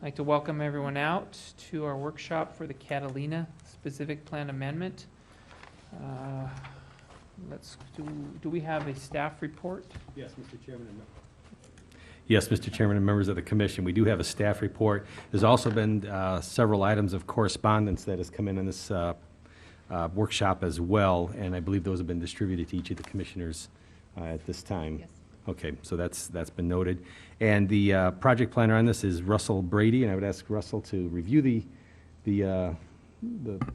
like to welcome everyone out to our workshop for the Catalina specific plan amendment. Do we have a staff report? Yes, Mr. Chairman. Yes, Mr. Chairman and members of the commission, we do have a staff report. There's also been several items of correspondence that has come in on this workshop as well, and I believe those have been distributed to each of the commissioners at this time. Yes. Okay, so that's been noted. And the project planner on this is Russell Brady, and I would ask Russell to review the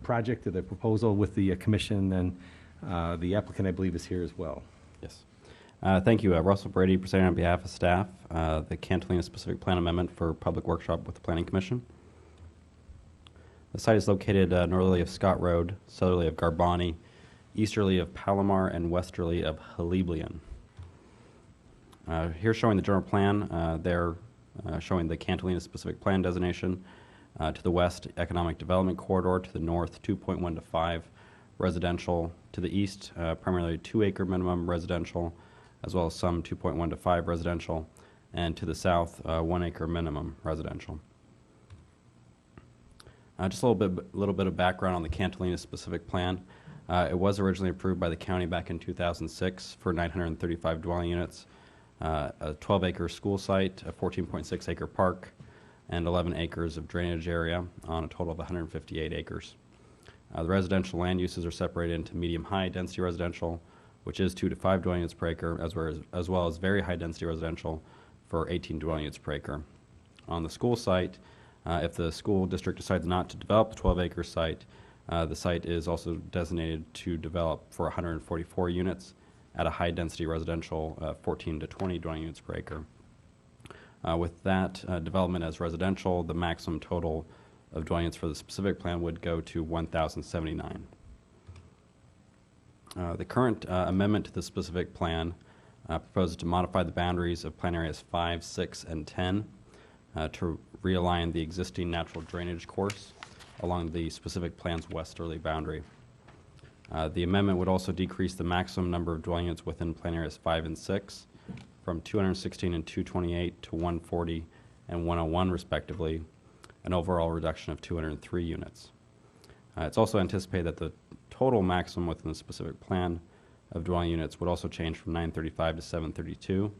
project or the proposal with the commission, and the applicant, I believe, is here as well. Yes. Thank you. Russell Brady, presenting on behalf of staff, the Catalina specific plan amendment for public workshop with the Planning Commission. The site is located northerly of Scott Road, southerly of Garbani, easterly of Palomar, and westerly of Haliblian. Here showing the general plan, they're showing the Catalina specific plan designation. To the west, economic development corridor. To the north, 2.1 to 5 residential. To the east, primarily 2-acre minimum residential, as well as some 2.1 to 5 residential. And to the south, 1-acre minimum residential. Just a little bit of background on the Catalina specific plan. It was originally approved by the county back in 2006 for 935 dwelling units, a 12-acre school site, a 14.6-acre park, and 11 acres of drainage area on a total of 158 acres. The residential land uses are separated into medium-high density residential, which is 2 to 5 dwelling units per acre, as well as very high density residential for 18 dwelling units per acre. On the school site, if the school district decides not to develop the 12-acre site, the site is also designated to develop for 144 units at a high-density residential 14 to 20 dwelling units per acre. With that development as residential, the maximum total of dwelling units for the specific plan would go to 1,079. The current amendment to the specific plan proposes to modify the boundaries of plan areas 5, 6, and 10 to realign the existing natural drainage course along the specific plan's westerly boundary. The amendment would also decrease the maximum number of dwelling units within plan areas 5 and 6 from 216 and 228 to 140 and 101 respectively, an overall reduction of 203 units. It's also anticipated that the total maximum within the specific plan of dwelling units would also change from 935 to 732,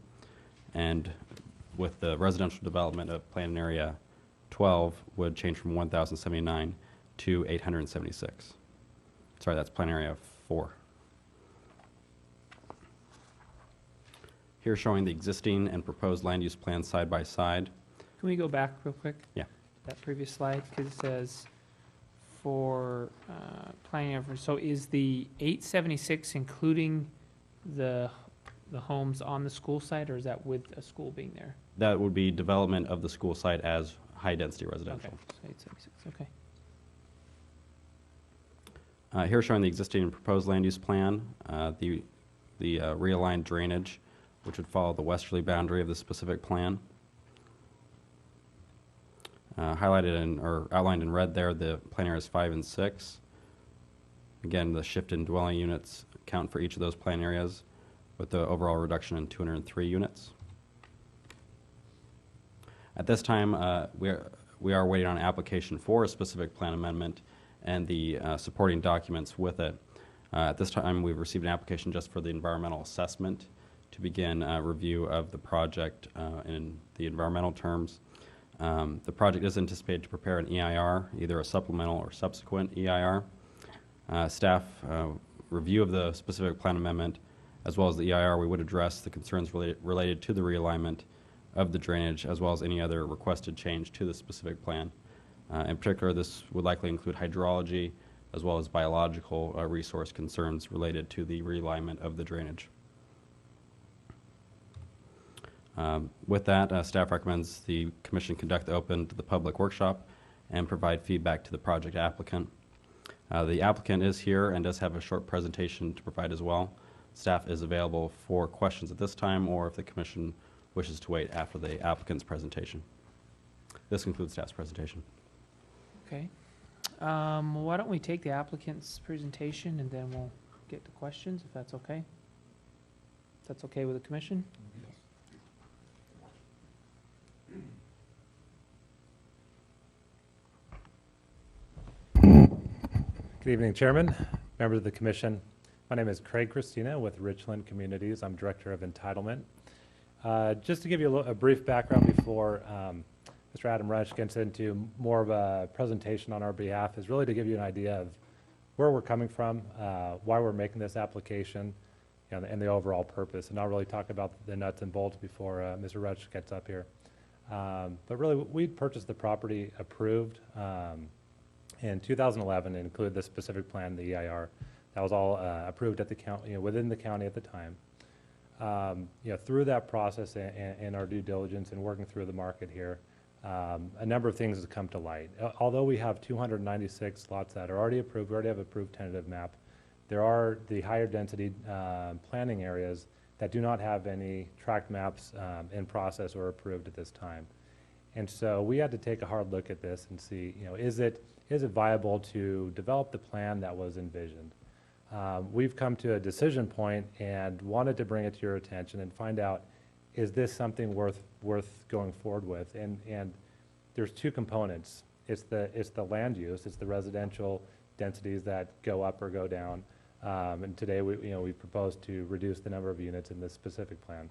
and with the residential development of plan area 12 would change from 1,079 to 876. Sorry, that's plan area 4. Here showing the existing and proposed land use plans side by side. Can we go back real quick? Yeah. That previous slide, because it says for planning effort. So is the 876 including the homes on the school site, or is that with a school being there? That would be development of the school site as high-density residential. Okay, so 876, okay. Here showing the existing and proposed land use plan, the realigned drainage, which would follow the westerly boundary of the specific plan. Highlighted or outlined in red there, the plan areas 5 and 6. Again, the shift in dwelling units count for each of those plan areas, with the overall reduction in 203 units. At this time, we are waiting on an application for a specific plan amendment and the supporting documents with it. At this time, we've received an application just for the environmental assessment to begin a review of the project in the environmental terms. The project is anticipated to prepare an EIR, either a supplemental or subsequent EIR. Staff review of the specific plan amendment, as well as the EIR, we would address the concerns related to the realignment of the drainage, as well as any other requested change to the specific plan. In particular, this would likely include hydrology, as well as biological resource concerns related to the realignment of the drainage. With that, staff recommends the commission conduct the open to the public workshop and provide feedback to the project applicant. The applicant is here and does have a short presentation to provide as well. Staff is available for questions at this time, or if the commission wishes to wait after the applicant's presentation. This concludes staff's presentation. Okay. Why don't we take the applicant's presentation and then we'll get to questions, if that's okay? If that's okay with the commission? Good evening, Chairman, members of the Commission. My name is Craig Christina with Richland Communities. I'm Director of Entitlement. Just to give you a brief background before Mr. Adam Rush gets into more of a presentation on our behalf, is really to give you an idea of where we're coming from, why we're making this application, and the overall purpose. And I'll really talk about the nuts and bolts before Mr. Rush gets up here. But really, we purchased the property approved in 2011 and included the specific plan, the EIR. That was all approved at the county, within the county at the time. Through that process and our due diligence and working through the market here, a number of things have come to light. Although we have 296 lots that are already approved, we already have approved tentative map, there are the higher density planning areas that do not have any tract maps in process or approved at this time. And so we had to take a hard look at this and see, is it viable to develop the plan that was envisioned? We've come to a decision point and wanted to bring it to your attention and find out, is this something worth going forward with? And there's two components. It's the land use, it's the residential densities that go up or go down. And today we propose to reduce the number of units in this specific plan.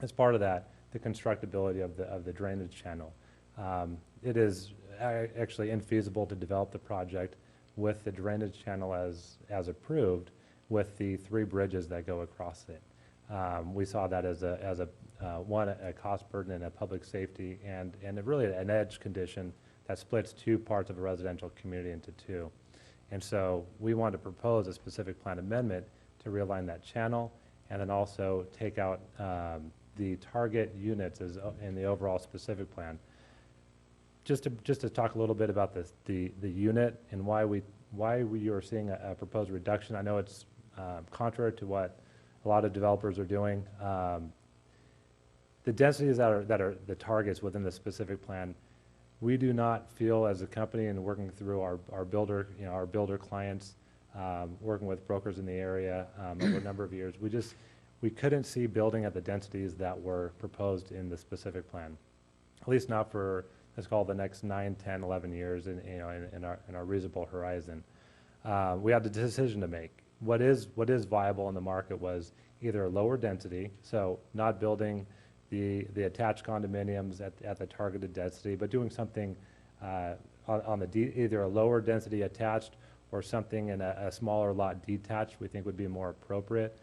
As part of that, the constructability of the drainage channel. It is actually infeasible to develop the project with the drainage channel as approved, with the 3 bridges that go across it. We saw that as a cost burden and a public safety and really an edge condition that splits 2 parts of a residential community into 2. And so we want to propose a specific plan amendment to realign that channel and then also take out the target units in the overall specific plan. Just to talk a little bit about the unit and why we are seeing a proposed reduction. I know it's contrary to what a lot of developers are doing. The densities that are the targets within the specific plan, we do not feel as a company, and working through our builder clients, working with brokers in the area over a number of years, we couldn't see building at the densities that were proposed in the specific plan, at least not for, let's call it, the next 9, 10, 11 years in our reasonable horizon. We had the decision to make. What is viable in the market was either a lower density, so not building the attached condominiums at the targeted density, but doing something on either a lower density attached or something in a smaller lot detached, we think would be more appropriate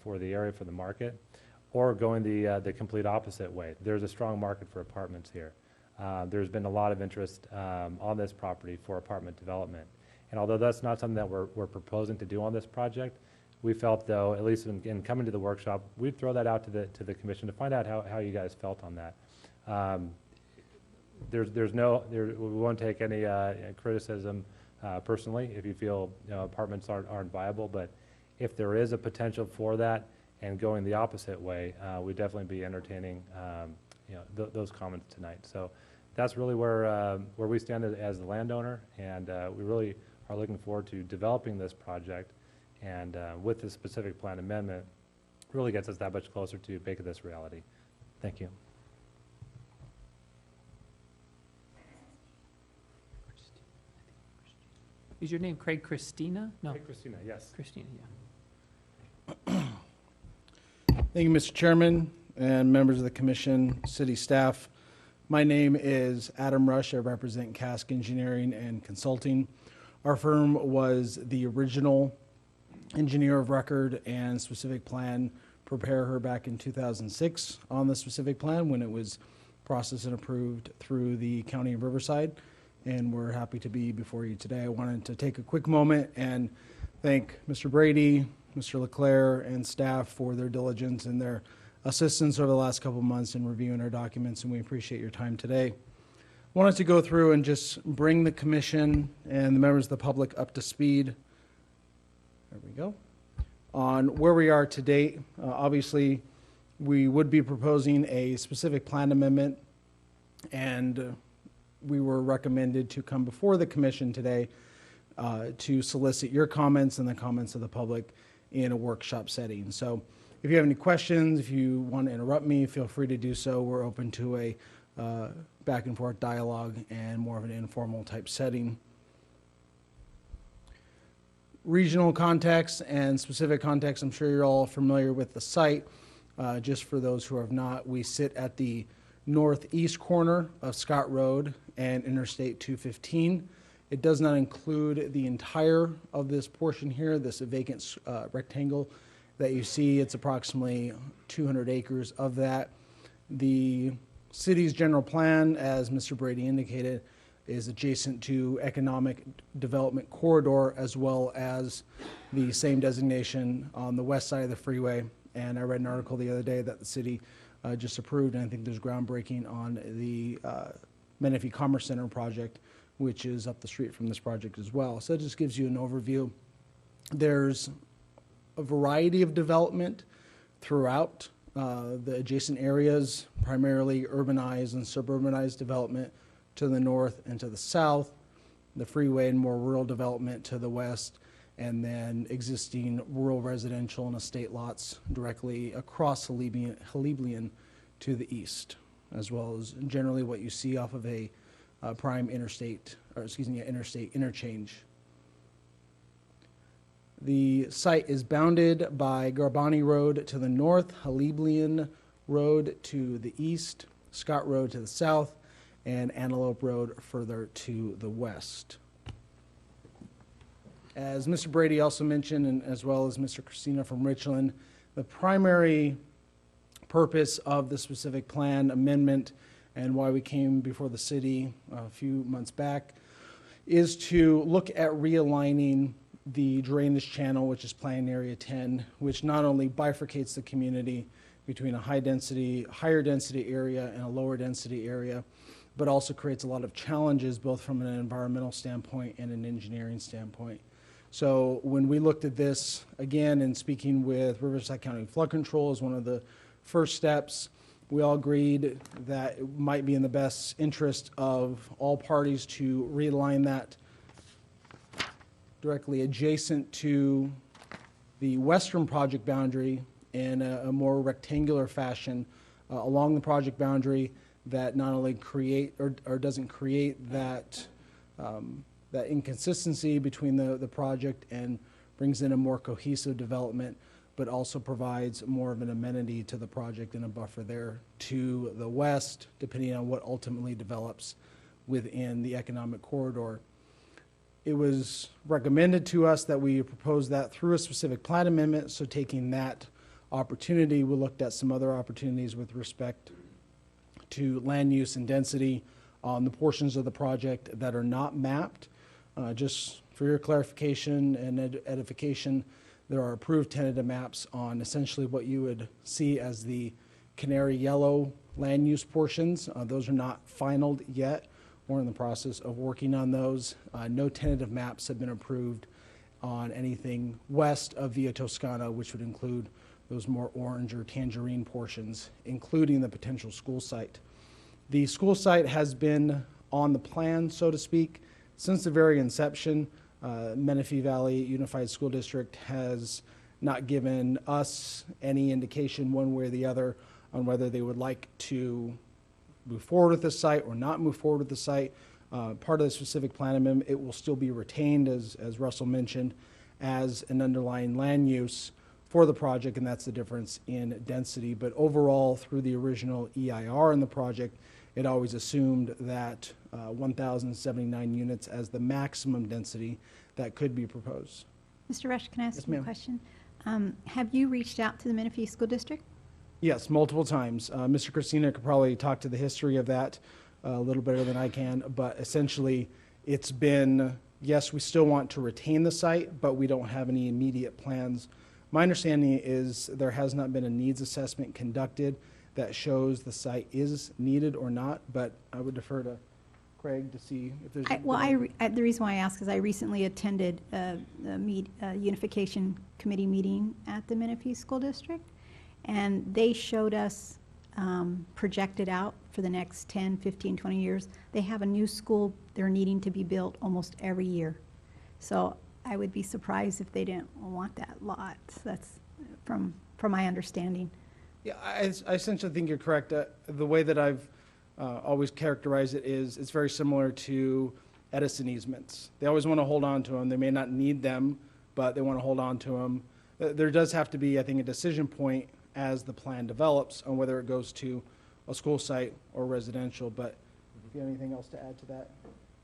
for the area, for the market, or going the complete opposite way. There's a strong market for apartments here. There's been a lot of interest on this property for apartment development. And although that's not something that we're proposing to do on this project, we felt, though, at least in coming to the workshop, we'd throw that out to the commission to find out how you guys felt on that. We won't take any criticism personally if you feel apartments aren't viable, but if there is a potential for that and going the opposite way, we'd definitely be entertaining those comments tonight. So that's really where we stand as the landowner, and we really are looking forward to developing this project. And with this specific plan amendment, really gets us that much closer to making this reality. Thank you. Is your name Craig Christina? No, Hey, Christina, yes. Christina, yeah. Thank you, Mr. Chairman and members of the commission, city staff. My name is Adam Rush. I represent Cask Engineering and Consulting. Our firm was the original engineer of record and specific plan preparer back in 2006 on the specific plan when it was processed and approved through the County of Riverside. And we're happy to be before you today. I wanted to take a quick moment and thank Mr. Brady, Mr. LeClaire, and staff for their diligence and their assistance over the last couple of months in reviewing our documents, and we appreciate your time today. I wanted to go through and just bring the commission and the members of the public up to speed. There we go. On where we are to date. Obviously, we would be proposing a specific plan amendment, and we were recommended to come before the commission today to solicit your comments and the comments of the public in a workshop setting. So if you have any questions, if you want to interrupt me, feel free to do so. We're open to a back and forth dialogue and more of an informal type setting. regional context and specific context, I'm sure you're all familiar with the site. Just for those who have not, we sit at the northeast corner of Scott Road and Interstate 215. It does not include the entire of this portion here, this vacant rectangle that you see. It's approximately 200 acres of that. The city's general plan, as Mr. Brady indicated, is adjacent to economic development corridor, as well as the same designation on the west side of the freeway. And I read an article the other day that the city just approved, and I think there's groundbreaking on the Menifee Commerce Center project, which is up the street from this project as well. So it just gives you an overview. There's a variety of development throughout the adjacent areas, primarily urbanized and suburbanized development to the north and to the south, the freeway and more rural development to the west, and then existing rural residential and estate lots directly across Haleblian to the east, as well as generally what you see off of a prime interstate, interstate interchange. The site is bounded by Garbani Road to the north, Haleblian Road to the east, Scott Road to the south, and Antelope Road further to the west. As Mr. Brady also mentioned, and as well as Mr. Christina from Richland, the primary purpose of the specific plan amendment and why we came before the city a few months back is to look at realigning the drainage channel, which is Plan Area 10, which not only bifurcates the community between a higher density area and a lower density area, but also creates a lot of challenges both from an environmental standpoint and an engineering standpoint. So when we looked at this, again, in speaking with Riverside County Flood Control as one of the first steps, we all agreed that it might be in the best interest of all parties to realign that directly adjacent to the western project boundary in a more rectangular fashion along the project boundary that not only create or doesn't create that that inconsistency between the project and brings in a more cohesive development, but also provides more of an amenity to the project and a buffer there to the west, depending on what ultimately develops within the economic corridor. It was recommended to us that we propose that through a specific plan amendment, so taking that opportunity, we looked at some other opportunities with respect to land use and density on the portions of the project that are not mapped. Just for your clarification and edification, there are approved tentative maps on essentially what you would see as the canary yellow land use portions. Those are not finalized yet. We're in the process of working on those. No tentative maps have been approved on anything west of Via Toscana, which would include those more orange or tangerine portions, including the potential school site. The school site has been on the plan, so to speak, since the very inception. Menifee Valley Unified School District has not given us any indication one way or the other on whether they would like to move forward with the site or not move forward with the site. Part of the specific plan amendment, it will still be retained, as Russell mentioned, as an underlying land use for the project, and that's the difference in density. But overall, through the original EIR in the project, it always assumed that 1,079 units as the maximum density that could be proposed. Mr. Rush, can I ask Yes, you a ma'am. question? Have you reached out to the Menifee School District? Yes, multiple times. Mr. Christina could probably talk to the history of that a little better than I can, but essentially it's been, yes, we still want to retain the site, but we don't have any immediate plans. My understanding is there has not been a needs assessment conducted that shows the site is needed or not, but I would defer to Craig to see if there's. The reason why I ask is I recently attended a unification committee meeting at the Menifee School District, and they showed us projected out for the next 10, 15, 20 years. They have a new school they're needing to be built almost every year. So I would be surprised if they didn't want that lot. That's from my understanding. Yeah, I essentially think you're correct. The way that I've always characterized it is it's very similar to Edison easements. They always want to hold on to them. They may not need them but they want to hold on to them. There does have to be, I think, a decision point as the plan develops on whether it goes to a school site or residential, but if you have anything else to add to that?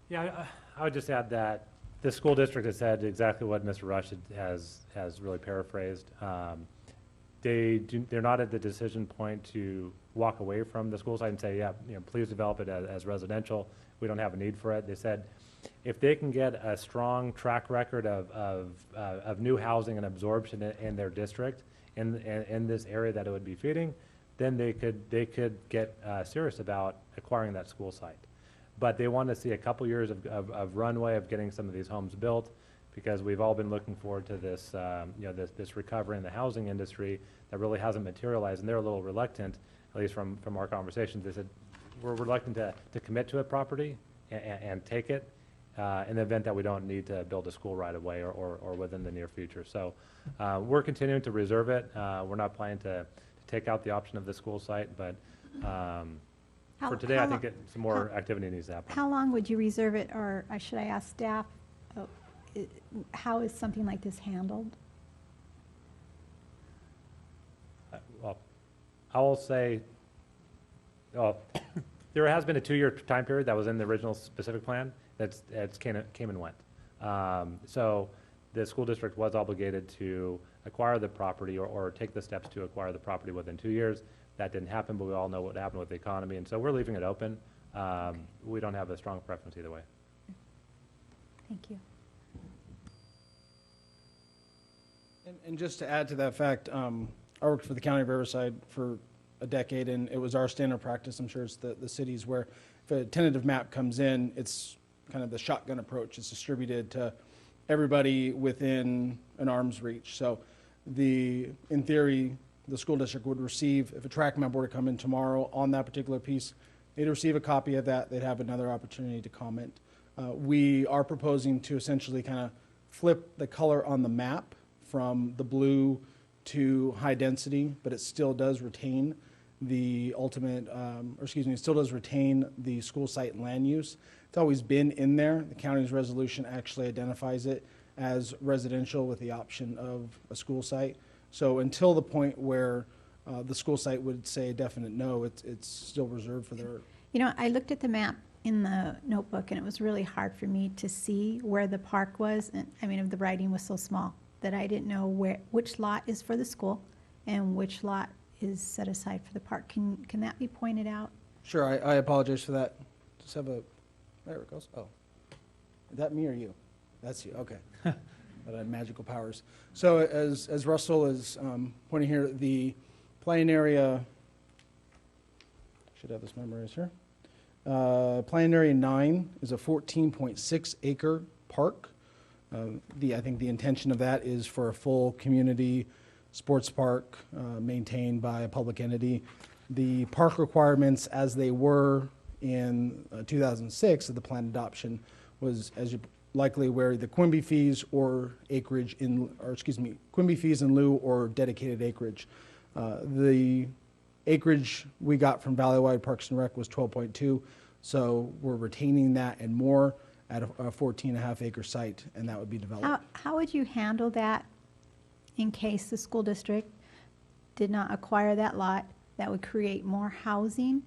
Yeah, I would just add that the school district has said exactly what Mr. Rush has really paraphrased. They're not at the decision point to walk away from the school site and say, yeah, please develop it as residential. We don't have a need for it. They said if they can get a strong track record of new housing and absorption in their district, in this area that it would be feeding, then they could get serious about acquiring that school site. But they want to see a couple years of runway of getting some of these homes built, because we've all been looking forward to this, this recovery in the housing industry that really hasn't materialized, and they're a little reluctant, at least from our conversations. They said, we're reluctant to commit to a property and take it in the event that we don't need to build a school right away or within the near future. So we're continuing to reserve it. We're not planning to take out the option of the school site, but for today, I think some more activity needs to happen. How long would you reserve it, or should I ask staff, how is something like this handled? Well, I will say, there has been a 2-year time period that was in the original specific plan that's came and went. So the school district was obligated to acquire the property or take the steps to acquire the property within 2 years. That didn't happen, but we all know what happened with the economy, and so we're leaving it open. We don't have a strong preference either way. Thank you. And just to add to that fact, I worked for the County of Riverside for a decade, and it was our standard practice, I'm sure it's the cities, where if a tentative map comes in, it's kind of the shotgun approach. It's distributed to everybody within an arm's reach. So in theory, the school district would receive, if a track map were to come in tomorrow on that particular piece, they'd receive a copy of that. They'd have another opportunity to comment. We are proposing to essentially kind of flip the color on the map from the blue to high density, but it still does retain the ultimate, it still does retain the school site land use. It's always been in there. The county's resolution actually identifies it as residential with the option of a school site. So until the point where the school site would say a definite no, it's still reserved for their. I looked at the map in the notebook, and it was really hard for me to see where the park was. And the writing was so small that I didn't know which lot is for the school and which lot is set aside for the park. Can that be pointed out? Sure, I apologize for that. Just have there it goes. Oh, is that me or you? That's you, okay. But I have magical powers. So as Russell is pointing here, the playing area, should have this memorized here. Playing area 9 is a 14.6 acre park. I think the intention of that is for a full community sports park maintained by a public entity. The park requirements as they were in 2006 of the plan adoption was, as you likely aware, the Quimby fees or acreage Quimby fees in lieu or dedicated acreage. The acreage we got from Valleywide Parks and Rec was 12.2, so we're retaining that and more at a 14.5 acre site, and that would be developed. How would you handle that in case the school district did not acquire that lot? That would create more housing.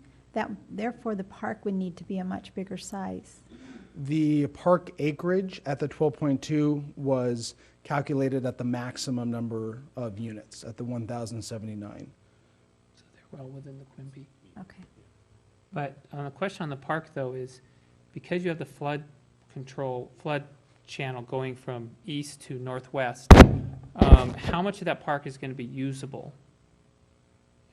Therefore, the park would need to be a much bigger size. The park acreage at the 12.2 was calculated at the maximum number of units, at the 1,079. So they're well within the Quimby. Okay. But the question on the park, though, is because you have the flood channel going from east to northwest, how much of that park is going to be usable?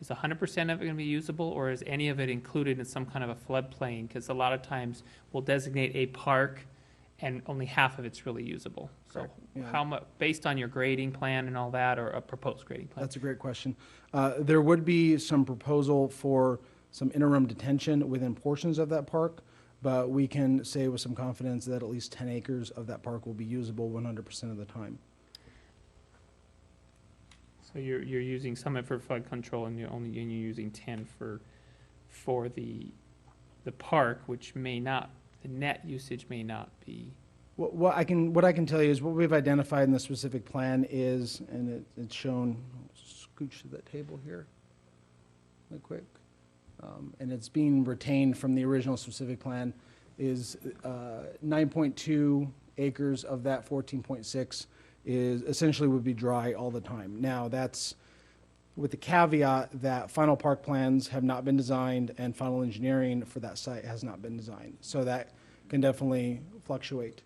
Is 100% of it going to be usable, or is any of it included in some kind of a floodplain? Because a lot of times we'll designate a park and only half of it's really usable. So Yeah. how much, based on your grading plan and all that, or a proposed grading plan? That's a great question. There would be some proposal for some interim detention within portions of that park, but we can say with some confidence that at least 10 acres of that park will be usable 100% of the time. So you're using some of it for flood control, and you're using 10 for the park, which may not, the net usage may not be What I can tell you is what we've identified in the specific plan is, and it's shown, scooch to that table here, real quick. And it's being retained from the original specific plan, is 9.2 acres of that 14.6 is essentially would be dry all the time. Now, that's with the caveat that final park plans have not been designed and final engineering for that site has not been designed. So that can definitely fluctuate.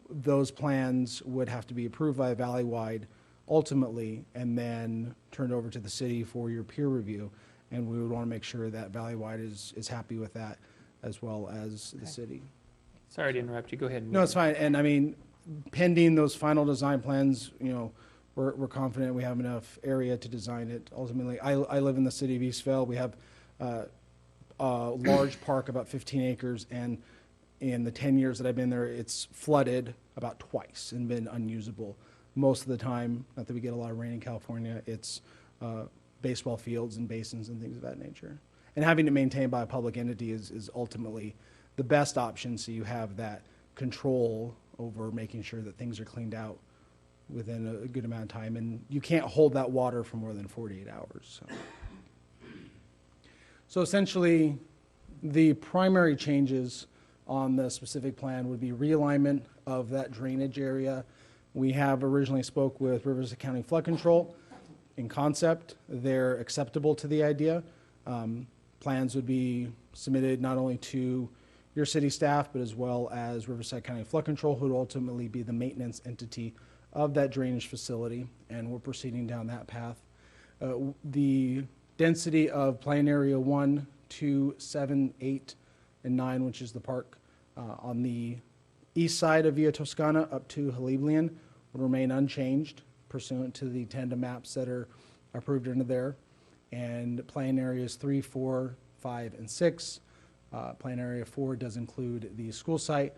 Those plans would have to be approved by Valleywide ultimately and then turned over to the city for your peer review. And we would want to make sure that Valleywide is happy with that as well as the city. Sorry to interrupt you, go ahead. No, it's fine. And I mean, pending those final design plans, we're confident we have enough area to design it. Ultimately, I live in the city of Eastvale. We have a large park, about 15 acres, and in the 10 years that I've been there, it's flooded about twice and been unusable. Most of the time, not that we get a lot of rain in California, it's baseball fields and basins and things of that nature. And having it maintained by a public entity is ultimately the best option, so you have that control over making sure that things are cleaned out within a good amount of time. And you can't hold that water for more than 48 hours. So essentially, the primary changes on the specific plan would be realignment of that drainage area. We have originally spoke with Riverside County Flood Control. In concept, they're acceptable to the idea. Plans would be submitted not only to your city staff, but as well as Riverside County Flood Control, who would ultimately be the maintenance entity of that drainage facility, and we're proceeding down that path. The density of Plan Area 1, 2, 7, 8, and 9, which is the park on the east side of Via Toscana up to Haliblian, would remain unchanged pursuant to the tandem maps that are approved into there. And Plan Areas 3, 4, 5, and 6. Plan Area 4 does include the school site.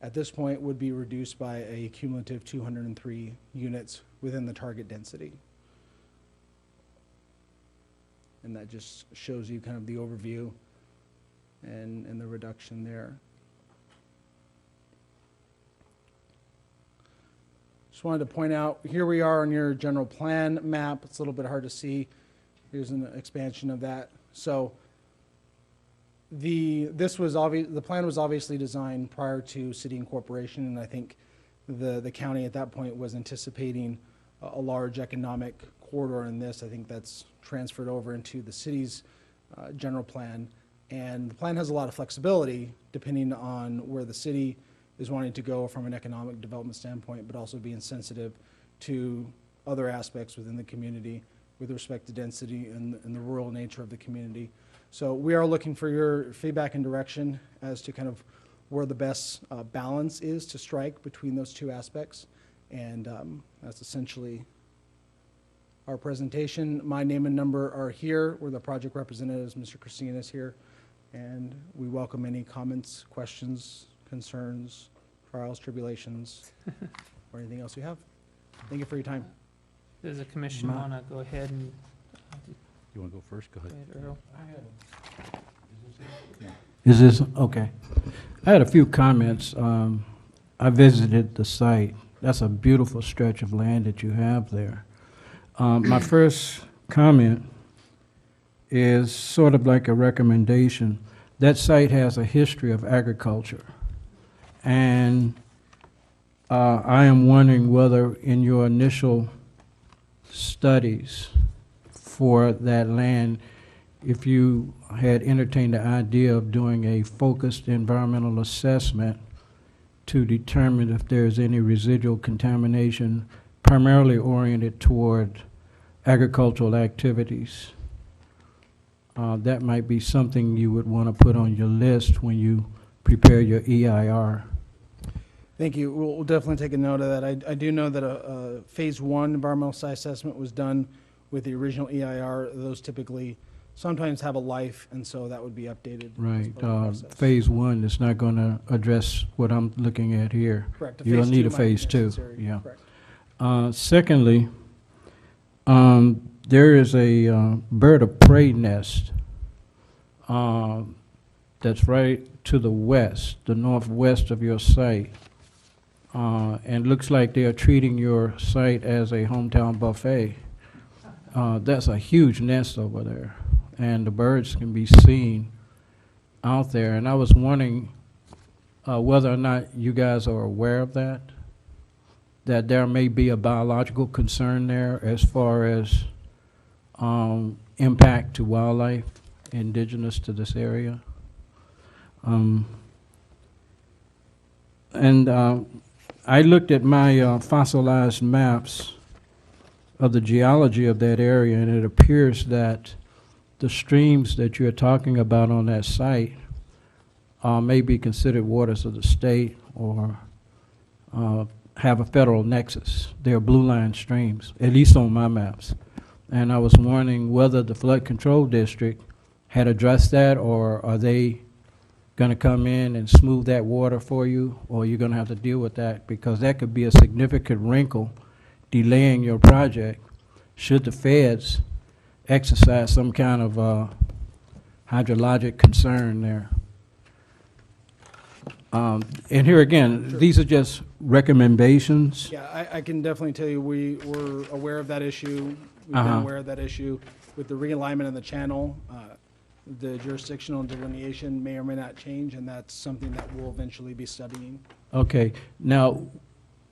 At this point, would be reduced by a cumulative 203 units within the target density. And that just shows you kind of the overview and the reduction there. Just wanted to point out, here we are on your general plan map. It's a little bit hard to see. Here's an expansion of that. So the plan was obviously designed prior to city incorporation, and I think the county at that point was anticipating a large economic corridor in this. I think that's transferred over into the city's general plan, and the plan has a lot of flexibility depending on where the city is wanting to go from an economic development standpoint, but also being sensitive to other aspects within the community with respect to density and the rural nature of the community. So we are looking for your feedback and direction as to kind of where the best balance is to strike between those two aspects. And that's essentially our presentation. My name and number are here. We're the project representatives. Mr. Christina is here. And we welcome any comments, questions, concerns, trials, tribulations, or anything else you have. Thank you for your time. Does the commission want to go ahead and, You want to go first? Go go ahead. ahead, Earl? Is this, okay. I had a few comments. I visited the site. That's a beautiful stretch of land that you have there. My first comment is sort of like a recommendation. That site has a history of agriculture. And I am wondering whether in your initial studies for that land, if you had entertained the idea of doing a focused environmental assessment to determine if there's any residual contamination primarily oriented toward agricultural activities. That might be something you would want to put on your list when you prepare your EIR. Thank you. We'll definitely take a note of that. I do know that a phase 1 environmental site assessment was done with the original EIR. Those typically sometimes have a life, and so that would be updated. as Right. part of the process. Phase 1 is not going to address what I'm looking at here. Correct. You'll phase need 2 a might be phase 2, necessary. yeah. Correct. Secondly, there is a bird of prey nest that's right to the west, the northwest of your site. and looks like they are treating your site as a hometown buffet. That's a huge nest over there, and the birds can be seen out there. And I was wondering whether or not you guys are aware of that there may be a biological concern there as far as impact to wildlife indigenous to this area. I looked at my fossilized maps of the geology of that area, and it appears that the streams that you're talking about on that site may be considered waters of the state or have a federal nexus. They're blue line streams, at least on my maps. And I was wondering whether the flood control district had addressed that, or are they going to come in and smooth that water for you, or you're going to have to deal with that, because that could be a significant wrinkle delaying your project should the feds exercise some kind of hydrologic concern there. And here again, Sure. these are just recommendations. Yeah, I can definitely tell you, we were aware of that issue. We've been Uh-huh. aware of that issue with the realignment of the channel. The jurisdictional delineation may or may not change, and that's something that we'll eventually be studying. Okay, now,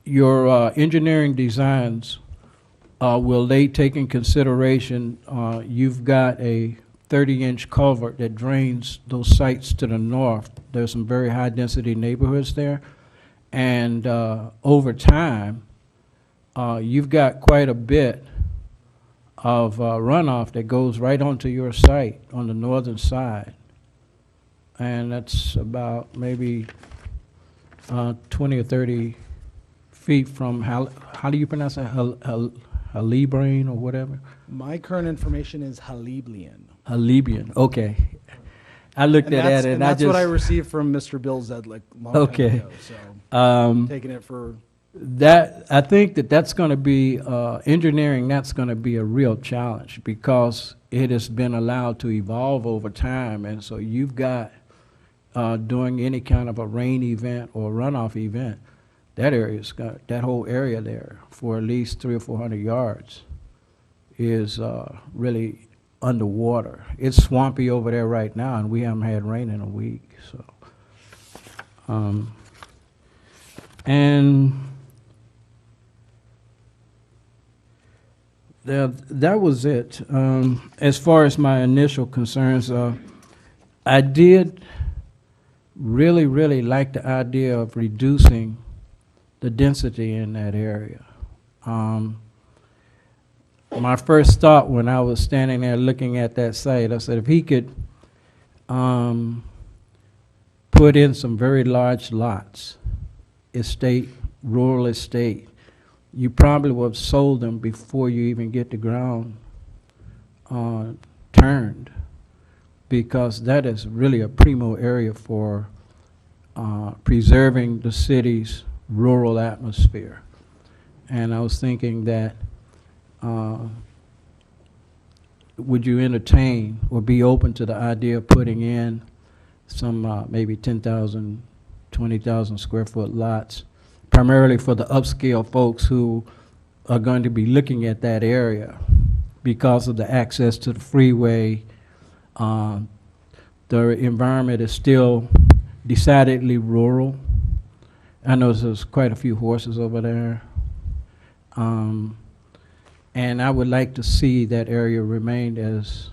your engineering designs, will they take in consideration, you've got a 30-inch culvert that drains those sites to the north. There's some very high-density neighborhoods there. And over time, you've got quite a bit of runoff that goes right onto your site on the northern side. And that's about maybe 20 or 30 feet from, how do you pronounce that? Halibrain or whatever? My current information is Haliblian. Halibian, okay. I looked at that and I that's what I just, received from Mr. Bill Zedlick a long time Okay. ago. So taking it for, that, I think that's going to be, engineering, that's going to be a real challenge because it has been allowed to evolve over time. And so you've got, doing any kind of a rain event or runoff event, that area's got, that whole area there for at least 300 or 400 yards is really underwater. It's swampy over there right now, and we haven't had rain in a week. So, and that was it. As far as my initial concerns, I did really like the idea of reducing the density in that area. My first thought when I was standing there looking at that site, I said if he could put in some very large lots, rural estate, you probably would have sold them before you even get the ground turned, because that is really a primo area for preserving the city's rural atmosphere. And I was thinking that would you entertain or be open to the idea of putting in some maybe 10,000, 20,000 square foot lots, primarily for the upscale folks who are going to be looking at that area because of the access to the freeway. The environment is still decidedly rural. I know there's quite a few horses over there. And I would like to see that area remain as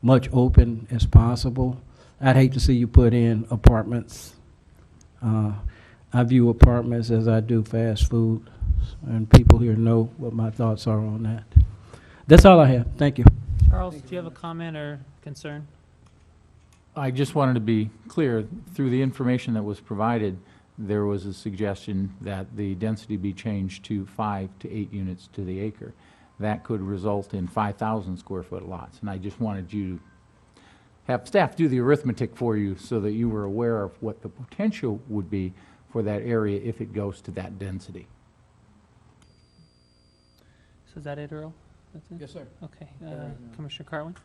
much open as possible. I'd hate to see you put in apartments. I view apartments as I do fast food, and people here know what my thoughts are on that. That's all I have. Thank you. Charles, do you have a comment or concern? I just wanted to be clear, through the information that was provided, there was a suggestion that the density be changed to 5 to 8 units to the acre. That could result in 5,000 square foot lots. And I just wanted you to have staff do the arithmetic for you so that you were aware of what the potential would be for that area if it goes to that density. So is that it, Earl? That's it? Yes, sir. Okay. Commissioner Carlin?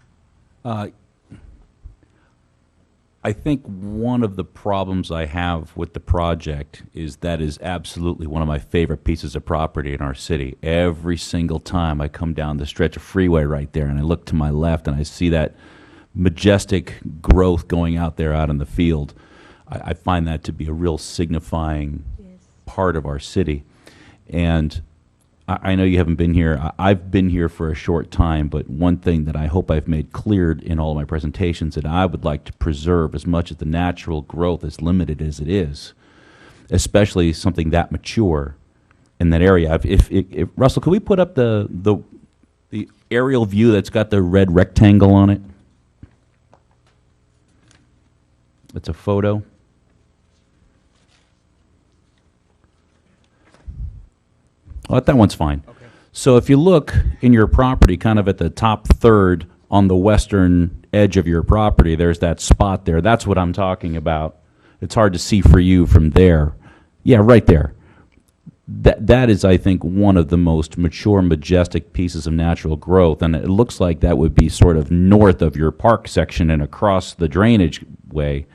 I think one of the problems I have with the project is that is absolutely one of my favorite pieces of property in our city. Every single time I come down the stretch of freeway right there and I look to my left and I see that majestic growth going out there out in the field, I find that to be a real signifying part of our city. And I know you haven't been here. I've been here for a short time, but one thing that I hope I've made clear in all of my presentations that I would like to preserve as much of the natural growth, as limited as it is, especially something that mature in that area. If Russell, could we put up the aerial view that's got the red rectangle on it? It's a photo. Well, that one's fine. Okay. So if you look in your property, kind of at the top third on the western edge of your property, there's that spot there. That's what I'm talking about. It's hard to see for you from there. Yeah, right there. That is, I think, one of the most mature, majestic pieces of natural growth, and it looks like that would be sort of north of your park section and across the drainage way.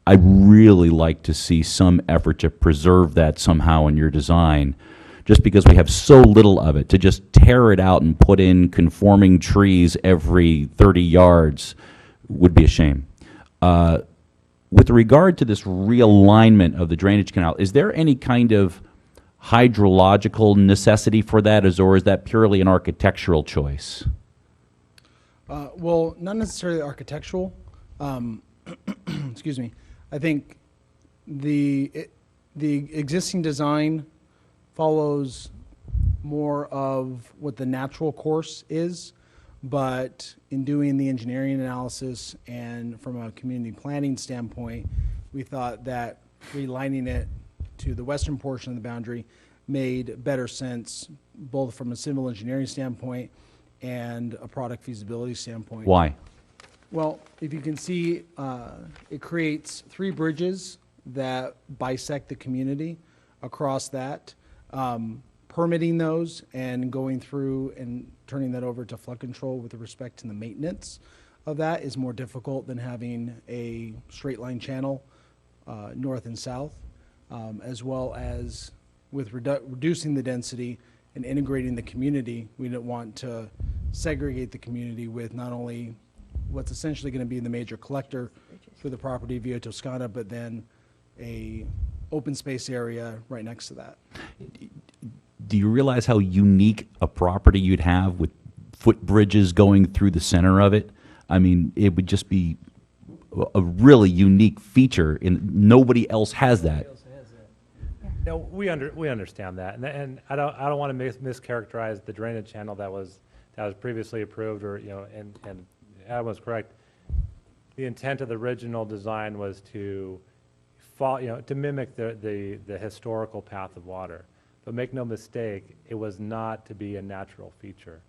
I'd really like to see some effort to preserve that somehow in your design, just because we have so little of it. To just tear it out and put in conforming trees every 30 yards would be a shame. With regard to this realignment of the drainage canal, is there any kind of hydrological necessity for that, or is that purely an architectural choice? Well, not necessarily architectural. Excuse me. I think the existing design follows more of what the natural course is, but in doing the engineering analysis and from a community planning standpoint, we thought that relining it to the western portion of the boundary made better sense, both from a civil engineering standpoint and a product feasibility standpoint. Why? Well, if you can see, it creates 3 bridges that bisect the community across that. Permitting those and going through and turning that over to flood control with respect to the maintenance of that is more difficult than having a straight line channel north and south, as well as with reducing the density and integrating the community. We didn't want to segregate the community with not only what's essentially going to be the major collector for the property via Toscana, but then a open space area right next to that. Do you realize how unique a property you'd have with footbridges going through the center of it? I mean, it would just be a really unique feature, and nobody else has that. No, we understand that, and I don't want to mischaracterize the drainage channel that was previously approved, or and Adam was correct. The intent of the original design was to to mimic the historical path of water. But make no mistake, it was not to be a natural feature.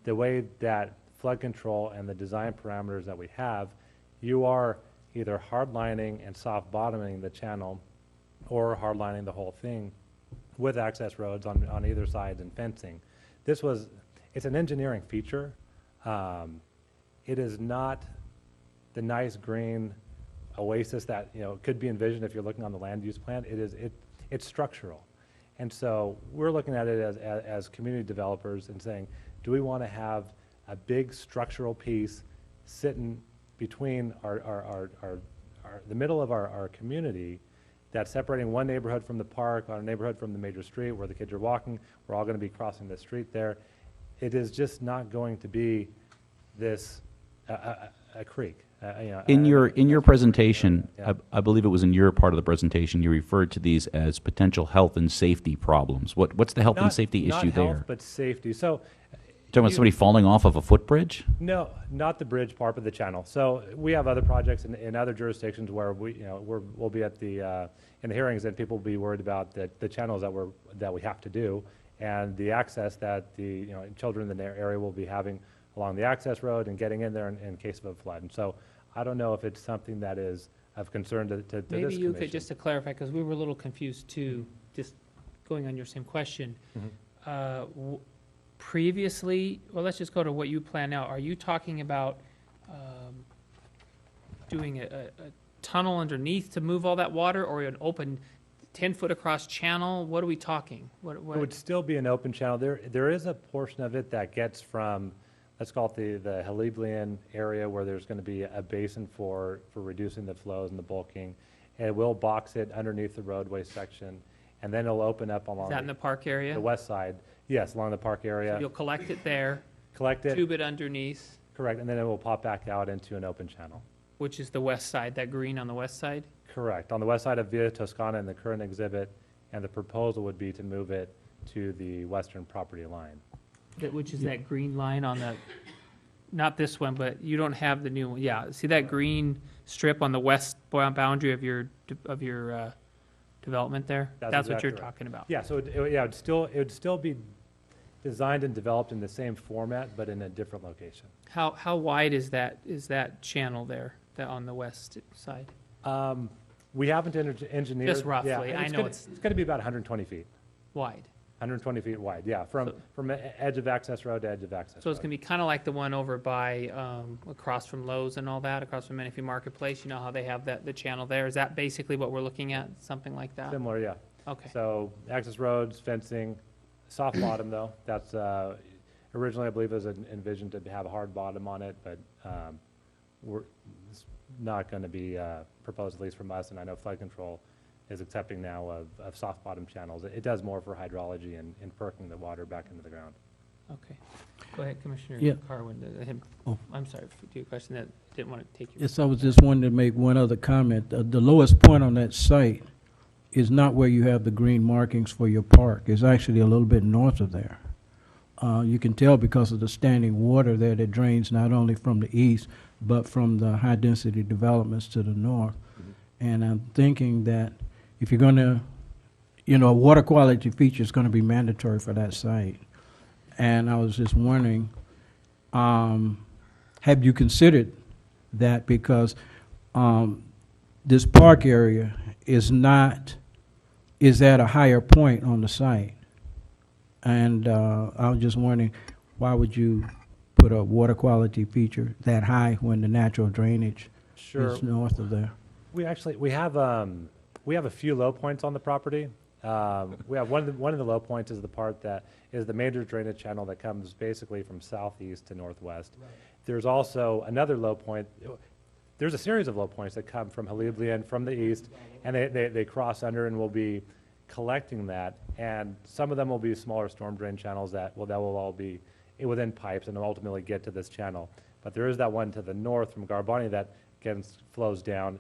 The way that flood control and the design parameters that we have, you are either hardlining and soft bottoming the channel or hardlining the whole thing with access roads on either side and fencing. It's an engineering feature. It is not the nice green oasis that could be envisioned if you're looking on the land use plan. It's structural. And so we're looking at it as community developers and saying, do we want to have a big structural piece sitting between the middle of our community that's separating one neighborhood from the park, or a neighborhood from the major street where the kids are walking? We're all going to be crossing the street there. It is just not going to be this a creek. In your presentation, I believe it was in your part of the presentation, you referred to these as potential health and safety problems. What's the health and safety issue there? Not health, but safety. So, talking about somebody falling off of a footbridge? No, not the bridge part, but the channel. So we have other projects in other jurisdictions where we'll be at the in the hearings, and people will be worried about the channels that we have to do, and the access that the children in the area will be having along the access road and getting in there in case of a flood. And so I don't know if it's something that is of concern to this commission. Maybe you could, just to clarify, because we were a little confused too, just going on your same question. Previously, well, let's just go to what you plan now. Are you talking about doing a tunnel underneath to move all that water, or an open 10-foot across channel? What are we talking? It would still be an open channel. There is a portion of it that gets from, let's call it the Heliblian area, where there's going to be a basin for reducing the flows and the bulking. And it will box it underneath the roadway section, and then it'll open up Is along that in the park area? the west side. Yes, along the park So area. you'll collect it there, Collect it, tube it underneath, correct, and then it will pop back out into an open channel. which is the west side, that green on the west side? Correct. On the west side of Via Toscana in the current exhibit, and the proposal would be to move it to the western property line. Which is that green line on the, not this one, but you don't have the new one. Yeah, see that green strip on the west boundary of your development there? That's That's what exactly you're right. talking about. Yeah, so it would still be designed and developed in the same format, but in a different location. How wide is that channel there, that on the west side? We haven't engineered. Just roughly, yeah, I know gonna- it's- It's going to be about 120 feet, Wide. 120 feet wide, yeah, from edge of access road to edge of access So it's road. gonna be kind of like the one over by, across from Lowe's and all that, across from Menifee Marketplace. You know how they have the channel there? Is that basically what we're looking at? Something like that? Similar, yeah. Okay. So access roads, fencing, soft bottom though. That's, originally I believe it was envisioned to have a hard bottom on it, but it's not going to be proposed, at least from us, and I know flood control is accepting now of soft bottom channels. It does more for hydrology and perking the water back into the ground. Okay. Go ahead, Commissioner Yeah. Carwin. Oh. I'm sorry, to your question, that didn't want to take your. Yes, I was just wanting to make one other comment. The lowest point on that site is not where you have the green markings for your park. It's actually a little bit north of there. You can tell because of the standing water there that drains not only from the east, but from the high-density developments to the north. And I'm thinking that if you're going to, a water quality feature is going to be mandatory for that site. And I was just wondering, have you considered that? Because this park area is at a higher point on the site. And I was just wondering, why would you put a water quality feature that high when the natural drainage Sure. is north of there? We have a few low points on the property. We have one of the low points is the part that is the major drainage channel that comes basically from southeast to northwest. There's also another low point. There's a series of low points that come from Heliblian from the east, and they cross under, and we'll be collecting that. And some of them will be smaller storm drain channels that will all be within pipes and ultimately get to this channel. But there is that one to the north from Garbani that flows down,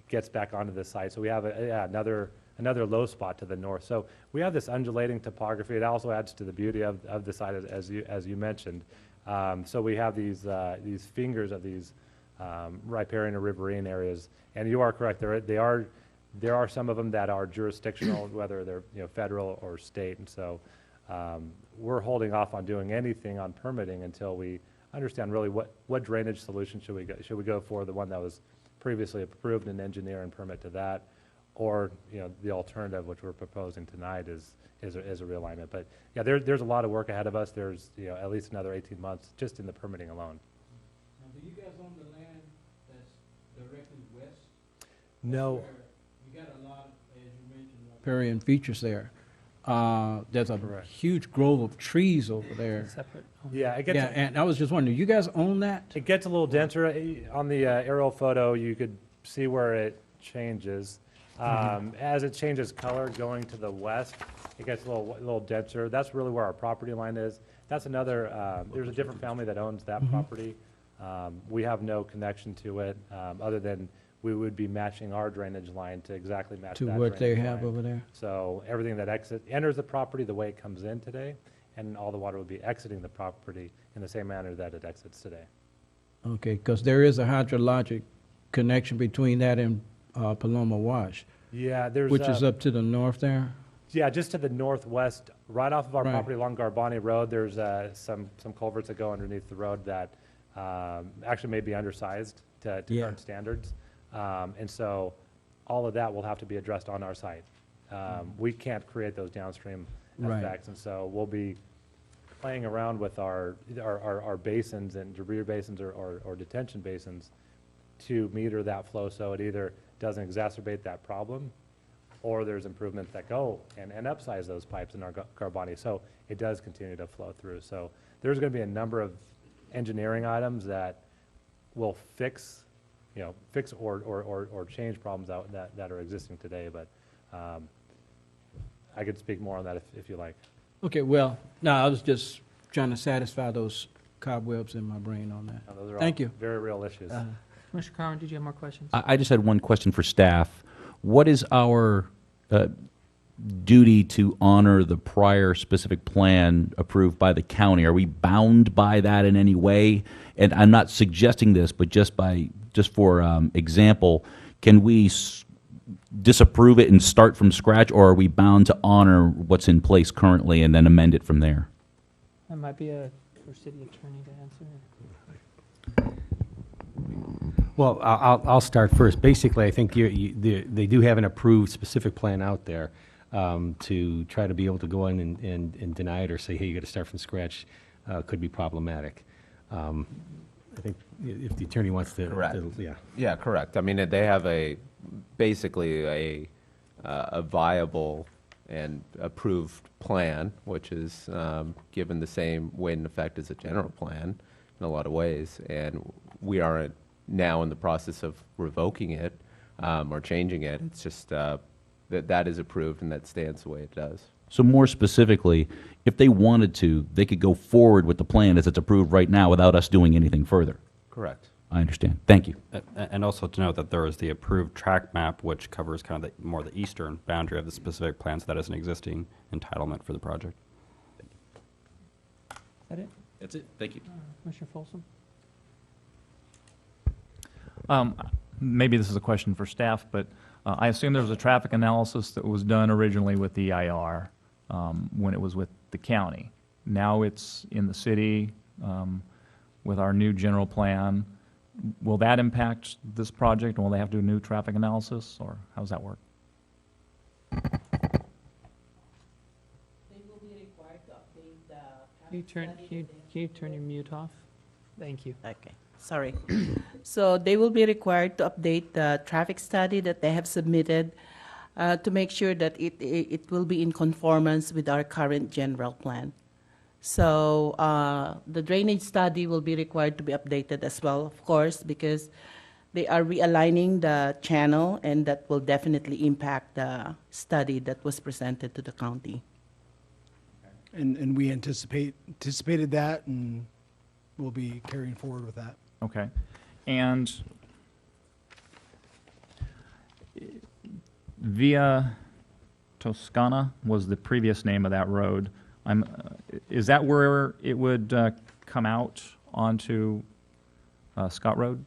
gets back onto the site. So we have another low spot to the north. So we have this undulating topography. It also adds to the beauty of the site, as you mentioned. So we have these fingers of these riparian or riverine areas, and you are correct. There are some of them that are jurisdictional, whether they're federal or state, and so we're holding off on doing anything on permitting until we understand really what drainage solution should we go. Should we go for the one that was previously approved and engineer and permit to that, or the alternative which we're proposing tonight is a realignment. But yeah, there's a lot of work ahead of us. There's at least another 18 months just in the permitting alone. Now, do you guys own the land that's directly west? No. You got a lot, as you mentioned, riparian features there. There's a Correct. huge grove of trees over there. Separate. Yeah, Yeah, and I was just wondering, you guys own that? it gets a little denser. On the aerial photo, you could see where it changes. As it changes color going to the west, it gets a little denser. That's really where our property line is. That's another, there's a different family that owns that property. We have no connection to it, other than we would be matching our drainage line to exactly match To that what they drainage have line. over there? So everything that enters the property the way it comes in today, and all the water would be exiting the property in the same manner that it exits today. Okay, because there is a hydrologic connection between that and Paloma Wash, Yeah, there's which is up to the north there. yeah, just to the northwest, right off of our Right. property along Garbani Road. There's some culverts that go underneath the road that actually may be undersized to Yeah. current standards, and so all of that will have to be addressed on our site. We can't create those downstream Right. effects, and so we'll be playing around with our basins and debris basins or detention basins to meter that flow so it either doesn't exacerbate that problem, or there's improvements that go and upsize those pipes in our Garbani, so it does continue to flow through. So there's going to be a number of engineering items that will fix or change problems out that are existing today, but I could speak more on that if you like. Okay, well, no, I was just trying to satisfy those cobwebs in my brain on that. Those are Thank all you. very real issues. Commissioner Carmen, did you have more questions? I just had one question for staff. What is our duty to honor the prior specific plan approved by the county? Are we bound by that in any way? And I'm not suggesting this, but just for example, can we disapprove it and start from scratch, or are we bound to honor what's in place currently and then amend it from there? That might be for city attorney to answer. Well, I'll start first. Basically, I think they do have an approved specific plan out there to try to be able to go in and deny it or say, hey, you got to start from scratch, could be problematic. I think if the attorney wants to. Correct. Yeah. Yeah, correct. I mean, they have basically a viable and approved plan, which is given the same weight and effect as a general plan in a lot of ways. And we are now in the process of revoking it or changing it. It's just that is approved and that stands the way it does. So more specifically, if they wanted to, they could go forward with the plan as it's approved right now without us doing anything further. Correct. I understand. Thank you. And also to note that there is the approved track map, which covers kind of more the eastern boundary of the specific plan, so that is an existing entitlement for the project. Is that it? That's it. Thank you. Commissioner Folsom? Maybe this is a question for staff, but I assume there was a traffic analysis that was done originally with the EIR when it was with the county. Now it's in the city with our new general plan. Will that impact this project, and will they have to do a new traffic analysis, or how does that work? They will be required to update the Can you turn your mute off? Thank you. Okay, sorry. So they will be required to update the traffic study that they have submitted to make sure that it will be in conformance with our current general plan. So the drainage study will be required to be updated as well, of course, because they are realigning the channel, and that will definitely impact the study that was presented to the county. And we anticipated that, and we'll be carrying forward with that. Okay. And Via Toscana was the previous name of that road. Is that where it would come out onto Scott Road?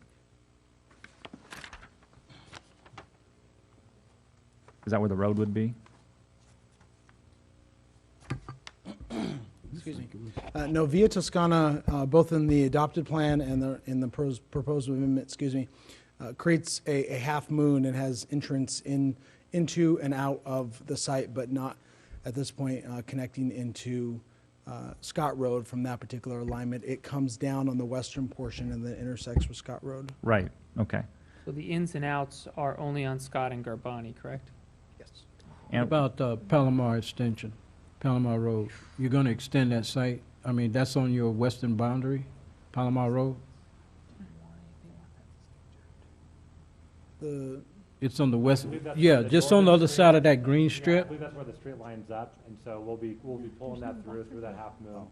Is that where the road would be? Excuse me. No, Via Toscana, both in the adopted plan and in the proposed amendment, creates a half moon and has entrance into and out of the site, but not at this point connecting into Scott Road from that particular alignment. It comes down on the western portion and then intersects with Scott Road. Right, okay. So the ins and outs are only on Scott and Garbani, correct? Yes. What about Palomar Extension, Palomar Road? You're going to extend that site? I mean, that's on your western boundary, Palomar Road? It's on the west, yeah, just on the other side of that green Yeah, I strip? believe that's where the street line's up, and so we'll be pulling that through that half moon,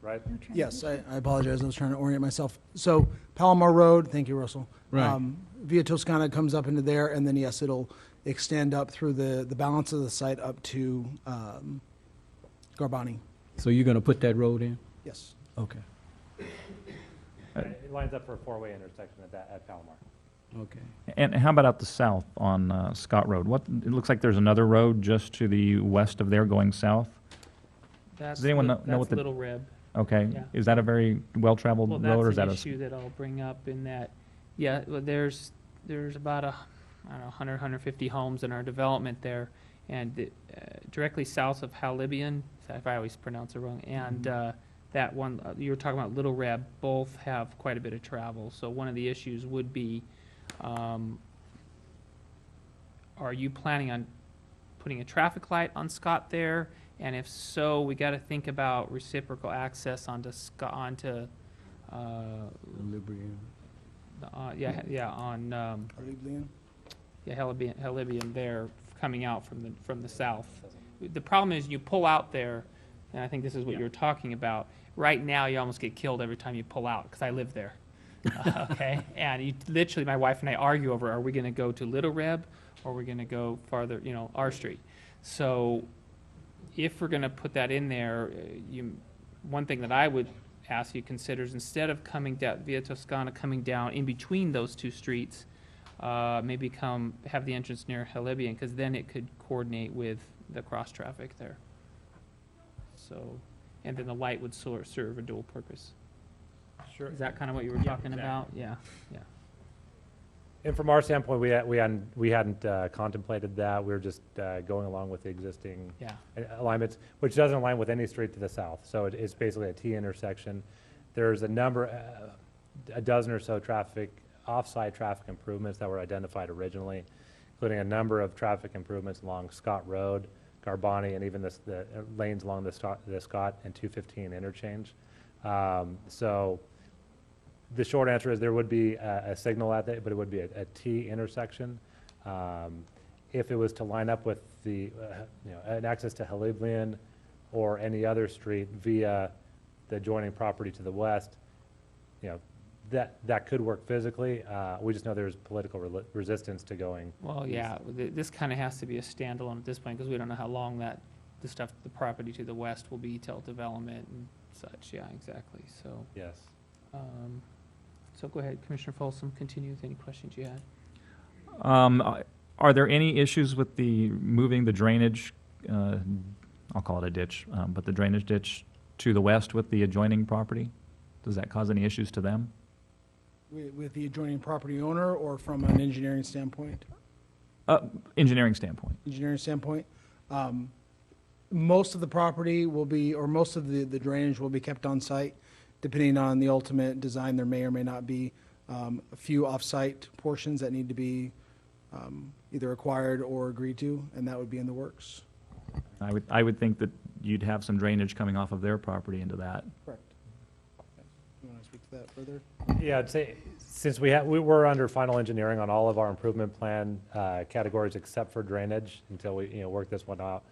right? Yes, I apologize. I was trying to orient myself. So Palomar Road, thank you, Russell. Right. Via Toscana comes up into there, and then, yes, it'll extend up through the balance of the site up to Garbani. So you're going to put that road in? Yes. Okay, It lines up for a four-way intersection at Palomar. okay. And how about out the south on Scott Road? It looks like there's another road just to the west of there going south. Does anyone know what That's the- Little Rib. Okay. Yeah. Is that a very well-traveled Well, road, or is that's that an a... issue that I'll bring up in that, yeah, well, there's about 100, 150 homes in our development there, and directly south of Halibian, if I always pronounce it wrong, and that one, you were talking about Little Reb, both have quite a bit of travel. So one of the issues would be Are you planning on putting a traffic light on Scott there? And if so, we got to think about reciprocal access onto Scott, onto, Haliblian? Helibian there, coming out from the south. The problem is you pull out there, and I think this is what you were talking about. Right now, you almost get killed every time you pull out, because I live there. Okay? And you, literally, my wife and I argue over, are we going to go to Little Reb, or are we going to go farther, our street? So if we're going to put that in there, one thing that I would ask you to consider is, instead of coming down via Toscana, coming down in between those two streets, maybe have the entrance near Helibian, because then it could coordinate with the cross traffic there. So, and then the light would serve a dual purpose. Sure. Is that kind of what you were talking about? Yeah, yeah. And from our standpoint, we hadn't contemplated that. We were just going along with the existing Yeah. alignments, which doesn't align with any street to the south. So it's basically a T intersection. There's a dozen or so off-site traffic improvements that were identified originally, including a number of traffic improvements along Scott Road, Garbani, and even the lanes along the Scott and 215 interchange. So the short answer is there would be a signal at that, but it would be a T intersection. If it was to line up with an access to Haliblian or any other street via the adjoining property to the west, that could work physically. We just know there's political resistance to going. Well, yeah, this kind of has to be a standalone at this point, because we don't know how long the property to the west will be till development and such. Yeah, exactly. So, Yes. so go ahead, Commissioner Folsom, continue with any questions you had. Are there any issues with moving the drainage, I'll call it a ditch, but the drainage ditch to the west with the adjoining property? Does that cause any issues to them? With the adjoining property owner, or from an engineering standpoint? Engineering standpoint. Engineering standpoint. Most of the property will be, or most of the drainage will be kept on site. Depending on the ultimate design, there may or may not be a few off-site portions that need to be either acquired or agreed to, and that would be in the works. I would think that you'd have some drainage coming off of their property into that. Correct. You want to speak to that further? Yeah, I'd say, since we were under final engineering on all of our improvement plan categories except for drainage until we work this one out.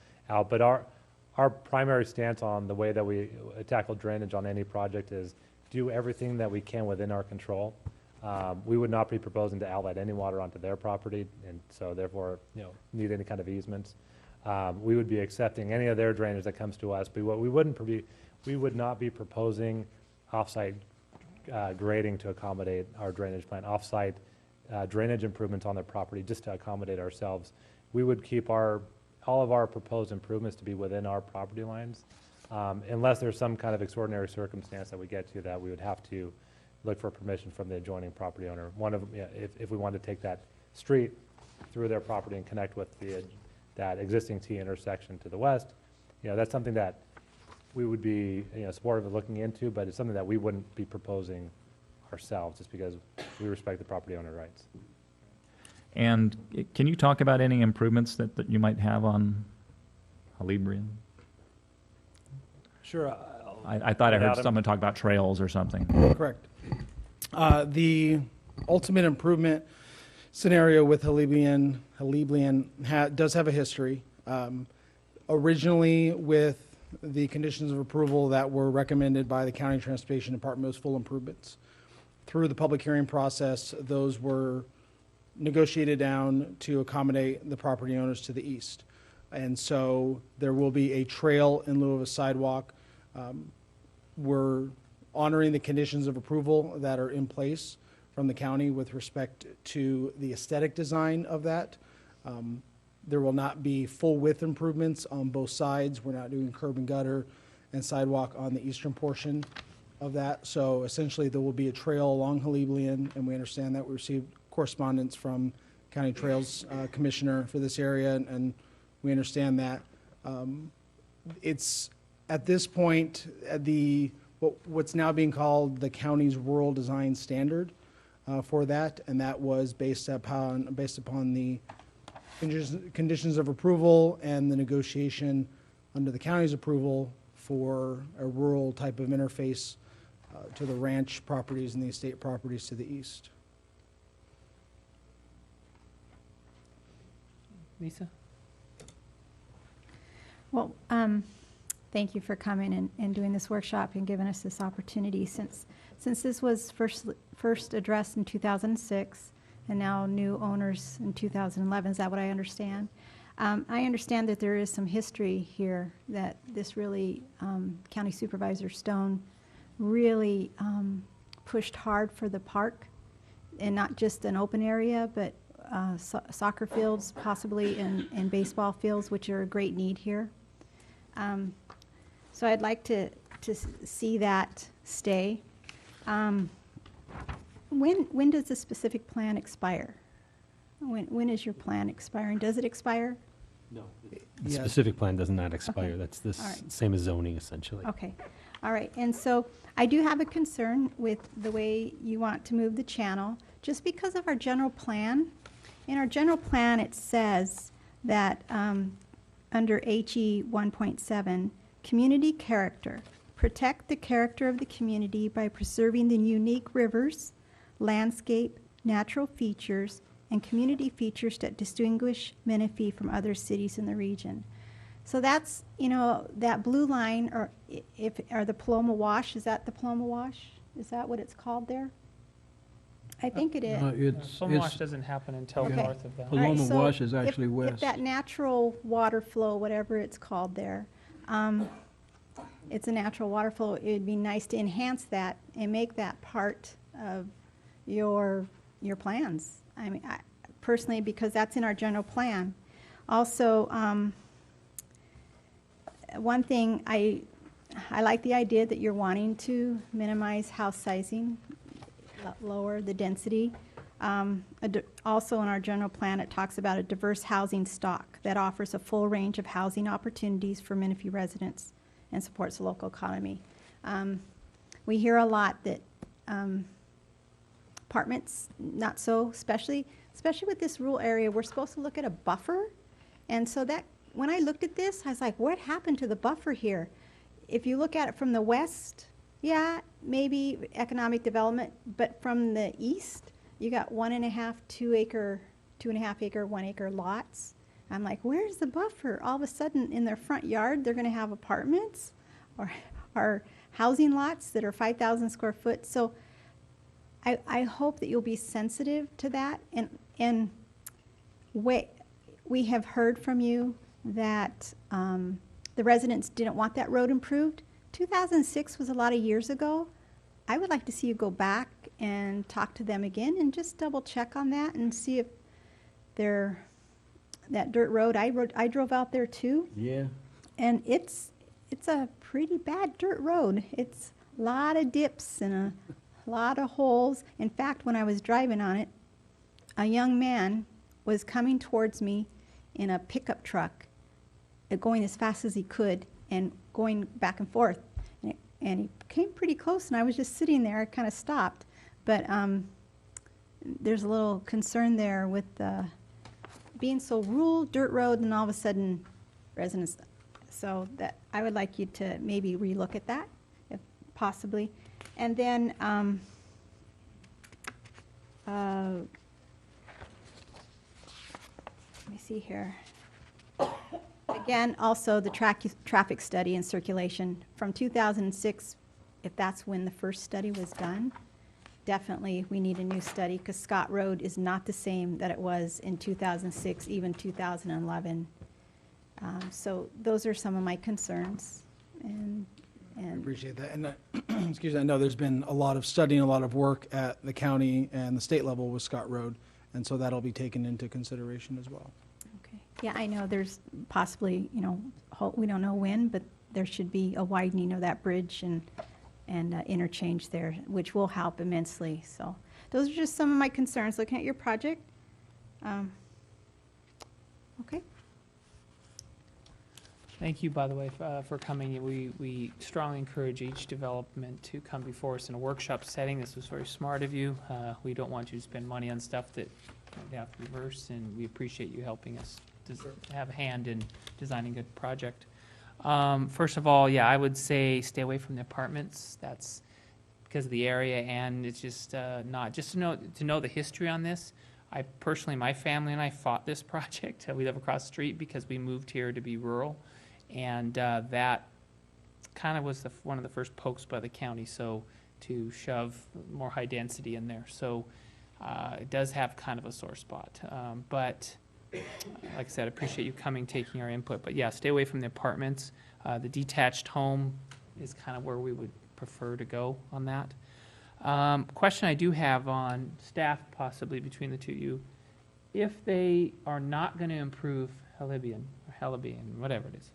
But our primary stance on the way that we tackle drainage on any project is do everything that we can within our control. We would not be proposing to outlet any water onto their property, and so therefore need any kind of easements. We would be accepting any of their drainage that comes to us, but what we would not be proposing offsite grading to accommodate our drainage plan, offsite drainage improvements on their property just to accommodate ourselves. We would keep all of our proposed improvements to be within our property lines, unless there's some kind of extraordinary circumstance that we get to that we would have to look for permission from the adjoining property owner. One of them, if we wanted to take that street through their property and connect with that existing T intersection to the west, that's something that we would be supportive of looking into, but it's something that we wouldn't be proposing ourselves just because we respect the property owner rights. And can you talk about any improvements that you might have on Halibrian? Sure. I thought I heard Adam? someone talk about trails or something. Correct. The ultimate improvement scenario with Haliblian does have a history. Originally, with the conditions of approval that were recommended by the County Transportation Department, those full improvements. Through the public hearing process, those were negotiated down to accommodate the property owners to the east. And so there will be a trail in lieu of a sidewalk. We're honoring the conditions of approval that are in place from the county with respect to the aesthetic design of that. There will not be full width improvements on both sides. We're not doing curb and gutter and sidewalk on the eastern portion of that. So essentially there will be a trail along Haliblian, and we understand that we received correspondence from County Trails Commissioner for this area, and we understand that. It's at this point what's now being called the county's rural design standard. for that, and that was based upon the conditions of approval and the negotiation under the county's approval for a rural type of interface to the ranch properties and the estate properties to the east. Lisa? Well, thank you for coming and doing this workshop and giving us this opportunity. Since this was first addressed in 2006, and now new owners in 2011, is that what I understand? I understand that there is some history here, that this really, County Supervisor Stone really pushed hard for the park, and not just an open area, but soccer fields possibly, and baseball fields, which are a great need here. So I'd like to see that stay. When does the specific plan expire? When is your plan expiring? Does it expire? The Yes. specific plan does not expire. Okay. That's the All right. same as zoning, essentially. Okay, all right. And so I do have a concern with the way you want to move the channel, just because of our general plan. In our general plan, it says that under HE 1.7, community character, protect the character of the community by preserving the unique rivers, landscape, natural features, and community features that distinguish Menifee from other cities in the region. So that's, that blue line, or the Paloma Wash, is that the Paloma Wash? Is that what it's called there? I think it is. Palm wash doesn't happen until Okay. north of that. All right, Paloma so Wash is if- actually If west. that natural water flow, whatever it's called there, it's a natural water flow, it'd be nice to enhance that and make that part of your plans. I mean, personally, because that's in our general plan. Also, one thing, I like the idea that you're wanting to minimize house sizing, lower the density. Also in our general plan, it talks about a diverse housing stock that offers a full range of housing opportunities for Menifee residents and supports the local economy. We hear a lot that apartments, not so, especially with this rural area, we're supposed to look at a buffer. And so that, when I looked at this, I was like, what happened to the buffer here? If you look at it from the west, yeah, maybe economic development, but from the east, you got 1.5, 2 acre, 2.5 acre, 1 acre lots. I'm like, where's the buffer? All of a sudden, in their front yard, they're gonna have apartments or housing lots that are 5,000 square foot. So I hope that you'll be sensitive to that. And we have heard from you that the residents didn't want that road improved. 2006 was a lot of years ago. I would like to see you go back and talk to them again and just double check on that and see if that dirt road, I drove out there too. Yeah. And it's a pretty bad dirt road. It's a lot of dips and a lot of holes. In fact, when I was driving on it, a young man was coming towards me in a pickup truck, going as fast as he could and going back and forth. And he came pretty close, and I was just sitting there. I kind of stopped. But there's a little concern there with being so rural, dirt road, and all of a sudden residents. So that I would like you to maybe relook at that, if possibly. And then let me see here. Again, also the traffic study and circulation from 2006, if that's when the first study was done, definitely we need a new study, because Scott Road is not the same that it was in 2006, even 2011. So those are some of my concerns. I And appreciate that. And excuse me, I know there's been a lot of studying, a lot of work at the county and the state level with Scott Road, and so that'll be taken into consideration as well. okay. Yeah, I know there's possibly, we don't know when, but there should be a widening of that bridge and interchange there, which will help immensely. So those are just some of my concerns looking at your project. Okay. Thank you, by the way, for coming. We strongly encourage each development to come before us in a workshop setting. This was very smart of you. We don't want you to spend money on stuff that might have to reverse, and we appreciate you helping us have a hand in designing a good project. First of all, yeah, I would say stay away from the apartments. That's because of the area, and it's just not, just to know the history on this. I personally, my family and I fought this project. We live across the street because we moved here to be rural. And that kind of was one of the first pokes by the county, so to shove more high density in there. So it does have kind of a sore spot. But like I said, I appreciate you coming, taking our input. But yeah, stay away from the apartments. The detached home is kind of where we would prefer to go on that. Question I do have on staff, possibly between the two of you. If they are not going to improve Helibian, whatever it is,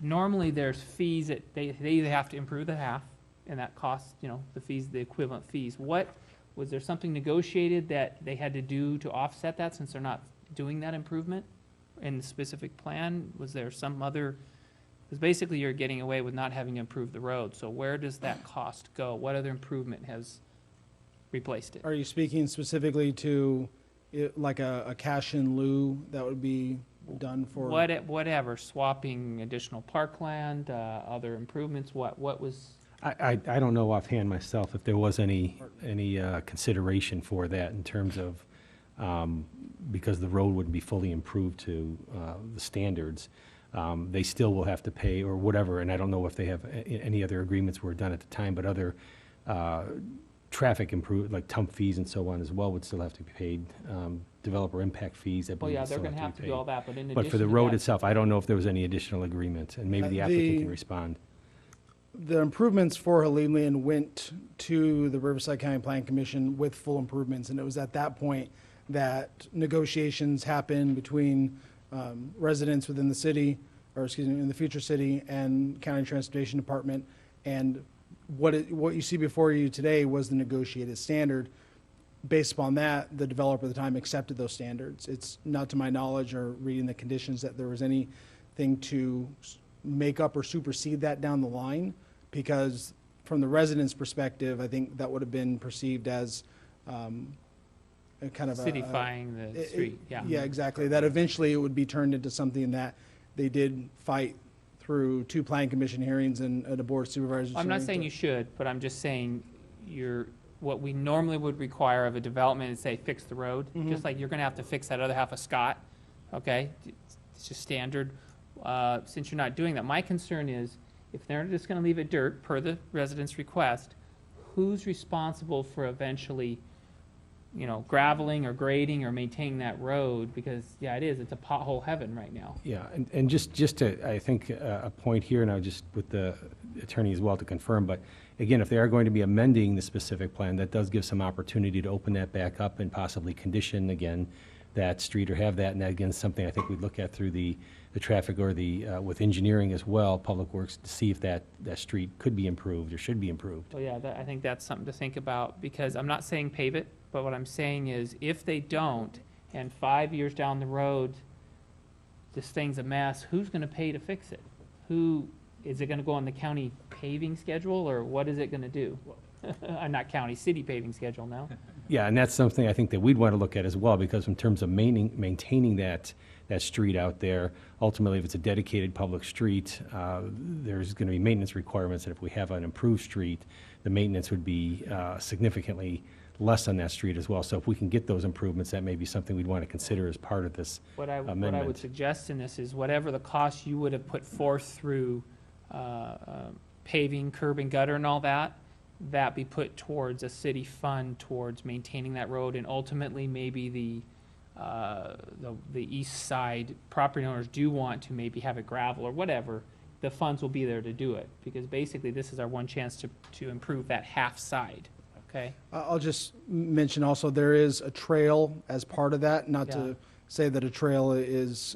normally there's fees that they either have to improve the half, and that costs, the fees, the equivalent fees. Was there something negotiated that they had to do to offset that since they're not doing that improvement in the specific plan? Was there some other, because basically you're getting away with not having to improve the road, so where does that cost go? What other improvement has replaced it? Are you speaking specifically to like a cash in lieu that would be done for? Whatever, swapping additional parkland, other improvements, what was? I don't know offhand myself if there was any consideration for that in terms of, because the road wouldn't be fully improved to the standards, they still will have to pay or whatever, and I don't know if they have any other agreements were done at the time, but other traffic like TUMP fees and so on as well would still have to be paid. Developer impact fees, I Well, believe, yeah, would they're still going to have to be do all paid. that, but in addition But for the to road that- itself, I don't know if there was any additional agreement, and maybe the applicant can respond. The improvements for Helene went to the Riverside County Plan Commission with full improvements, and it was at that point that negotiations happened between residents within the city, or excuse me, in the future city, and County Transportation Department. And what you see before you today was the negotiated standard. Based upon that, the developer at the time accepted those standards. It's not to my knowledge or reading the conditions that there was anything to make up or supersede that down the line, because from the residents' perspective, I think that would have been perceived as a kind of Cityfying the street, yeah. Yeah, exactly. That eventually it would be turned into something that they did fight through 2 plan commission hearings and a board of supervisors. I'm not hearing saying to- you should, but I'm just saying what we normally would require of a development is say, fix the road, just like you're gonna have to fix that other half of Scott, okay? It's just standard. Since you're not doing that, my concern is, if they're just gonna leave it dirt, per the resident's request, who's responsible for eventually, graveling or grading or maintaining that road? Because, yeah, it's a pothole heaven right now. Yeah, and just to, I think, a point here, and I'll just, with the attorney as well to confirm, but again, if they are going to be amending the specific plan, that does give some opportunity to open that back up and possibly condition again that street or have that, and that again is something I think we'd look at through the traffic or with engineering as well, Public Works, to see if that street could be improved or should be improved. Well, yeah, I think that's something to think about, because I'm not saying pave it, but what I'm saying is, if they don't, and 5 years down the road, this thing's a mess, who's gonna pay to fix it? Is it gonna go on the county paving schedule, or what is it gonna do? Not county, city paving schedule now. Yeah, and that's something I think that we'd want to look at as well, because in terms of maintaining that street out there, ultimately, if it's a dedicated public street, there's going to be maintenance requirements, and if we have an improved street, the maintenance would be significantly less on that street as well. So if we can get those improvements, that may be something we'd want to consider as part of this amendment. What I would suggest in this is whatever the cost you would have put forth through paving, curb and gutter and all that be put towards a city fund towards maintaining that road, and ultimately maybe the east side property owners do want to maybe have it gravel or whatever, the funds will be there to do it, because basically this is our one chance to improve that half side, okay? I'll just mention also, there is a trail as part of that, not Yeah. to say that a trail is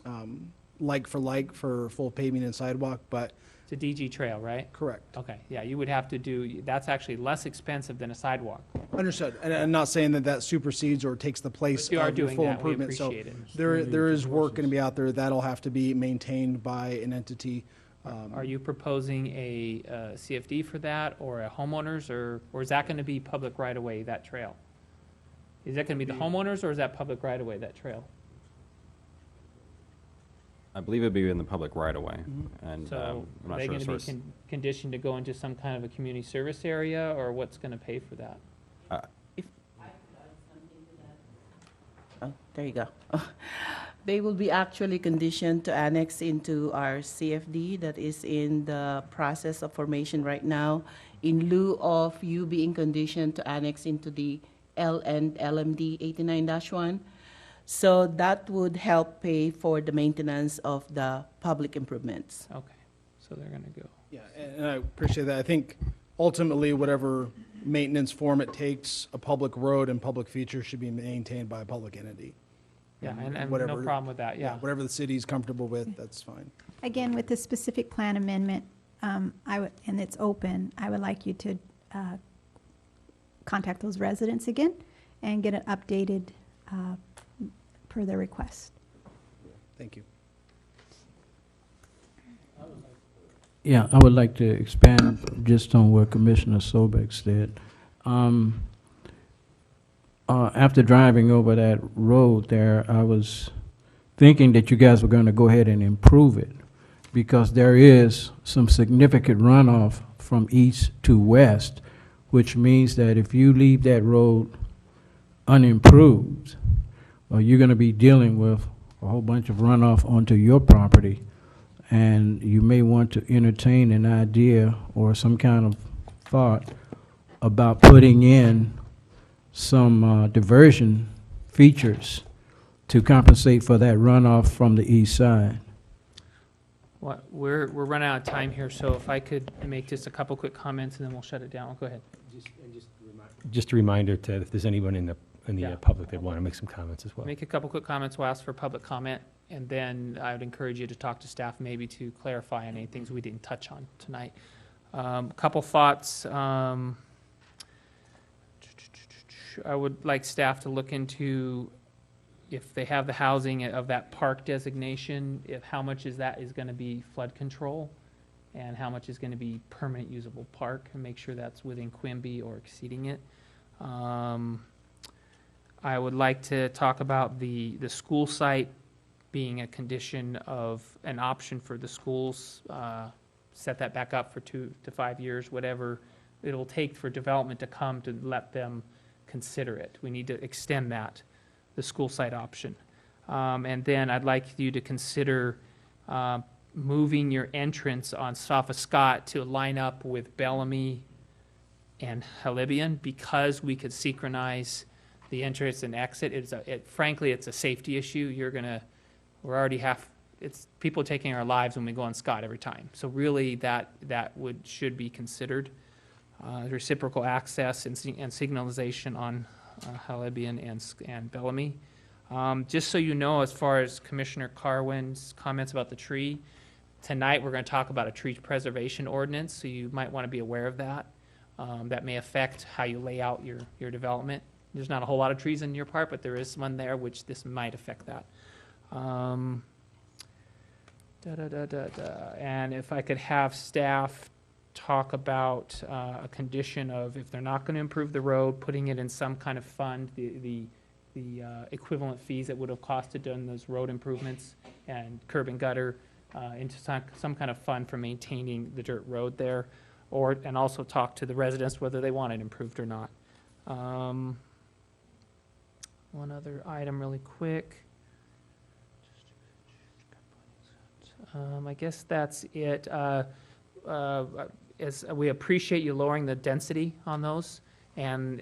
like for full paving and sidewalk, but It's a DG trail, right? Correct. Okay, yeah, you would have to do, that's actually less expensive than a sidewalk. Understood. And I'm not saying that that supersedes or takes the place But you are of your doing full that, we improvement. So appreciate it. there is work going to be out there that'll have to be maintained by an entity. Are you proposing a CFD for that, or a homeowners, or is that gonna be public right-of-way, that trail? Is that gonna be the homeowners, or is that public right-of-way, that trail? I believe it'd be in the public right away, and So, I'm are not they sure. gonna be Sort of conditioned to go into some kind of a community service area, or what's gonna pay for that? Oh, there you go. They will be actually conditioned to annex into our CFD that is in the process of formation right now, in lieu of you being conditioned to annex into the L and LMD 89-1. So that would help pay for the maintenance of the public improvements. Okay, so they're gonna go. Yeah, and I appreciate that. I think ultimately, whatever maintenance form it takes, a public road and public feature should be maintained by a public entity. Yeah, and no whatever- problem with that, yeah. Whatever the city's comfortable with, that's fine. Again, with the specific plan amendment, and it's open, I would like you to contact those residents again and get it updated per their request. Thank you. Yeah, I would like to expand just on what Commissioner Sobek said. After driving over that road there, I was thinking that you guys were going to go ahead and improve it, because there is some significant runoff from east to west, which means that if you leave that road unimproved, you're going to be dealing with a whole bunch of runoff onto your property, and you may want to entertain an idea or some kind of thought about putting in some diversion features to compensate for that runoff from the east side. What, we're running out of time here, so if I could make just a couple quick comments and then we'll shut it down. Go ahead. Just a reminder to, if there's anyone in the Yeah. public that want to make some comments as well. Make a couple quick comments, we'll ask for public comment, and then I would encourage you to talk to staff maybe to clarify any things we didn't touch on tonight. Couple thoughts. I would like staff to look into if they have the housing of that park designation, if how much is that is going to be flood control, and how much is going to be permanent usable park, and make sure that's within Quimby or exceeding it. I would like to talk about the school site being a condition of an option for the schools, set that back up for 2 to 5 years, whatever it'll take for development to come to let them consider it. We need to extend that, the school site option. And then I'd like you to consider moving your entrance on Safa Scott to line up with Bellamy and Halibian, because we could synchronize the entrance and exit. Frankly, it's a safety issue. We're already it's people taking our lives when we go on Scott every time. So really, that should be considered. Reciprocal access and signalization on Halibian and Bellamy. Just so you know, as far as Commissioner Carwin's comments about the tree, tonight we're going to talk about a tree preservation ordinance, so you might want to be aware of that. That may affect how you lay out your development. There's not a whole lot of trees in your part, but there is one there, which this might affect that. And if I could have staff talk about a condition of, if they're not going to improve the road, putting it in some kind of fund, the equivalent fees that would have costed on those road improvements and curb and gutter into some kind of fund for maintaining the dirt road there, and also talk to the residents whether they want it improved or not. One other item really quick. I guess that's it. As we appreciate you lowering the density on those, and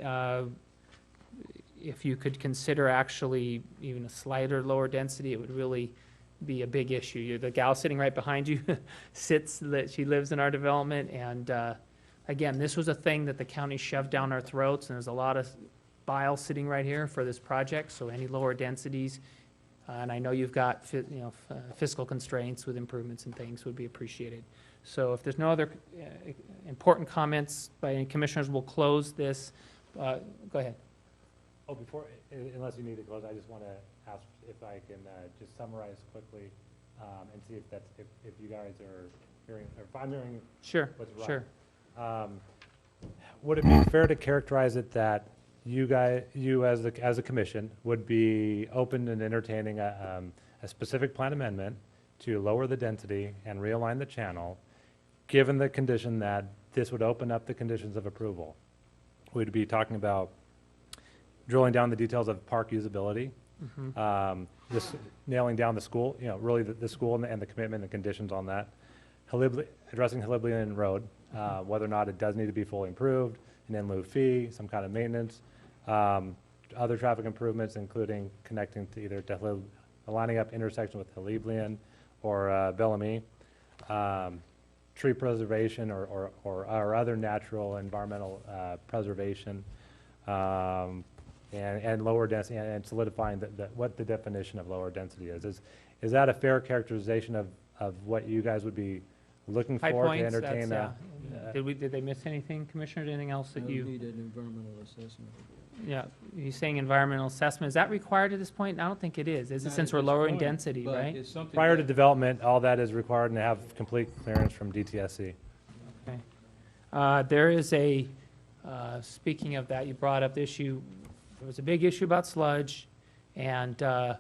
if you could consider actually even a slighter lower density, it would really be a big issue. The gal sitting right behind you she lives in our development, and again, this was a thing that the county shoved down our throats, and there's a lot of bile sitting right here for this project, so any lower densities, and I know you've got fiscal constraints with improvements and things, would be appreciated. So if there's no other important comments by any commissioners, we'll close this. Go ahead. Oh, before, unless you need to close, I just want to ask if I can just summarize quickly and see if that's, if you guys are hearing, or if I'm hearing Sure, what's right. sure. Would it be fair to characterize it that you as a commission would be open and entertaining a specific plan amendment to lower the density and realign the channel, given the condition that this would open up the conditions of approval? We'd be talking about drilling down the details of park usability, just nailing down the school, really the school and the commitment and conditions on that, addressing Haliblian Road, whether or not it does need to be fully improved, an in lieu fee, some kind of maintenance, other traffic improvements, including connecting to either lining up intersection with Haliblian or Bellamy, tree preservation or other natural environmental preservation, and lower density, and solidifying what the definition of lower density is. Is that a fair characterization of what you guys would be looking High for to points, entertain? that's, did they miss anything, Commissioners? Anything else that you? Need an environmental assessment. Yeah, he's saying environmental assessment. Is that required at this point? I don't think it is it, since we're lowering density, right? Prior to development, all that is required and to have complete clearance from DTSC. Okay. There is a, speaking of that, you brought up the issue, there was a big issue about sludge, and the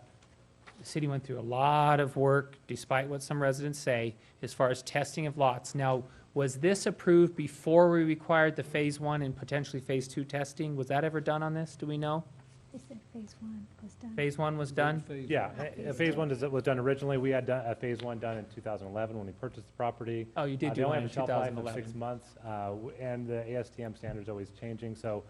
city went through a lot of work, despite what some residents say, as far as testing of lots. Now, was this approved before we required the Phase 1 and potentially Phase 2 testing? Was that ever done on this? Do we know? They said Phase 1 was done. Phase 1 was done? Yeah, Phase 1 was done originally. We had done a Phase 1 done in 2011 when we purchased the property. Oh, you did They do only one have in a shelf life of 6 2011. months, and the ASTM standard's always changing. So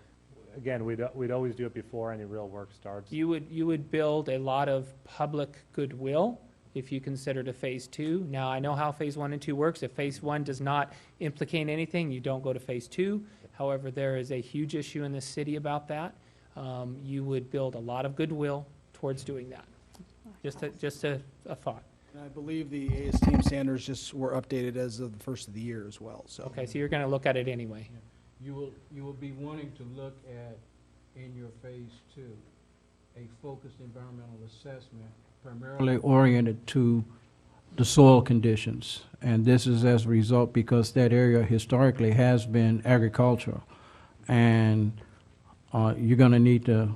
again, we'd always do it before any real work starts. You would build a lot of public goodwill if you considered a Phase 2. Now, I know how Phase 1 and 2 works. If Phase 1 does not implicate anything, you don't go to Phase 2. However, there is a huge issue in this city about that. You would build a lot of goodwill towards doing that. Just a thought. And I believe the ASTM standards just were updated as of the first of the year as well, so. Okay, so you're going to look at it anyway. You will be wanting to look at, in your Phase 2, a focused environmental assessment primarily oriented to the soil conditions. And this is as a result because that area historically has been agricultural. And you're going to need to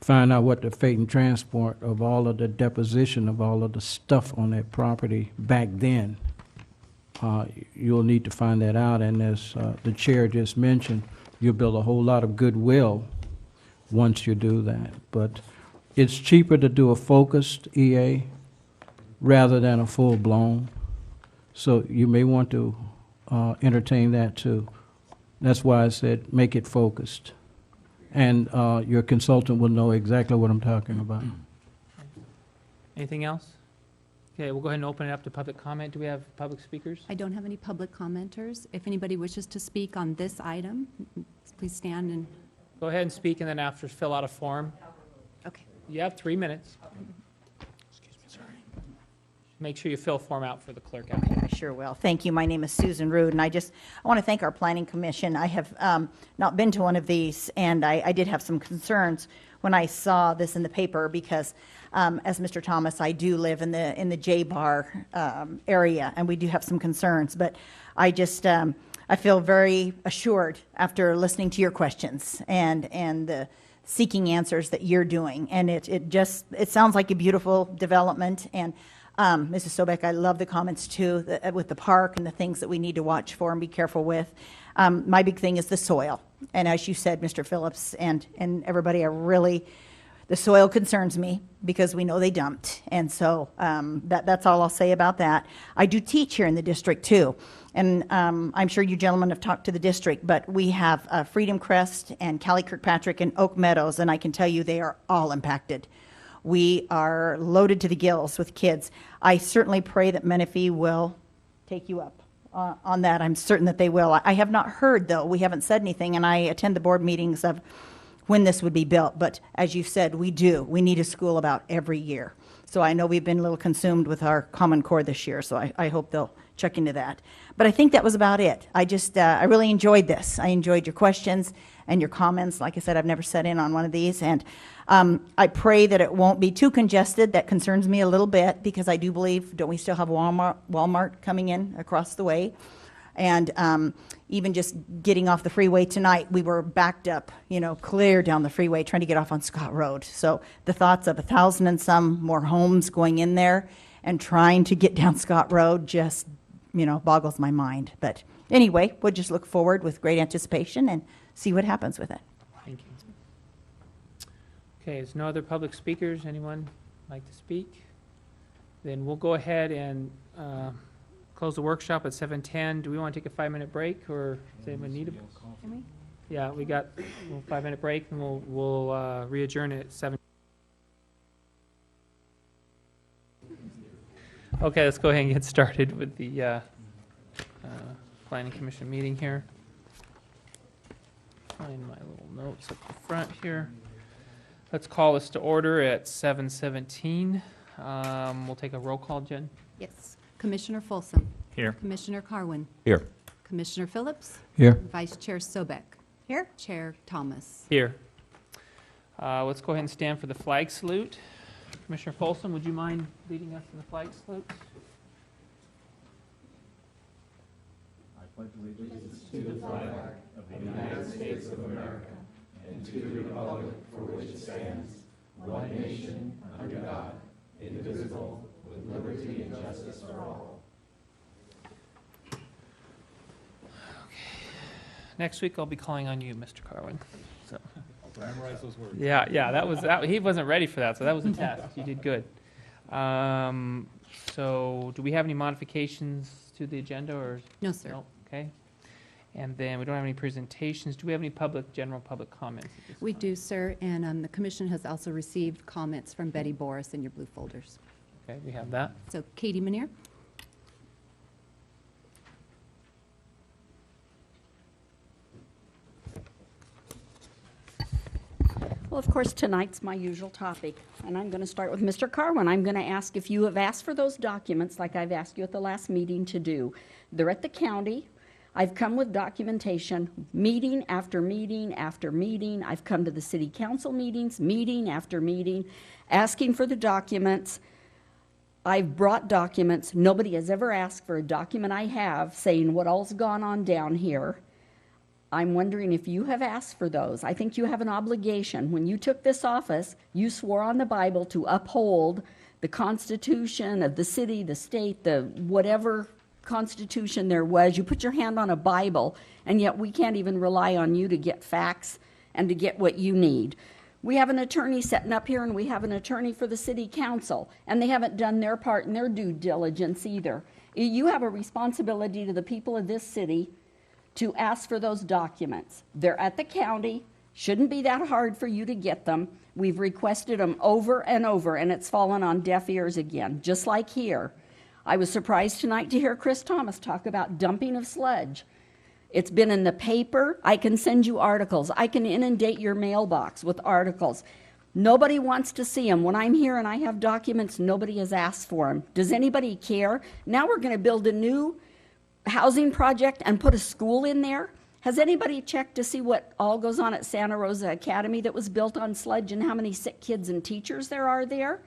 find out what the fate and transport of all of the deposition of all of the stuff on that property back then. You'll need to find that out, and as the chair just mentioned, you'll build a whole lot of goodwill once you do that. But it's cheaper to do a focused EA rather than a full-blown, so you may want to entertain that too. That's why I said make it focused, and your consultant will know exactly what I'm talking about. Anything else? Okay, we'll go ahead and open it up to public comment. Do we have public speakers? I don't have any public commenters. If anybody wishes to speak on this item, please stand and, Go ahead and speak, and then after, fill out a form. okay. You have 3 minutes. Excuse me, sorry. Make sure you fill a form out for the clerk after. I sure will. Thank you. My name is Susan Rude, and I want to thank our Planning Commission. I have not been to one of these, and I did have some concerns when I saw this in the paper because, as Mr. Thomas, I do live in the J-Bar area, and we do have some concerns. But I just I feel very assured after listening to your questions and the seeking answers that you're doing, and it sounds like a beautiful development. And Mrs. Sobek, I love the comments too with the park and the things that we need to watch for and be careful with. My big thing is the soil, and as you said, Mr. Phillips and everybody, the soil concerns me because we know they dumped, and so that's all I'll say about that. I do teach here in the district too, and I'm sure you gentlemen have talked to the district, but we have Freedom Crest and Cali Kirkpatrick and Oak Meadows, and I can tell you they are all impacted. We are loaded to the gills with kids. I certainly pray that Menifee will take you up on that. I'm certain that they will. I have not heard, though, we haven't said anything, and I attend the board meetings of when this would be built, but as you said, we need a school about every year. So I know we've been a little consumed with our Common Core this year, so I hope they'll check into that. But I think that was about it. I just, I really enjoyed this. I enjoyed your questions and your comments. Like I said, I've never sat in on one of these, and I pray that it won't be too congested. That concerns me a little bit, because I do believe, don't we still have Walmart coming in across the way? And even just getting off the freeway tonight, we were backed up, clear down the freeway trying to get off on Scott Road. So the thoughts of 1,000 and some more homes going in there and trying to get down Scott Road just, boggles my mind. But anyway, we'll just look forward with great anticipation and see what happens with it. Thank you. Okay, there's no other public speakers. Anyone like to speak? Then we'll go ahead and close the workshop at 7:10. Do we want to take a 5-minute break, or does anyone need a? Can we? Yeah, we got a 5-minute break, and we'll re-adjourn at 7. Okay, let's go ahead and get started with the Planning Commission meeting here. Find my little notes up the front here. Let's call this to order at 7:17. We'll take a roll call, Jen. Yes. Commissioner Folsom. Here. Commissioner Carwin. Here. Commissioner Phillips. Here. Vice Chair Sobek. Here? Chair Thomas. Here. Let's go ahead and stand for the flag salute. Commissioner Folsom, would you mind leading us in the flag salute? Next week, I'll be calling on you, Mr. Carwin. So. Memorize those words. Yeah, that. He wasn't ready for that, so that was a test. You did good. So, do we have any modifications to the agenda, or? No, sir. No? Okay. And then we don't have any presentations. Do we have any general public comments? At this We time? do, sir, and the commission has also received comments from Betty Boris in your blue folders. Okay, we have that. So Katie Manier. Well, of course, tonight's my usual topic, and I'm going to start with Mr. Carwin. I'm going to ask if you have asked for those documents like I've asked you at the last meeting to do. They're at the county. I've come with documentation, meeting after meeting after meeting. I've come to the city council meetings, meeting after meeting, asking for the documents. I've brought documents. Nobody has ever asked for a document I have saying what all's gone on down here. I'm wondering if you have asked for those. I think you have an obligation. When you took this office, you swore on the Bible to uphold the Constitution of the city, the state, the whatever Constitution there was. You put your hand on a Bible, and yet we can't even rely on you to get facts and to get what you need. We have an attorney sitting up here, and we have an attorney for the city council, and they haven't done their part in their due diligence either. You have a responsibility to the people of this city to ask for those documents. They're at the county. Shouldn't be that hard for you to get them. We've requested them over and over, and it's fallen on deaf ears again, just like here. I was surprised tonight to hear Chris Thomas talk about dumping of sludge. It's been in the paper. I can send you articles. I can inundate your mailbox with articles. Nobody wants to see them. When I'm here and I have documents, nobody has asked for them. Does anybody care? Now we're going to build a new housing project and put a school in there. Has anybody checked to see what all goes on at Santa Rosa Academy that was built on sludge and how many sick kids and teachers there are there?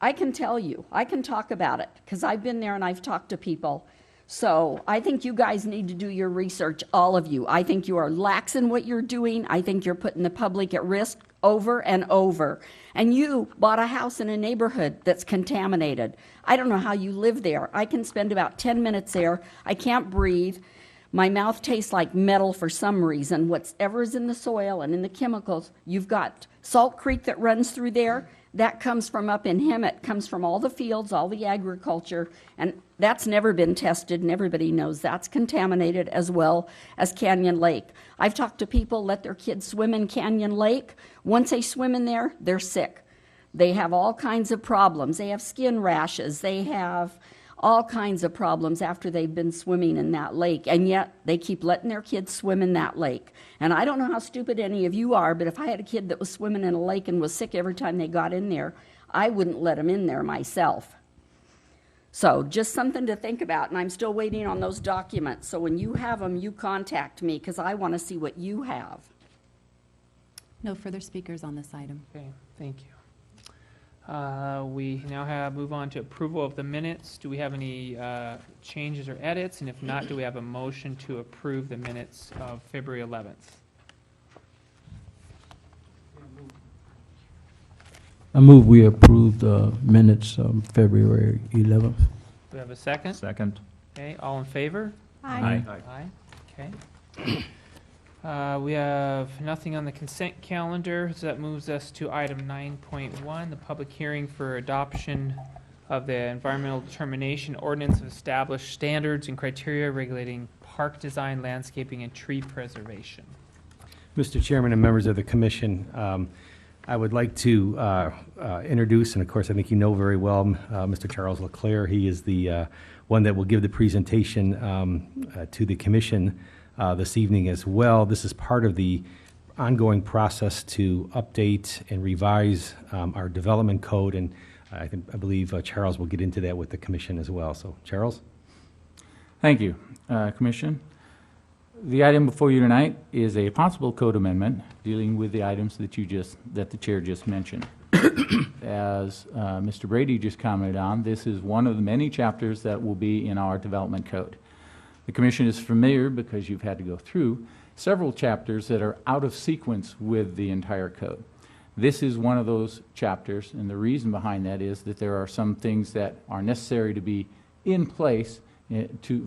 I can tell you. I can talk about it because I've been there and I've talked to people. So I think you guys need to do your research, all of you. I think you are lax in what you're doing. I think you're putting the public at risk over and over. And you bought a house in a neighborhood that's contaminated. I don't know how you live there. I can spend about 10 minutes there. I can't breathe. My mouth tastes like metal for some reason. Whatever is in the soil and in the chemicals, you've got Salt Creek that runs through there. That comes from up in Hemet, comes from all the fields, all the agriculture, and that's never been tested, and everybody knows that's contaminated as well as Canyon Lake. I've talked to people, let their kids swim in Canyon Lake. Once they swim in there, they're sick. They have all kinds of problems. They have skin rashes. They have all kinds of problems after they've been swimming in that lake, and yet they keep letting their kids swim in that lake. And I don't know how stupid any of you are, but if I had a kid that was swimming in a lake and was sick every time they got in there, I wouldn't let them in there myself. So just something to think about, and I'm still waiting on those documents. So when you have them, you contact me, because I want to see what you have. No further speakers on this item. Okay, thank you. We now move on to approval of the minutes. Do we have any changes or edits? And if not, do we have a motion to approve the minutes of February 11th? I move we approve the minutes of February 11th. Do we have a second? Second. Okay, all in favor? Aye. Aye, okay. We have nothing on the consent calendar, so that moves us to item 9.1, the public hearing for adoption of the environmental determination ordinance of established standards and criteria regulating park design, landscaping, and tree preservation. Mr. Chairman and members of the commission, I would like to introduce, and of course I think you know very well, Mr. Charles LeClaire. He is the one that will give the presentation to the commission this evening as well. This is part of the ongoing process to update and revise our development code, and I believe Charles will get into that with the commission as well. So, Charles? Thank you, Commission. The item before you tonight is a possible code amendment dealing with the items that the chair just mentioned. As Mr. Brady just commented on, this is one of the many chapters that will be in our development code. The commission is familiar, because you've had to go through several chapters that are out of sequence with the entire code. This is one of those chapters, and the reason behind that is that there are some things that are necessary to be in place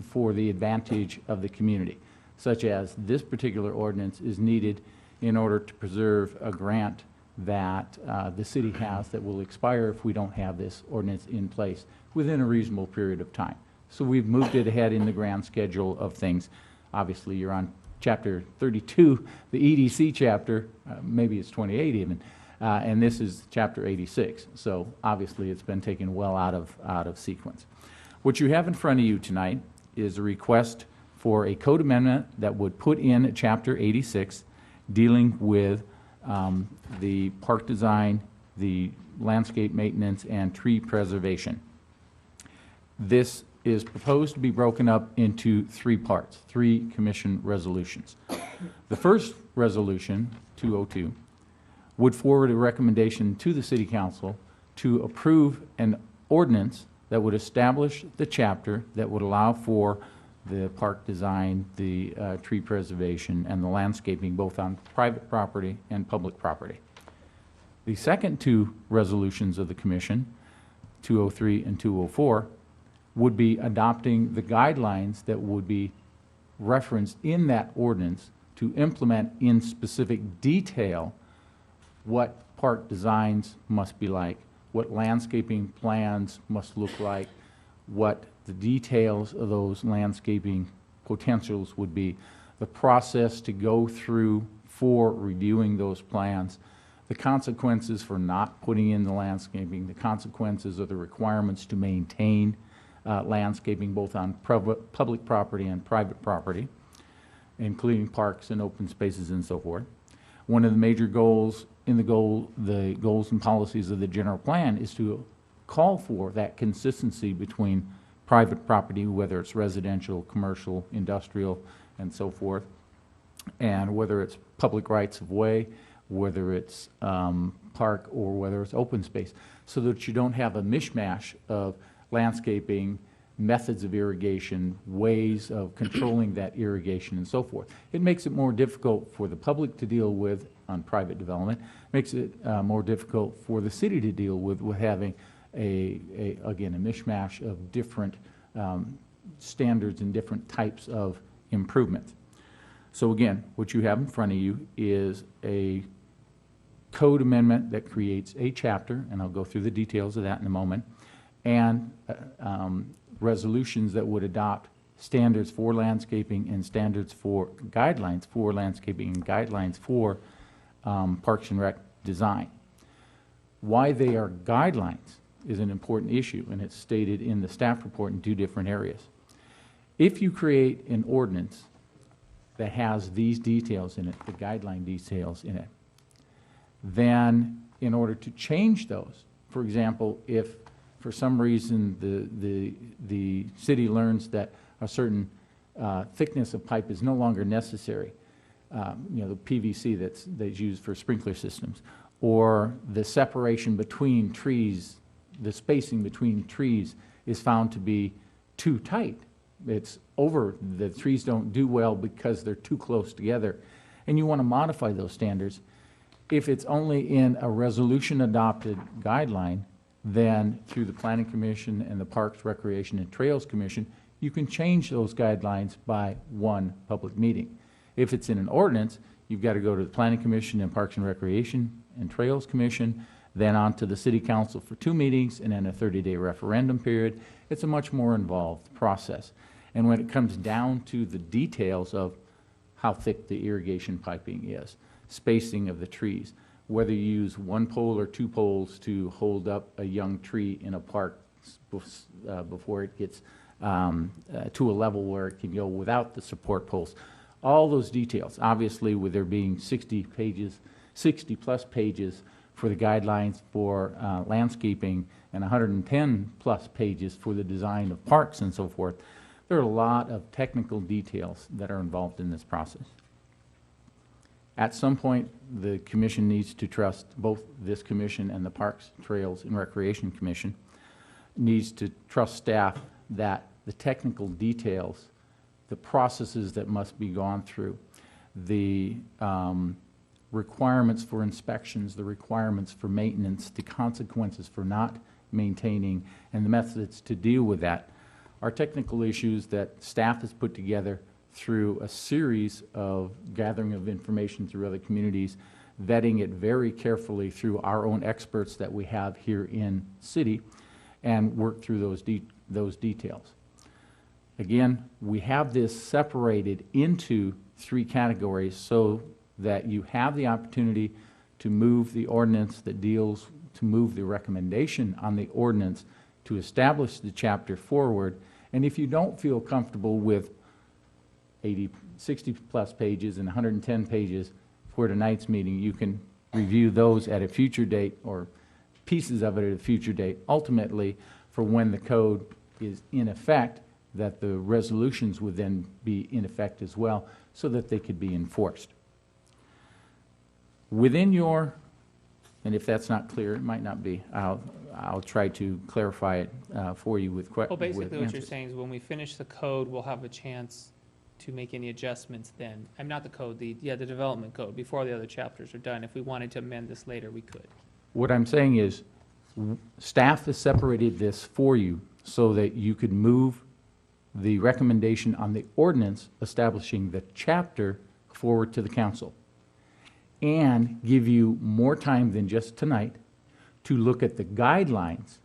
for the advantage of the community, such as this particular ordinance is needed in order to preserve a grant that the city has that will expire if we don't have this ordinance in place within a reasonable period of time. So we've moved it ahead in the grand schedule of things. Obviously, you're on chapter 32, the EDC chapter, maybe it's 28 even, and this is chapter 86. So obviously, it's been taken well out of sequence. What you have in front of you tonight is a request for a code amendment that would put in chapter 86 dealing with the park design, the landscape maintenance, and tree preservation. This is proposed to be broken up into three parts, three commission resolutions. The first resolution, 202, would forward a recommendation to the City Council to approve an ordinance that would establish the chapter that would allow for the park design, the tree preservation, and the landscaping, both on private property and public property. The second two resolutions of the Commission, 203 and 204, would be adopting the guidelines that would be referenced in that ordinance to implement in specific detail what park designs must be like, what landscaping plans must look like, what the details of those landscaping potentials would be, the process to go through for reviewing those plans, the consequences for not putting in the landscaping, the consequences of the requirements to maintain landscaping both on public property and private property, including parks and open spaces and so forth. One of the major goals in the goals and policies of the general plan is to call for that consistency between private property, whether it's residential, commercial, industrial, and so forth, and whether it's public rights of way, whether it's park, or whether it's open space, so that you don't have a mishmash of landscaping, methods of irrigation, ways of controlling that irrigation, and so forth. It makes it more difficult for the public to deal with on private development, makes it more difficult for the city to deal with having again, a mishmash of different standards and different types of improvements. So again, what you have in front of you is a code amendment that creates a chapter, and I'll go through the details of that in a moment, and resolutions that would adopt standards for landscaping and standards for guidelines for landscaping and guidelines for Parks and Rec design. Why they are guidelines is an important issue, and it's stated in the staff report in two different areas. If you create an ordinance that has these details in it, the guideline details in it, then in order to change those, for example, if for some reason the city learns that a certain thickness of pipe is no longer necessary, you know, the PVC that's used for sprinkler systems, or the separation between trees, the spacing between trees is found to be too tight. It's over, the trees don't do well because they're too close together, and you want to modify those standards. If it's only in a resolution adopted guideline, then through the Planning Commission and the Parks, Recreation, and Trails Commission, you can change those guidelines by one public meeting. If it's in an ordinance, you've got to go to the Planning Commission and Parks and Recreation and Trails Commission, then on to the City Council for 2 meetings, and then a 30-day referendum period. It's a much more involved process. And when it comes down to the details of how thick the irrigation piping is, spacing of the trees, whether you use 1 pole or 2 poles to hold up a young tree in a park before it gets to a level where it can go without the support poles. All those details, obviously with there being 60 plus pages for the guidelines for landscaping and 110 plus pages for the design of parks and so forth, there are a lot of technical details that are involved in this process. At some point, the commission needs to trust, both this commission and the Parks, Trails, and Recreation Commission needs to trust staff that the technical details, the processes that must be gone through, the requirements for inspections, the requirements for maintenance, the consequences for not maintaining, and the methods to deal with that are technical issues that staff has put together through a series of gathering of information through other communities, vetting it very carefully through our own experts that we have here in city, and work through those details. Again, we have this separated into 3 categories so that you have the opportunity to move the ordinance that deals, to move the recommendation on the ordinance to establish the chapter forward. And if you don't feel comfortable with 60 plus pages and 110 pages for tonight's meeting, you can review those at a future date, or pieces of it at a future date. Ultimately, for when the code is in effect, that the resolutions would then be in effect as well, so that they could be enforced. Within your, and if that's not clear, it might not be, I'll try to clarify it for you with questions. Well, basically what you're saying is when we finish the code, we'll have a chance to make any adjustments then. I'm not the code, the development code, before the other chapters are done. If we wanted to amend this later, we could. What I'm saying is, staff has separated this for you so that you could move the recommendation on the ordinance establishing the chapter forward to the council, and give you more time than just tonight to look at the guidelines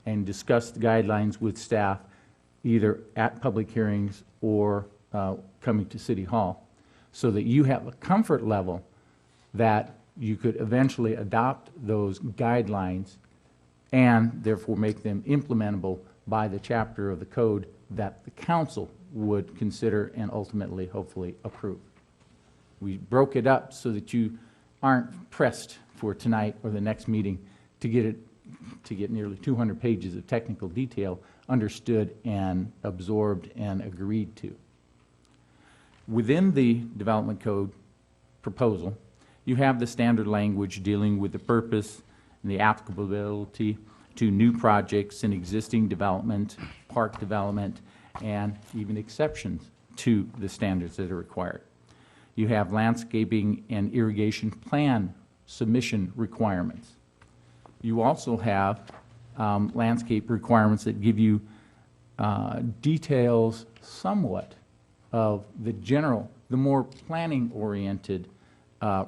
and discuss the guidelines with staff, either at public hearings or coming to City Hall, so that you have a comfort level that you could eventually adopt those guidelines and therefore make them implementable by the chapter of the code that the council would consider and ultimately, hopefully, approve. We broke it up so that you aren't pressed for tonight or the next meeting to get nearly 200 pages of technical detail understood and absorbed and agreed to. Within the development code proposal, you have the standard language dealing with the purpose and the applicability to new projects and existing development, park development, and even exceptions to the standards that are required. You have landscaping and irrigation plan submission requirements. You also have landscape requirements that give you details somewhat of the general, the more planning-oriented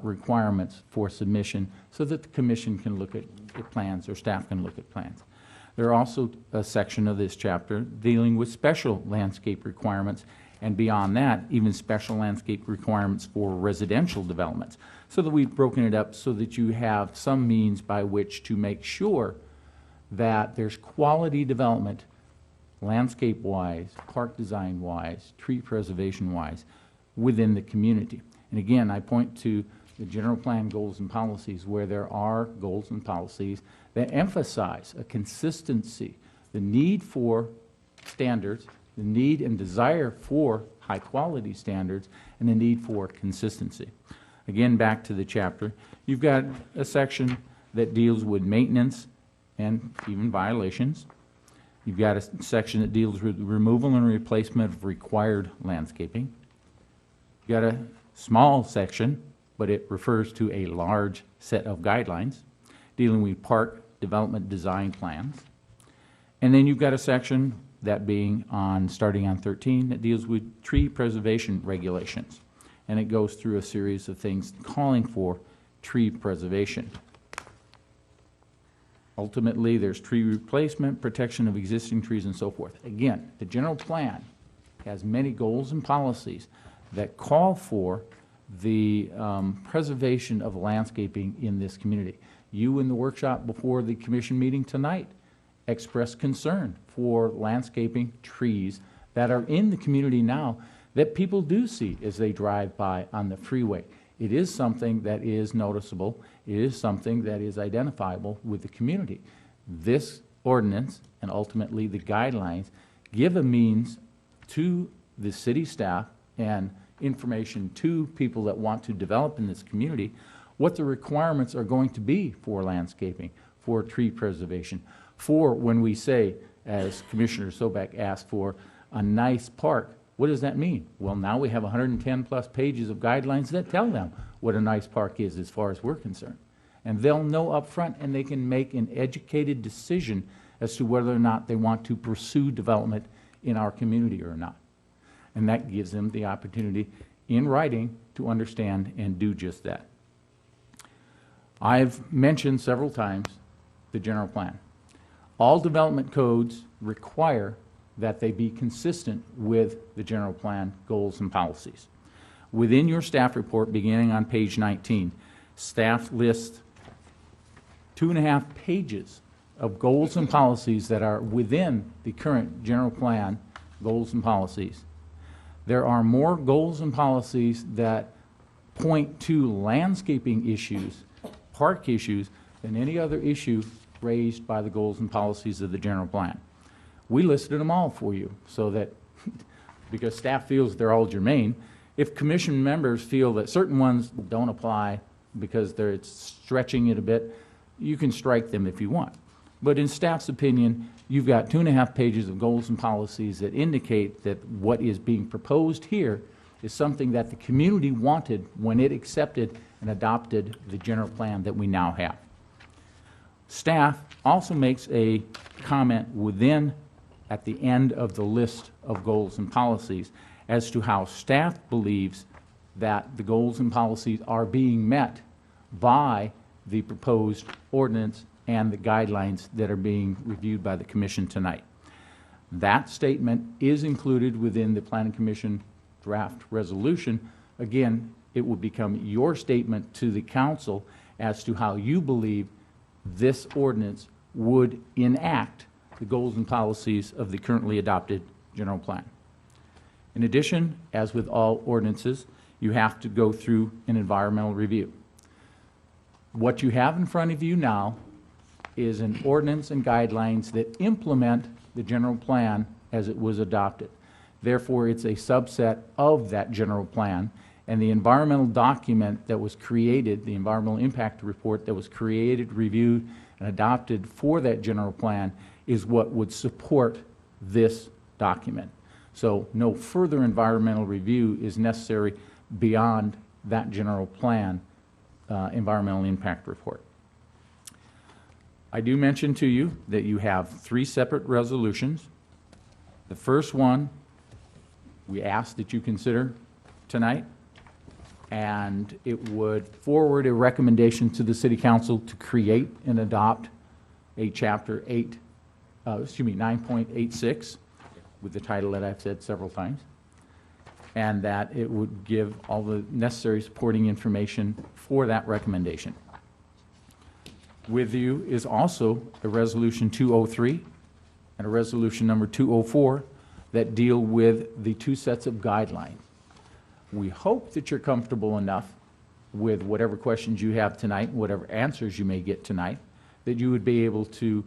requirements for submission, so that the commission can look at plans, or staff can look at plans. There are also a section of this chapter dealing with special landscape requirements, and beyond that, even special landscape requirements for residential developments, so that we've broken it up so that you have some means by which to make sure that there's quality development, landscape-wise, park design-wise, tree preservation-wise, within the community. And again, I point to the general plan goals and policies, where there are goals and policies that emphasize a consistency, the need for standards, the need and desire for high-quality standards, and the need for consistency. Again, back to the chapter, you've got a section that deals with maintenance and even violations. You've got a section that deals with removal and replacement of required landscaping. You've got a small section, but it refers to a large set of guidelines dealing with park development design plans. And then you've got a section, that being starting on 13, that deals with tree preservation regulations. And it goes through a series of things calling for tree preservation. Ultimately, there's tree replacement, protection of existing trees, and so forth. Again, the general plan has many goals and policies that call for the preservation of landscaping in this community. You, in the workshop before the commission meeting tonight, expressed concern for landscaping trees that are in the community now that people do see as they drive by on the freeway. It is something that is noticeable. It is something that is identifiable with the community. This ordinance and ultimately the guidelines give a means to the city staff and information to people that want to develop in this community what the requirements are going to be for landscaping, for tree preservation, for when we say, as Commissioner Sobek asked for, a nice park. What does that mean? Well, now we have 110 plus pages of guidelines that tell them what a nice park is as far as we're concerned. And they'll know up front, and they can make an educated decision as to whether or not they want to pursue development in our community or not. And that gives them the opportunity in writing to understand and do just that. I've mentioned several times the general plan. All development codes require that they be consistent with the general plan goals and policies. Within your staff report, beginning on page 19, staff lists 2.5 pages of goals and policies that are within the current general plan goals and policies. There are more goals and policies that point to landscaping issues, park issues, than any other issue raised by the goals and policies of the general plan. We listed them all for you so that, because staff feels they're all germane, if commission members feel that certain ones don't apply because it's stretching it a bit, you can strike them if you want. But in staff's opinion, you've got 2.5 pages of goals and policies that indicate that what is being proposed here is something that the community wanted when it accepted and adopted the general plan that we now have. Staff also makes a comment at the end of the list of goals and policies as to how staff believes that the goals and policies are being met by the proposed ordinance and the guidelines that are being reviewed by the commission tonight. That statement is included within the Planning Commission draft resolution. Again, it will become your statement to the council as to how you believe this ordinance would enact the goals and policies of the currently adopted general plan. In addition, as with all ordinances, you have to go through an environmental review. What you have in front of you now is an ordinance and guidelines that implement the general plan as it was adopted. Therefore, it's a subset of that general plan, and the environmental document that was created, the environmental impact report that was created, reviewed, and adopted for that general plan is what would support this document. So no further environmental review is necessary beyond that general plan environmental impact report. I do mention to you that you have 3 separate resolutions. The first one we ask that you consider tonight, and it would forward a recommendation to the City Council to create and adopt a Chapter 9.86 with the title that I've said several times, and that it would give all the necessary supporting information for that recommendation. With you is also a Resolution 203 and a Resolution number 204 that deal with the 2 sets of guidelines. We hope that you're comfortable enough with whatever questions you have tonight, whatever answers you may get tonight, that you would be able to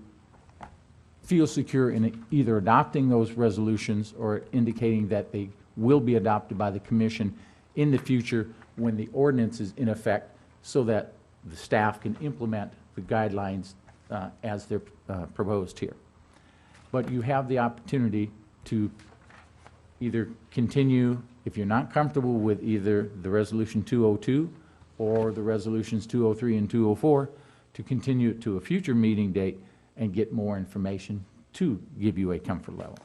feel secure in either adopting those resolutions or indicating that they will be adopted by the commission in the future when the ordinance is in effect, so that the staff can implement the guidelines as they're proposed here. But you have the opportunity to either continue, if you're not comfortable with either the Resolution 202 or the Resolutions 203 and 204, to continue it to a future meeting date and get more information to give you a comfort level.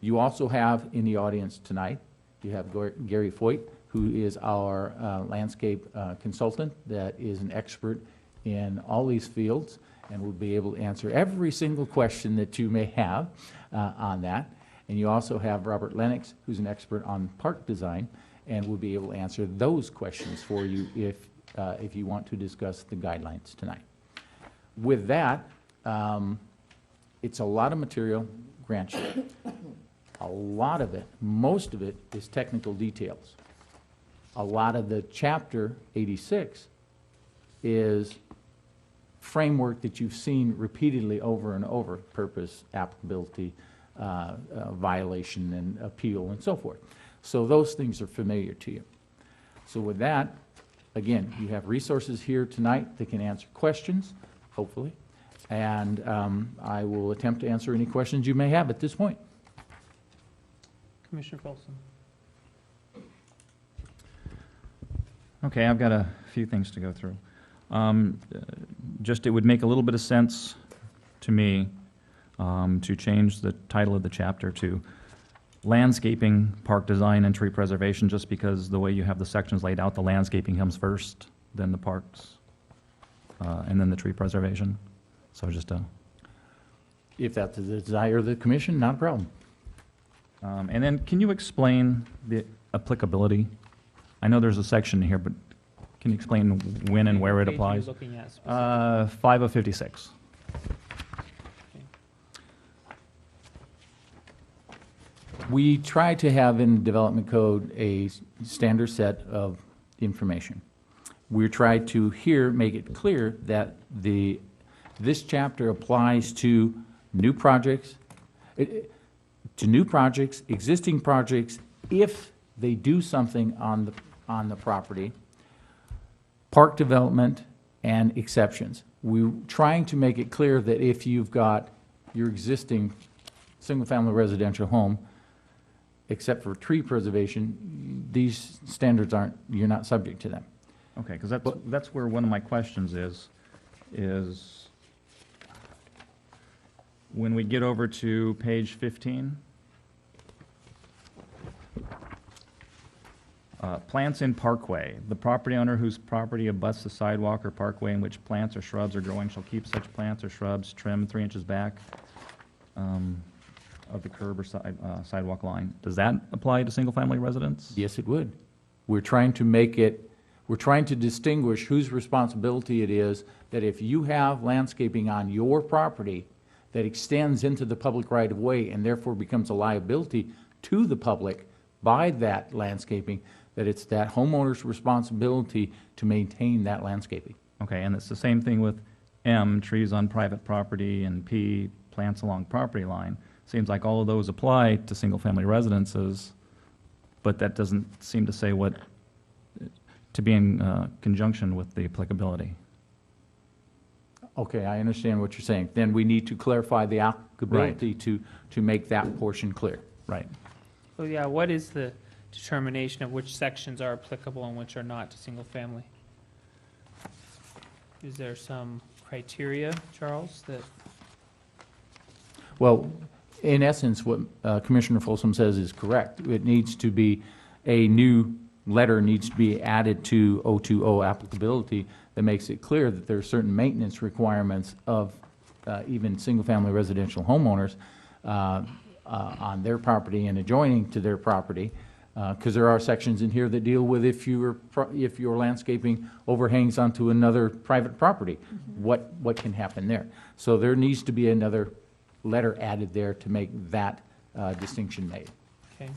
You also have in the audience tonight, you have Gary Foyt, who is our landscape consultant that is an expert in all these fields and will be able to answer every single question that you may have on that. And you also have Robert Lennox, who's an expert on park design, and will be able to answer those questions for you if you want to discuss the guidelines tonight. With that, it's a lot of material, grant you. A lot of it, most of it, is technical details. A lot of the Chapter 86 is framework that you've seen repeatedly over and over: purpose, applicability, violation, and appeal, and so forth. So those things are familiar to you. So with that, again, you have resources here tonight that can answer questions, hopefully, and I will attempt to answer any questions you may have at this point. Commissioner Folsom. Okay, I've got a few things to go through. Just, it would make a little bit of sense to me to change the title of the chapter to Landscaping, Park Design, and Tree Preservation, just because the way you have the sections laid out, the landscaping comes first, then the parks, and then the tree preservation. So just a... If that's the desire of the commission, not a problem. And then, can you explain the applicability? I know there's a section here, but can you explain when and where it What page are you applies? looking at specifically? 5 of 56. We try to have in the development code a standard set of information. We try to here make it clear that this chapter applies to new projects, existing projects, if they do something on the property, park development, and exceptions. We're trying to make it clear that if you've got your existing single-family residential home, except for tree preservation, these standards you're not subject to them. Okay, because that's where one of my questions is when we get over to page 15, plants in parkway. The property owner whose property abuts the sidewalk or parkway in which plants or shrubs are growing shall keep such plants or shrubs trimmed 3 inches back of the curb or sidewalk line. Does that apply to single-family residents? Yes, it would. We're trying to distinguish whose responsibility it is that if you have landscaping on your property that extends into the public right-of-way and therefore becomes a liability to the public by that landscaping, that it's that homeowner's responsibility to maintain that landscaping. Okay, and it's the same thing with M, trees on private property, and P, plants along property line. Seems like all of those apply to single-family residences, but that doesn't seem to say what, to be in conjunction with the applicability. Okay, I understand what you're saying. Then we need to clarify the applicability to make that portion clear. Right. So yeah, what is the determination of which sections are applicable and which are not to single family? Is there some criteria, Charles, that? Well, in essence, what Commissioner Folsom says is correct. It needs to be, a new letter needs to be added to 020 applicability that makes it clear that there are certain maintenance requirements of even single-family residential homeowners on their property and adjoining to their property, because there are sections in here that deal with if your landscaping overhangs onto another private property, what can happen there. So there needs to be another letter added there to make that distinction made. Okay.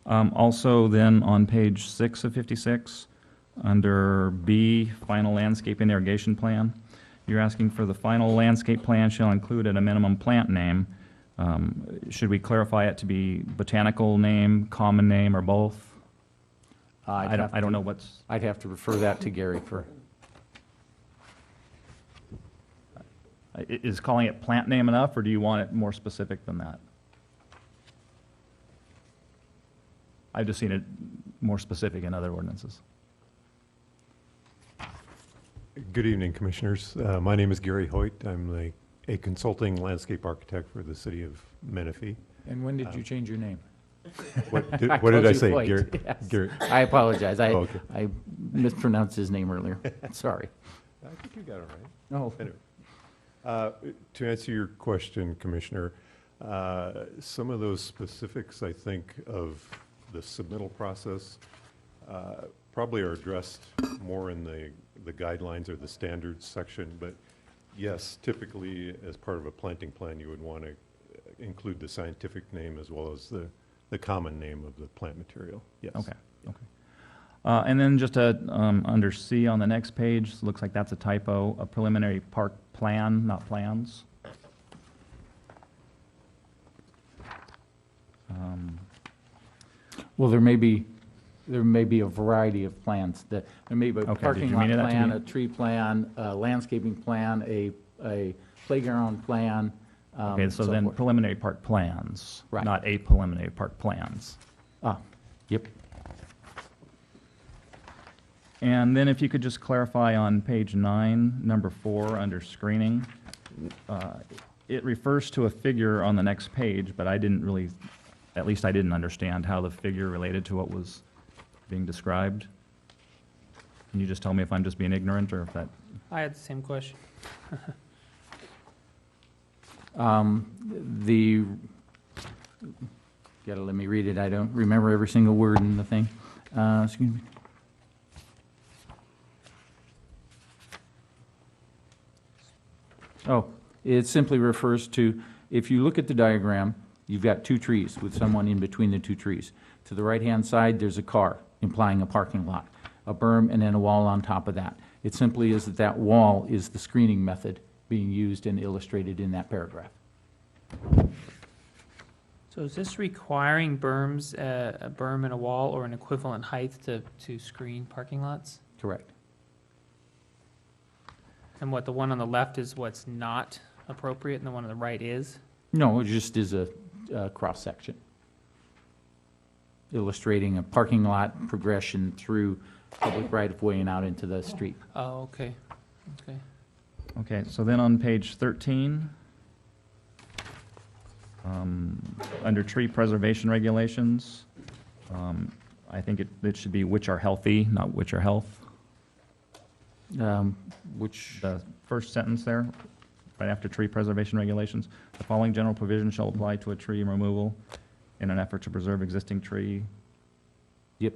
Also then on page 6 of 56, under B, final landscape and irrigation plan, you're asking for the final landscape plan shall include at a minimum plant name. Should we clarify it to be botanical name, common name, or both? I don't know what's, I'd have to refer that to Gary for, is calling it plant name enough, or do you want it more specific than that? I've just seen it more specific in other ordinances. Good evening, Commissioners. My name is Gary Hoyt. I'm a consulting landscape architect for the city of Menifee. and when did you change your name? What did called I you say? Hoyt, Gary? yes. Gary? I apologize. Oh, okay. I mispronounced his name earlier. Sorry. I think you got it right. No. Anyway, to answer your question, Commissioner, some of those specifics, I think, of the submittal process probably are addressed more in the guidelines or the standards section, but yes, typically, as part of a planting plan, you would want to include the scientific name as well as the common name of the plant material, yes. Okay, okay. And then just under C on the next page, looks like that's a typo, a preliminary park plan, not plans. Well, there may be a variety of plans. There may be a Okay, did parking you lot mean that to plan, me? a tree plan, a landscaping plan, a playground plan. Okay, so then forth. preliminary park plans, Right. not a preliminary park plans. Yep. And then if you could just clarify on page 9, number 4, under screening, it refers to a figure on the next page, but I didn't really, at least I didn't understand how the figure related to what was being described. Can you just tell me if I'm just being ignorant or if that? I had the same question. Gotta let me read it. I don't remember every single word in the thing. Excuse me. Oh, it simply refers to, if you look at the diagram, you've got two trees with someone in between the two trees. To the right-hand side, there's a car, implying a parking lot, a berm, and then a wall on top of that. It simply is that that wall is the screening method being used and illustrated in that paragraph. So is this requiring berms, a berm and a wall or an equivalent height to screen parking lots? Correct. And what, the one on the left is what's not appropriate and the one on the right is? No, it just is a cross-section illustrating a parking lot progression through public right-of-way and out into the street. Oh, okay, okay. Okay, so then on page 13, under tree preservation regulations, I think it should be which are healthy, not which are health. The first sentence there, right after tree preservation regulations, the following general provision shall apply to a tree removal in an effort to preserve existing tree. Yep.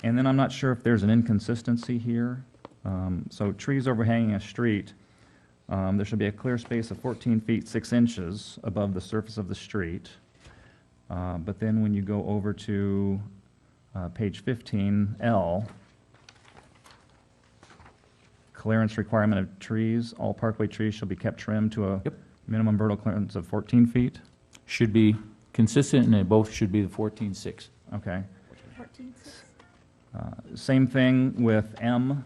And then I'm not sure if there's an inconsistency here. So trees overhanging a street, there should be a clear space of 14 feet 6 inches above the surface of the street. But then when you go over to page 15L, clearance requirement of trees, all parkway trees shall be kept trimmed to a minimum vertical clearance of 14 feet. Should be consistent, and they both should be the 14.6. Okay. Same thing with M.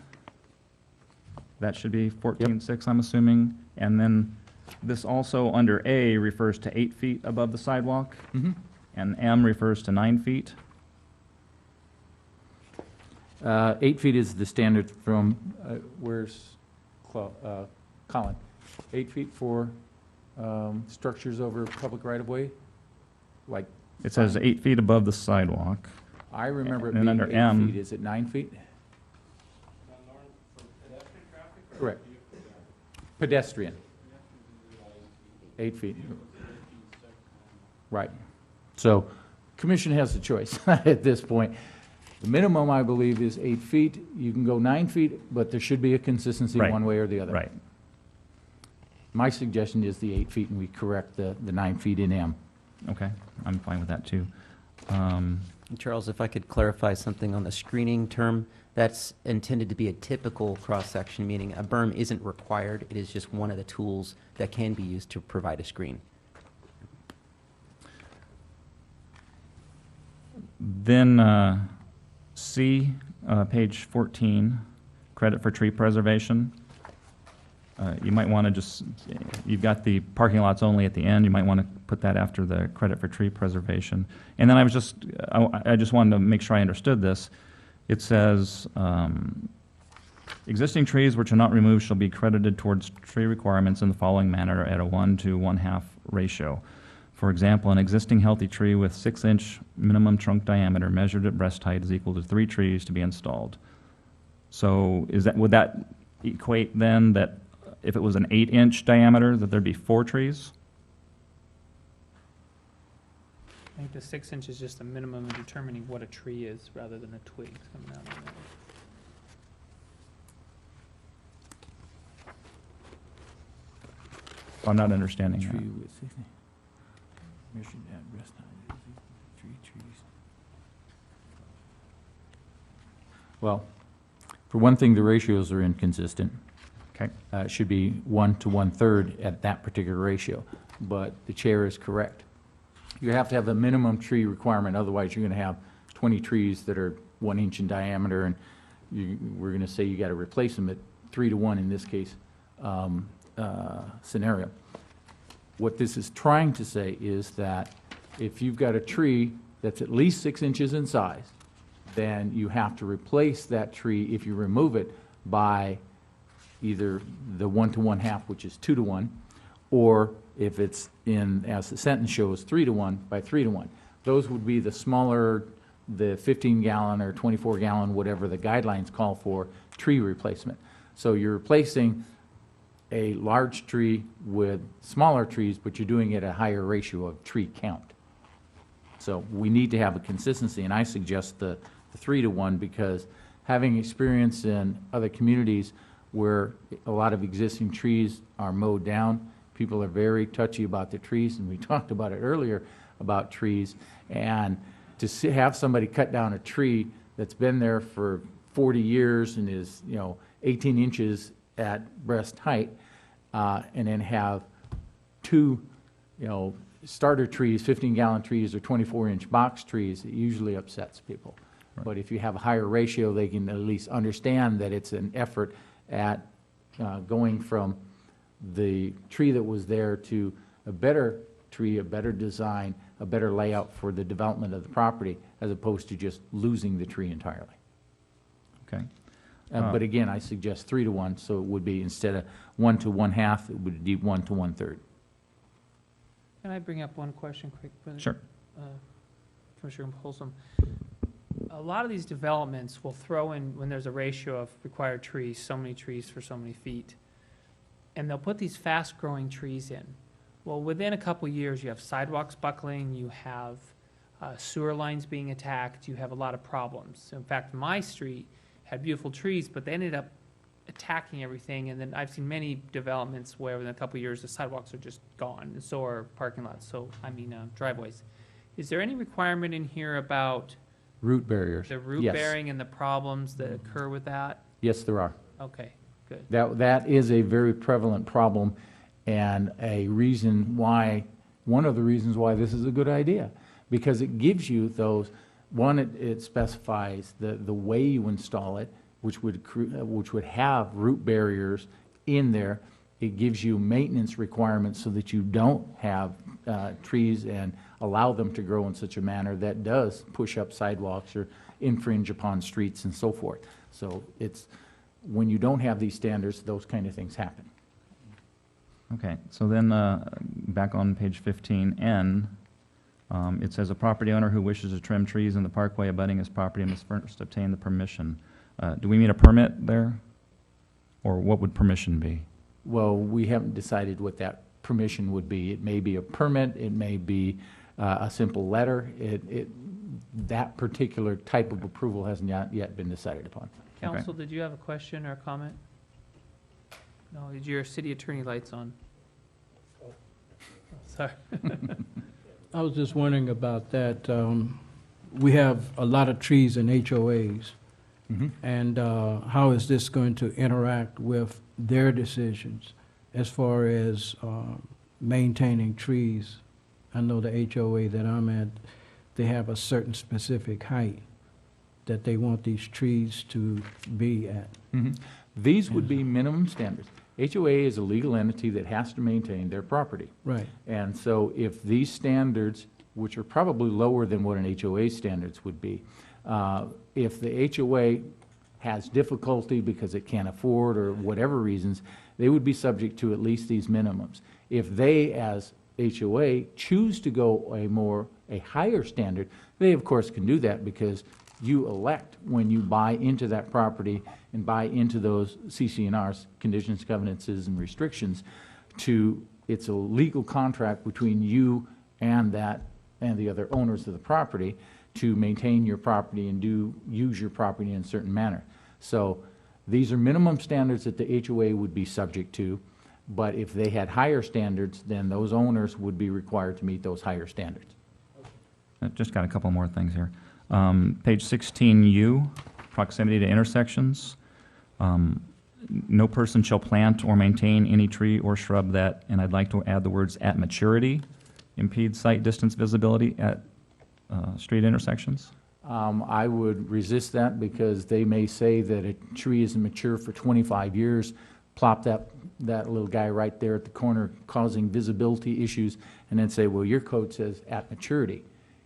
That should be 14.6, I'm assuming. And then this also under A refers to 8 feet above the sidewalk, and M refers to 9 feet. 8 feet is the standard from, where's Colin? 8 feet for structures over public right-of-way? Like, It says 8 feet above the sidewalk. I remember it And being under 8 M. feet. Is it 9 feet? Correct. Pedestrian. 8 feet. Right. So, commission has the choice at this point. The minimum, I believe, is 8 feet. You can go 9 feet, but there should be a consistency Right. one way or the other. Right. My suggestion is the 8 feet, and we correct the 9 feet in M. Okay, I'm fine with that too. Charles, if I could clarify something on the screening term, that's intended to be a typical cross-section, meaning a berm isn't required. It is just one of the tools that can be used to provide a screen. Then C, page 14, credit for tree preservation. You might want to just, you've got the parking lots only at the end. You might want to put that after the credit for tree preservation. And then I just wanted to make sure I understood this. It says, existing trees which are not removed shall be credited towards tree requirements in the following manner at a 1 to 1/2 ratio. For example, an existing healthy tree with 6-inch minimum trunk diameter measured at breast height is equal to 3 trees to be installed. So would that equate then that if it was an 8-inch diameter, that there'd be 4 trees? I think the 6 inch is just a minimum of determining what a tree is rather than a twig coming out of it. I'm not understanding that. Tree with 60 measured at breast height is equal to 3 trees. Well, for one thing, the ratios are inconsistent. Okay. It should be 1 to 1/3 at that particular ratio, but the chair is correct. You have to have a minimum tree requirement, otherwise you're going to have 20 trees that are 1 inch in diameter, and we're going to say you got to replace them at 3 to 1 in this case scenario. What this is trying to say is that if you've got a tree that's at least 6 inches in size, then you have to replace that tree if you remove it by either the 1 to 1/2, which is 2 to 1, or if it's in, as the sentence shows, 3 to 1 by 3 to 1. Those would be the smaller, the 15-gallon or 24-gallon, whatever the guidelines call for, tree replacement. So you're replacing a large tree with smaller trees, but you're doing it at a higher ratio of tree count. So we need to have a consistency, and I suggest the 3 to 1 because having experience in other communities where a lot of existing trees are mowed down, people are very touchy about the trees, and we talked about it earlier about trees, and to have somebody cut down a tree that's been there for 40 years and is 18 inches at breast height, and then have 2 starter trees, 15-gallon trees or 24-inch box trees, it usually upsets people. Right. But if you have a higher ratio, they can at least understand that it's an effort at going from the tree that was there to a better tree, a better design, a better layout for the development of the property, as opposed to just losing the tree entirely. Okay. But again, I suggest 3 to 1, so it would be instead of 1 to 1/2, it would be 1 to 1/3. Can I bring up one question quick? Sure. Commissioner Holsom. A lot of these developments will throw in, when there's a ratio of required trees, so many trees for so many feet, and they'll put these fast-growing trees in. Well, within a couple years, you have sidewalks buckling, you have sewer lines being attacked, you have a lot of problems. In fact, my street had beautiful trees, but they ended up attacking everything, and then I've seen many developments where within a couple of years, the sidewalks are just gone, and so are parking lots, driveways. Is there any requirement in here about Root barriers. the root Yes. bearing and the problems that occur with that? Yes, there are. Okay, good. That is a very prevalent problem, and one of the reasons why this is a good idea, because it gives you those, one, it specifies the way you install it, which would have root barriers in there. It gives you maintenance requirements so that you don't have trees and allow them to grow in such a manner that does push up sidewalks or infringe upon streets and so forth. So it's, when you don't have these standards, those kind of things happen. Okay, so then back on page 15N, it says a property owner who wishes to trim trees in the parkway abutting his property must first obtain the permission. Do we mean a permit there? Or what would permission be? Well, we haven't decided what that permission would be. It may be a permit, it may be a simple letter. That particular type of approval has not yet been decided upon. Counsel, did you have a question or a comment? No, is your city attorney lights on? Sorry. I was just wondering about that. we have a lot of trees in HOAs. Mhm. And how is this going to interact with their decisions as far as maintaining trees? I know the HOA that I'm at, they have a certain specific height that they want these trees to be at. Mhm. These would be minimum standards. HOA is a legal entity that has to maintain their property. Right. And so if these standards, which are probably lower than what an HOA standards would be, if the HOA has difficulty because it can't afford or whatever reasons, they would be subject to at least these minimums. If they, as HOA, choose to go a higher standard, they of course can do that because you elect when you buy into that property and buy into those CC&Rs, conditions, covenants, and restrictions, it's a legal contract between you and the other owners of the property to maintain your property and use your property in a certain manner. So these are minimum standards that the HOA would be subject to, but if they had higher standards, then those owners would be required to meet those higher standards. I've just got a couple more things here. Page 16U, proximity to intersections. No person shall plant or maintain any tree or shrub that, and I'd like to add the words "at maturity," impede sight distance visibility at street intersections. I would resist that because they may say that a tree isn't mature for 25 years, plop that little guy right there at the corner causing visibility issues, and then say, well, your code says at maturity.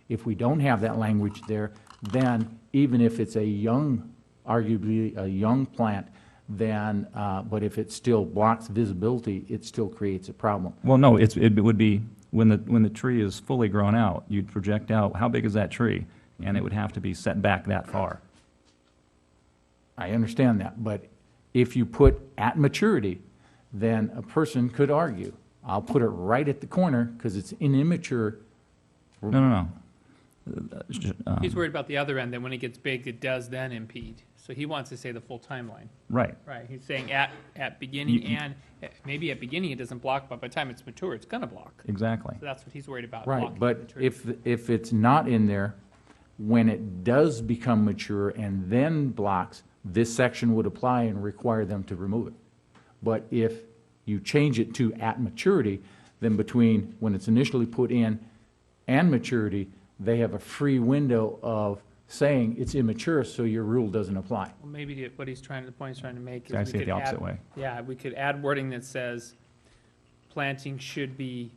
If we don't have that language there, then even if it's arguably a young plant, then, but if it still blocks visibility, it still creates a problem. Well, no, it would be when the tree is fully grown out, you'd project out how big is that tree, and it would have to be set back that far. I understand that, but if you put at maturity, then a person could argue, I'll put it right at the corner because it's an immature. No. He's worried about the other end, that when it gets big, it does then impede. So he wants to say the full timeline. Right. Right, he's saying at beginning and, maybe at beginning it doesn't block, but by the time it's mature, it's gonna block. Exactly. So that's what he's worried about. Right, blocking but maturity. if it's not in there, when it does become mature and then blocks, this section would apply and require them to remove it. But if you change it to at maturity, then between when it's initially put in and maturity, they have a free window of saying it's immature, so your rule doesn't apply. Well, maybe the point he's trying to make is I we see it could the opposite add- way. Yeah, we could add wording that says planting should be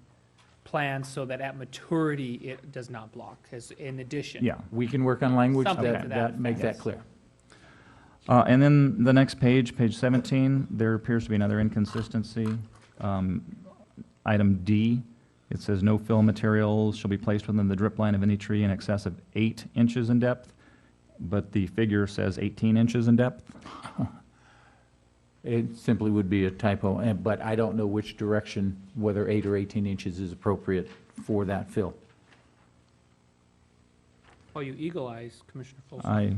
planned so that at maturity it does not block, as in addition. Yeah. We can work on language Something to that that makes that effect. clear. And then the next page, page 17, there appears to be another inconsistency. Item D, it says no fill materials shall be placed within the drip line of any tree in excess of 8 inches in depth, but the figure says 18 inches in depth. It simply would be a typo, but I don't know which direction, whether 8 or 18 inches is appropriate for that fill. Oh, you eagle eyes, Commissioner Folsom. I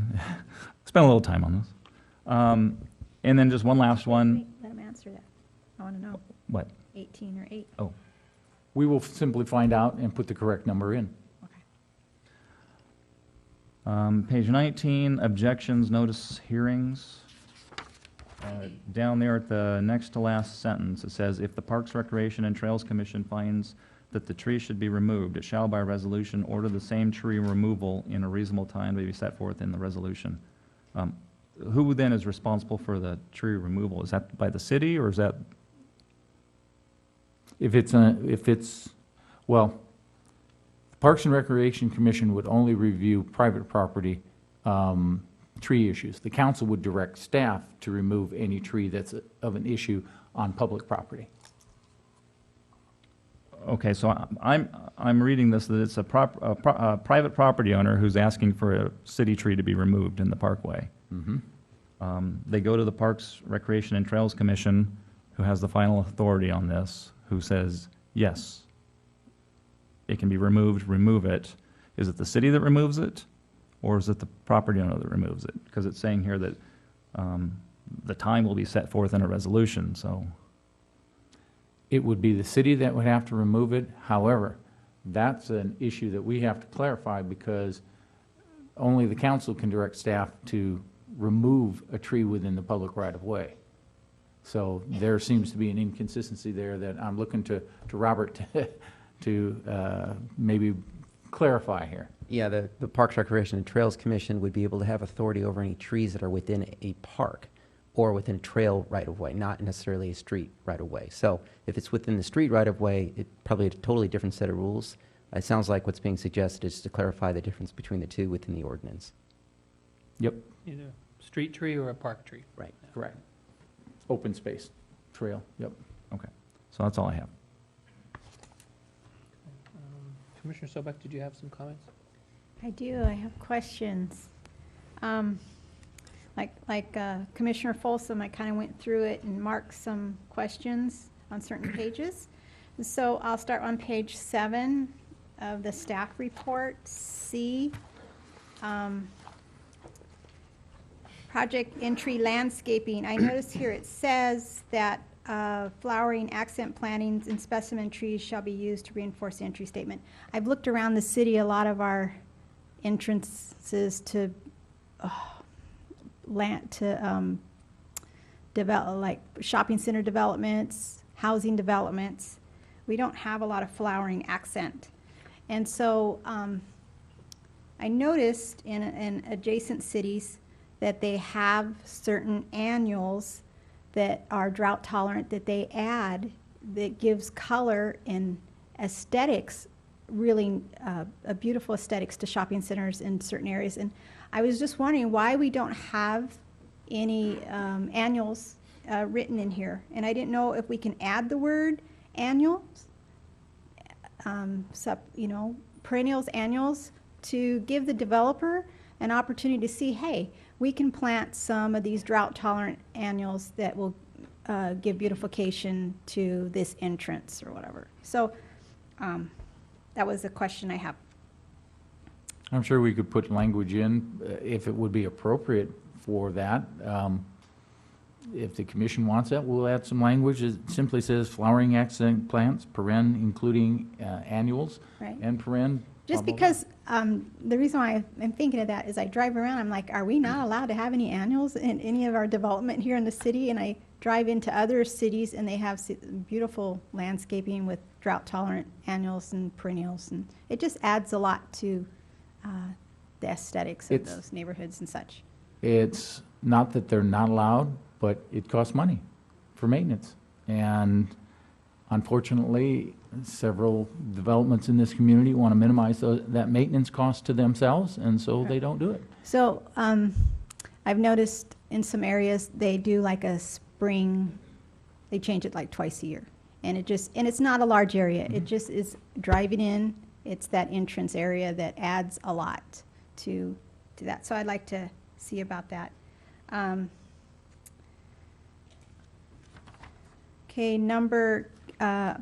spent a little time on this. And then just one last one. Let him answer that. I want to know, What? 18 or 8? Oh, We will simply find out and put the correct number in. page 19, objections, notice, hearings. Down there at the next to last sentence, it says, if the Parks, Recreation, and Trails Commission finds that the tree should be removed, it shall by resolution order the same tree removal in a reasonable time to be set forth in the resolution. Who then is responsible for the tree removal? Is that by the city, or is that? Well, the Parks and Recreation Commission would only review private property tree issues. The council would direct staff to remove any tree that's of an issue on public property. Okay, so I'm reading this, that it's a private property owner who's asking for a city tree to be removed in the parkway. They go to the Parks, Recreation, and Trails Commission, who has the final authority on this, who says, yes, it can be removed, remove it. Is it the city that removes it, or is it the property owner that removes it? Because it's saying here that the time will be set forth in a resolution, so. It would be the city that would have to remove it. However, that's an issue that we have to clarify because only the council can direct staff to remove a tree within the public right-of-way. So there seems to be an inconsistency there that I'm looking to Robert to maybe clarify here. Yeah, the Parks, Recreation, and Trails Commission would be able to have authority over any trees that are within a park or within a trail right-of-way, not necessarily a street right-of-way. So if it's within the street right-of-way, it probably a totally different set of rules. It sounds like what's being suggested is to clarify the difference between the two within the ordinance. Yep, Either a street tree or a park tree. Right. correct. Open space, trail, yep. Okay, so that's all I have. Commissioner Sobek, did you have some comments? I do, I have questions. Like Commissioner Folsom, I kind of went through it and marked some questions on certain pages. So I'll start on page 7 of the staff report, C. Project entry landscaping. I noticed here it says that flowering accent plantings and specimen trees shall be used to reinforce the entry statement. I've looked around the city, a lot of our entrances to develop, like shopping center developments, housing developments, we don't have a lot of flowering accent. And so I noticed in adjacent cities that they have certain annuals that are drought tolerant that they add that gives color and aesthetics, really a beautiful aesthetics to shopping centers in certain areas. And I was just wondering why we don't have any annuals written in here. And I didn't know if we can add the word annuals, perennials, annuals, to give the developer an opportunity to see, hey, we can plant some of these drought-tolerant annuals that will give beautification to this entrance or whatever. So that was a question I have. I'm sure we could put language in if it would be appropriate for that. If the commission wants that, we'll add some language. It simply says flowering accent plants, paren, including annuals, Right. and paren. Just blah, blah, blah. because the reason why I'm thinking of that is I drive around, I'm like, are we not allowed to have any annuals in any of our development here in the city? And I drive into other cities and they have beautiful landscaping with drought-tolerant annuals and perennials. And it just adds a lot to the aesthetics of It's- those neighborhoods and such. It's not that they're not allowed, but it costs money for maintenance. And unfortunately, several developments in this community want to minimize that maintenance cost to themselves, and so they don't do it. So I've noticed in some areas they do like a spring, they change it like twice a year. And it's not a large area. It just is driving in. It's that entrance area that adds a lot to that. So I'd like to see about that. Okay,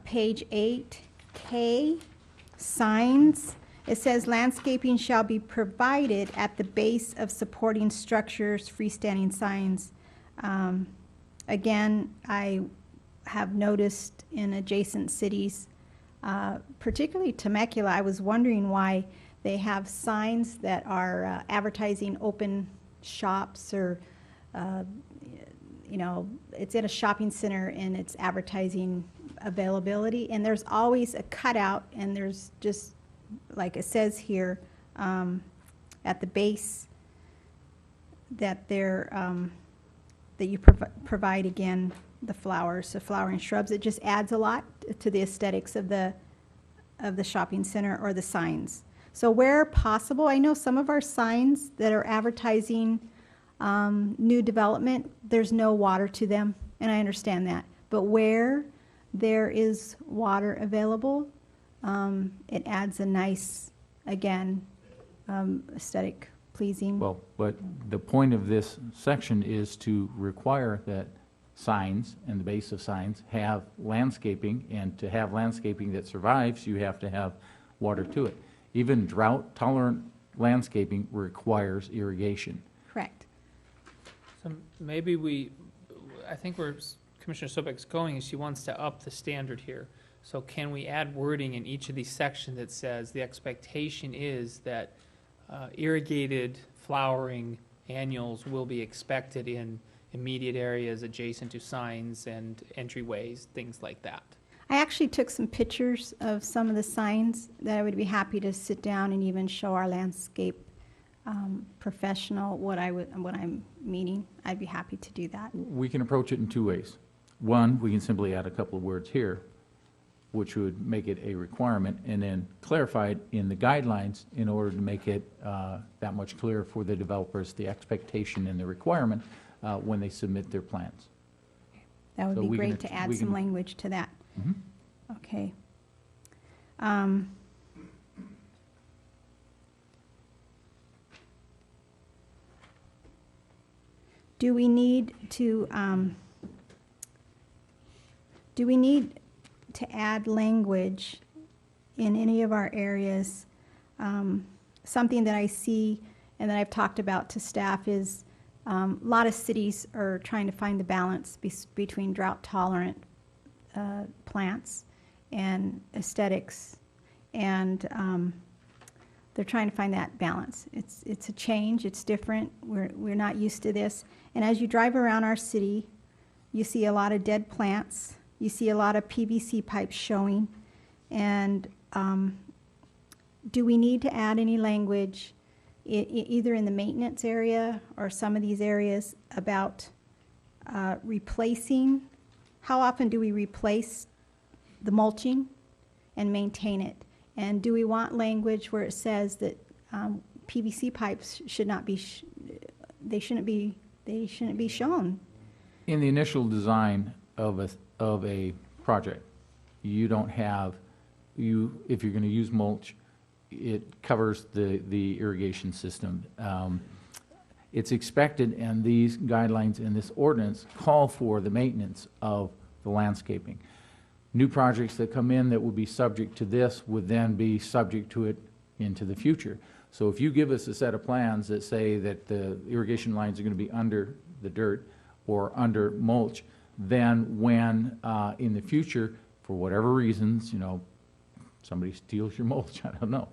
page 8, K, signs. It says landscaping shall be provided at the base of supporting structures, freestanding signs. Again, I have noticed in adjacent cities, particularly Temecula, I was wondering why they have signs that are advertising open shops or it's in a shopping center and it's advertising availability, and there's always a cutout, and there's just, like it says here, at the base, that that you provide, again, the flowers, the flowering shrubs. It just adds a lot to the aesthetics of the shopping center or the signs. So where possible, I know some of our signs that are advertising new development, there's no water to them, and I understand that. But where there is water available, it adds a nice, again, aesthetic pleasing. Well, but the point of this section is to require that signs and the base of signs have landscaping, and to have landscaping that survives, you have to have water to it. Even drought-tolerant landscaping requires irrigation. Correct. So maybe I think where Commissioner Sobek's going is she wants to up the standard here. So can we add wording in each of these sections that says the expectation is that irrigated flowering annuals will be expected in immediate areas adjacent to signs and entryways, things like that. I actually took some pictures of some of the signs that I would be happy to sit down and even show our landscape professional what I'm meaning. I'd be happy to do that. We can approach it in two ways. One, we can simply add a couple of words here, which would make it a requirement, and then clarify it in the guidelines in order to make it that much clearer for the developers, the expectation and the requirement when they submit their plans. That would So be we can great to at- add we some can- language to that. Mhm. Okay. Do we need to add language in any of our areas? Something that I see and that I've talked about to staff is a lot of cities are trying to find the balance between drought-tolerant plants and aesthetics, and they're trying to find that balance. It's a change. It's different. We're not used to this. And as you drive around our city, you see a lot of dead plants. You see a lot of PVC pipes showing. And do we need to add any language, either in the maintenance area or some of these areas, about replacing? How often do we replace the mulching and maintain it? And do we want language where it says that PVC pipes should not be, they shouldn't be shown? In the initial design of a project, you don't have, if you're going to use mulch, it covers the irrigation system. It's expected, and these guidelines in this ordinance call for the maintenance of the landscaping. New projects that come in that would be subject to this would then be subject to it into the future. So if you give us a set of plans that say that the irrigation lines are going to be under the dirt or under mulch, then when in the future, for whatever reasons, somebody steals your mulch, I don't know.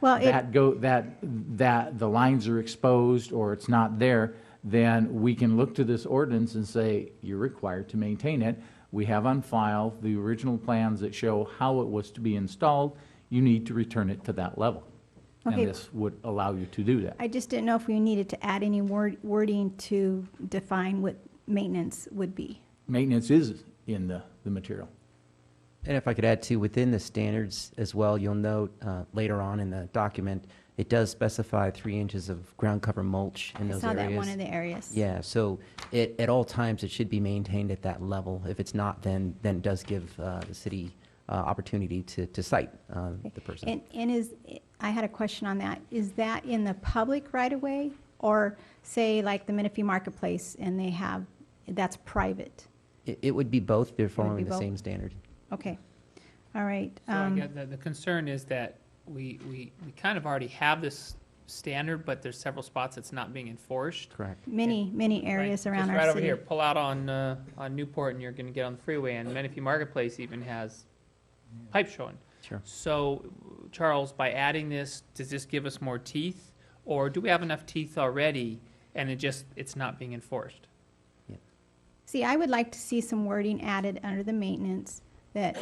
Well, that the lines are exposed or it's not there, then we can look to this ordinance and say, you're required to maintain it. We have on file the original plans that show how it was to be installed. You need to return it to that level. Okay. And this would allow you to do that. I just didn't know if we needed to add any wording to define what maintenance would be. Maintenance is in the material. And if I could add to, within the standards as well, you'll note later on in the document, it does specify 3 inches of ground cover mulch in those I saw areas. that in one of the areas. Yeah, so at all times, it should be maintained at that level. If it's not, then it does give the city opportunity to cite the person. And I had a question on that. Is that in the public right-of-way, or say like the Menifee Marketplace and they have, that's private? It would be both. They're be following the both? same standard. Okay, all right. So I get the concern is that we kind of already have this standard, but there's several spots it's not being enforced. Correct. Many areas Right, around just our right over city. here, pull out on Newport and you're gonna get on the freeway, and Menifee Marketplace even has pipe showing. Sure. So, Charles, by adding this, does this give us more teeth? Or do we have enough teeth already and it's not being enforced? See, I would like to see some wording added under the maintenance that,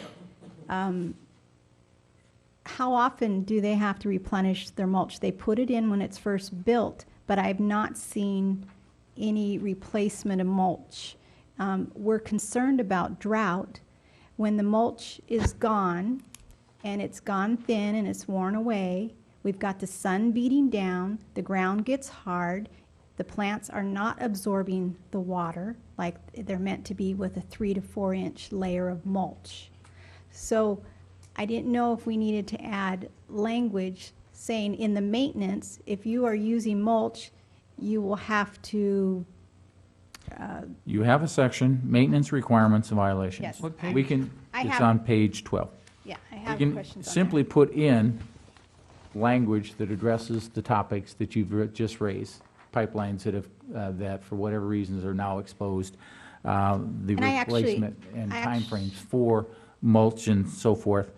how often do they have to replenish their mulch? They put it in when it's first built, but I've not seen any replacement of mulch. We're concerned about drought. When the mulch is gone, and it's gone thin and it's worn away, we've got the sun beating down, the ground gets hard, the plants are not absorbing the water like they're meant to be with a 3 to 4 inch layer of mulch. So I didn't know if we needed to add language saying in the maintenance, if you are using mulch, you will have to, You have a section, maintenance requirements and violations. Yes. What page? We can, I it's have- on page 12. yeah, I have We questions can on simply put in language that addresses the topics that you've just raised, pipelines that have, that for whatever reasons are now exposed, the And I actually- replacement and I actu- timeframes for mulch and so forth.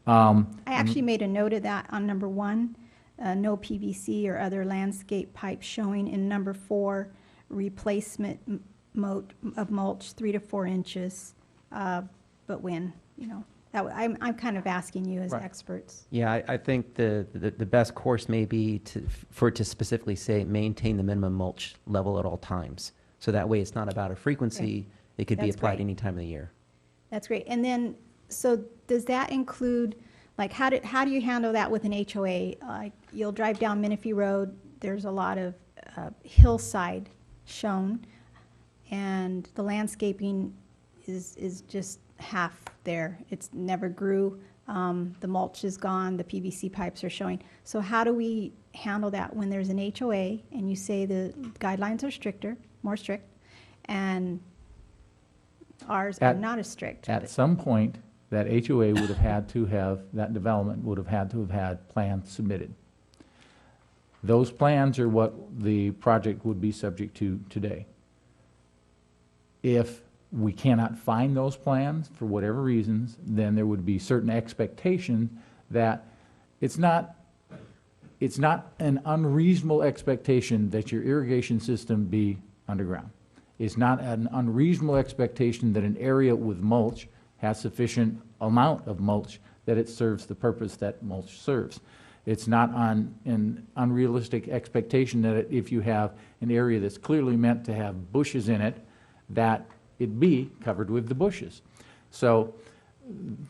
I actually made a note of that on number 1, no PVC or other landscape pipe showing. In number 4, replacement of mulch 3 to 4 inches. But when, I'm kind of asking you as Right. experts. Yeah, I think the best course may be for it to specifically say, maintain the minimum mulch level at all times. So that way, it's not about a frequency, it could be That's applied great. any time of the year. That's great. And then, so does that include, like, how do you handle that with an HOA? Like, you'll drive down Menifee Road, there's a lot of hillside shown, and the landscaping is just half there. It's never grew. The mulch is gone, the PVC pipes are showing. So how do we handle that when there's an HOA and you say the guidelines are more strict, and ours are not as strict? At some point, that HOA would have had to have, that development would have had to have had plans submitted. Those plans are what the project would be subject to today. If we cannot find those plans for whatever reasons, then there would be certain expectation that it's not an unreasonable expectation that your irrigation system be underground. It's not an unreasonable expectation that an area with mulch has sufficient amount of mulch that it serves the purpose that mulch serves. It's not an unrealistic expectation that if you have an area that's clearly meant to have bushes in it, that it be covered with the bushes. So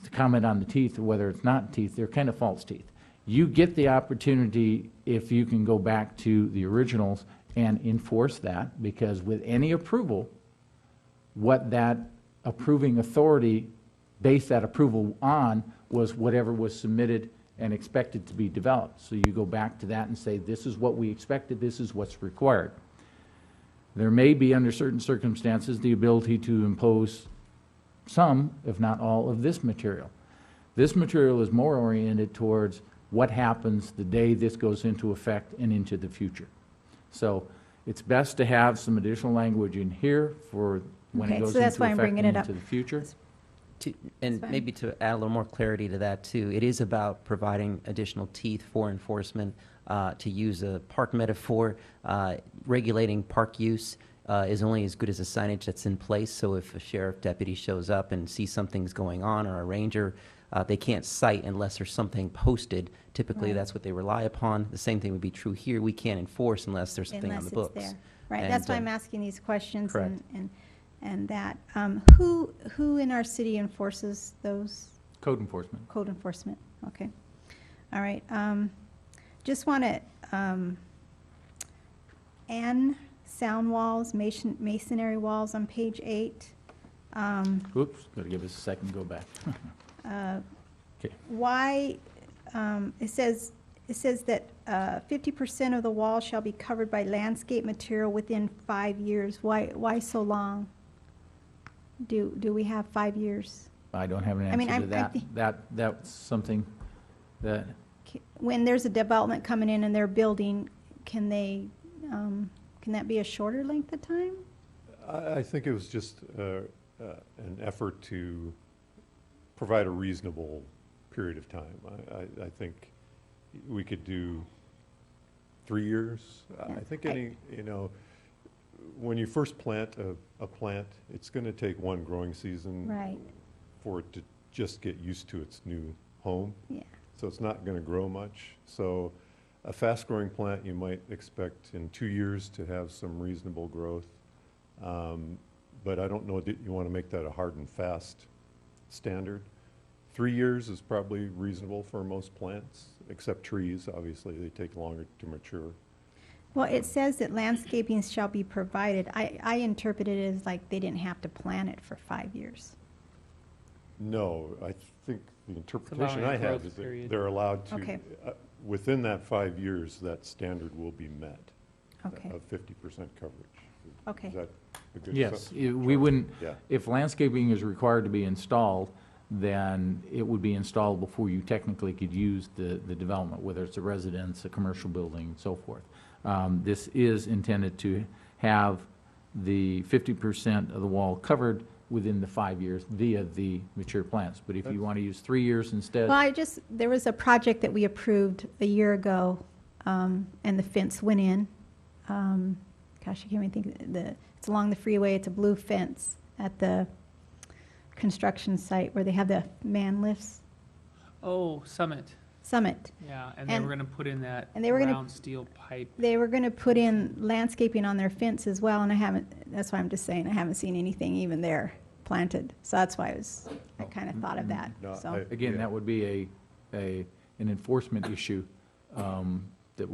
to comment on the teeth, or whether it's not teeth, they're kind of false teeth. You get the opportunity, if you can go back to the originals and enforce that, because with any approval, what that approving authority based that approval on was whatever was submitted and expected to be developed. So you go back to that and say, this is what we expected, this is what's required. There may be, under certain circumstances, the ability to impose some, if not all, of this material. This material is more oriented towards what happens the day this goes into effect and into the future. So it's best to have some additional language in here for when it Okay, goes so that's into why I'm effect bringing and it up. into the future. And fine. maybe to add a little more clarity to that too, it is about providing additional teeth for enforcement. To use a park metaphor, regulating park use is only as good as the signage that's in place. So if a sheriff deputy shows up and sees something's going on, or a ranger, they can't cite unless there's something posted. Typically, Right. that's what they rely upon. The same thing would be true here. We can't enforce unless there's something on Unless the it's books. there. Right, And, that's why I'm asking these questions. correct. And that, who in our city enforces those? Code enforcement. Code enforcement, okay. All right, just want to, sound walls, masonry walls on page 8. Oops, gotta give us a second, go back. Okay. Why, it says that 50% of the wall shall be covered by landscape material within 5 years. Why so long? Do we have 5 years? I don't have an I mean, answer to I'm- I that. That's something that, When there's a development coming in and they're building, can that be a shorter length of time? I think it was just an effort to provide a reasonable period of time. I think we could do 3 years. Yeah, I think when you first plant a plant, it's going to take one growing season Right. for it to just get used to its new home. Yeah. So it's not going to grow much. So a fast-growing plant, you might expect in 2 years to have some reasonable growth. But I don't know that you want to make that a hard and fast standard. 3 years is probably reasonable for most plants, except trees. Obviously, they take longer to mature. Well, it says that landscaping shall be provided. I interpret it as like they didn't have to plan it for 5 years. No, I think the interpretation allowing I a have growth is that period. they're allowed to, Okay. within that 5 years, that standard will be met. Okay. Of 50% coverage. Okay. Is that a good? yes, we charge? wouldn't, Yeah. if landscaping is required to be installed, then it would be installed before you technically could use the development, whether it's a residence, a commercial building, and so forth. This is intended to have the 50% of the wall covered within the 5 years via the mature plants. But if you want to use 3 years instead, Well, there was a project that we approved a year ago and the fence went in. Gosh, I can't even think, it's along the freeway, it's a blue fence at the construction site where they have the man lifts. Oh, Summit, Summit. yeah, and they were gonna put in that And they were gonna- round steel pipe. They were gonna put in landscaping on their fence as well, and I haven't, that's why I'm just saying, I haven't seen anything even there planted. So that's why I kind of thought of that, No, so. Again, that would be an enforcement issue that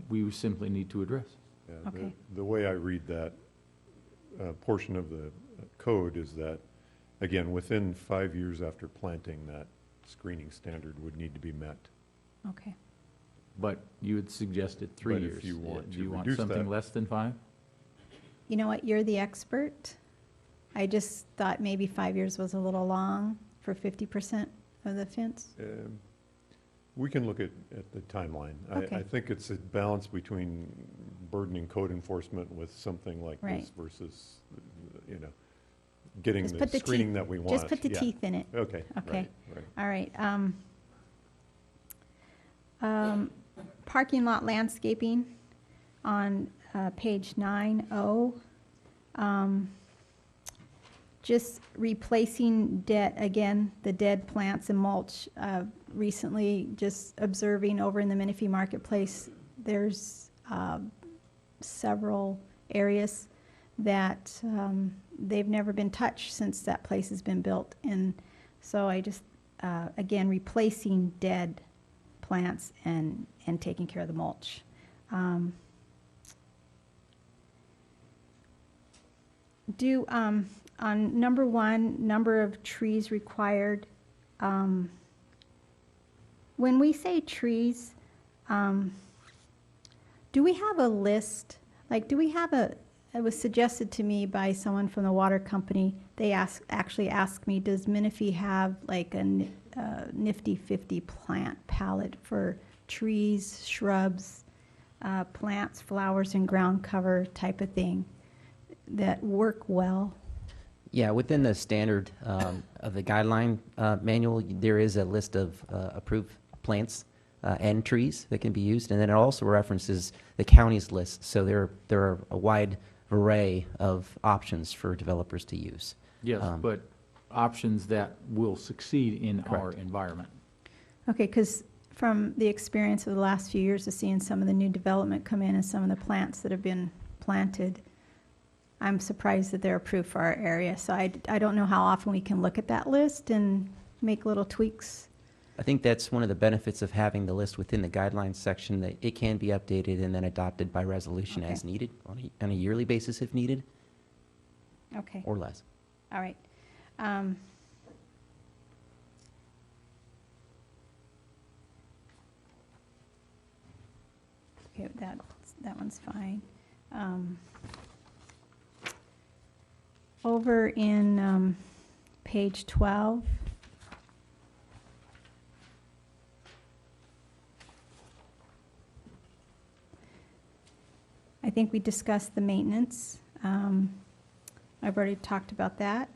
we would simply need to address. Yeah, Okay. The way I read that portion of the code is that, again, within 5 years after planting, that screening standard would need to be met. Okay. But you had suggested 3 But years. if you want Do to you want reduce something that- less than 5? You know what, you're the expert. I just thought maybe 5 years was a little long for 50% of the fence. We can look at the timeline. Okay. I think it's a balance between burdening code enforcement with something like Right. this versus, getting Just the put the screening teeth- that we want. Just put the Yeah. teeth in it. Okay. Okay. Right. All right. Parking lot landscaping on page 9O. Just replacing the dead plants and mulch. Recently, just observing over in the Menifee Marketplace, there's several areas that they've never been touched since that place has been built. And so I just, again, replacing dead plants and taking care of the mulch. On number 1, number of trees required, when we say trees, do we have a list? Like, do we have it was suggested to me by someone from the water company. They actually asked me, does Menifee have like a nifty 50 plant palette for trees, shrubs, plants, flowers, and ground cover type of thing that work well? Yeah, within the standard of the guideline manual, there is a list of approved plants and trees that can be used, and then it also references the county's list. So there are a wide array of options for developers to use. Yes, but options that will succeed in our environment. Okay, because from the experience of the last few years of seeing some of the new development come in and some of the plants that have been planted, I'm surprised that they're approved for our area. So I don't know how often we can look at that list and make little tweaks. I think that's one of the benefits of having the list within the guidelines section, that it can be updated and then adopted by resolution as needed on a yearly basis if needed, Okay. or less. All right. Okay, that one's fine. Over in page 12, I think we discussed the maintenance. I've already talked about that.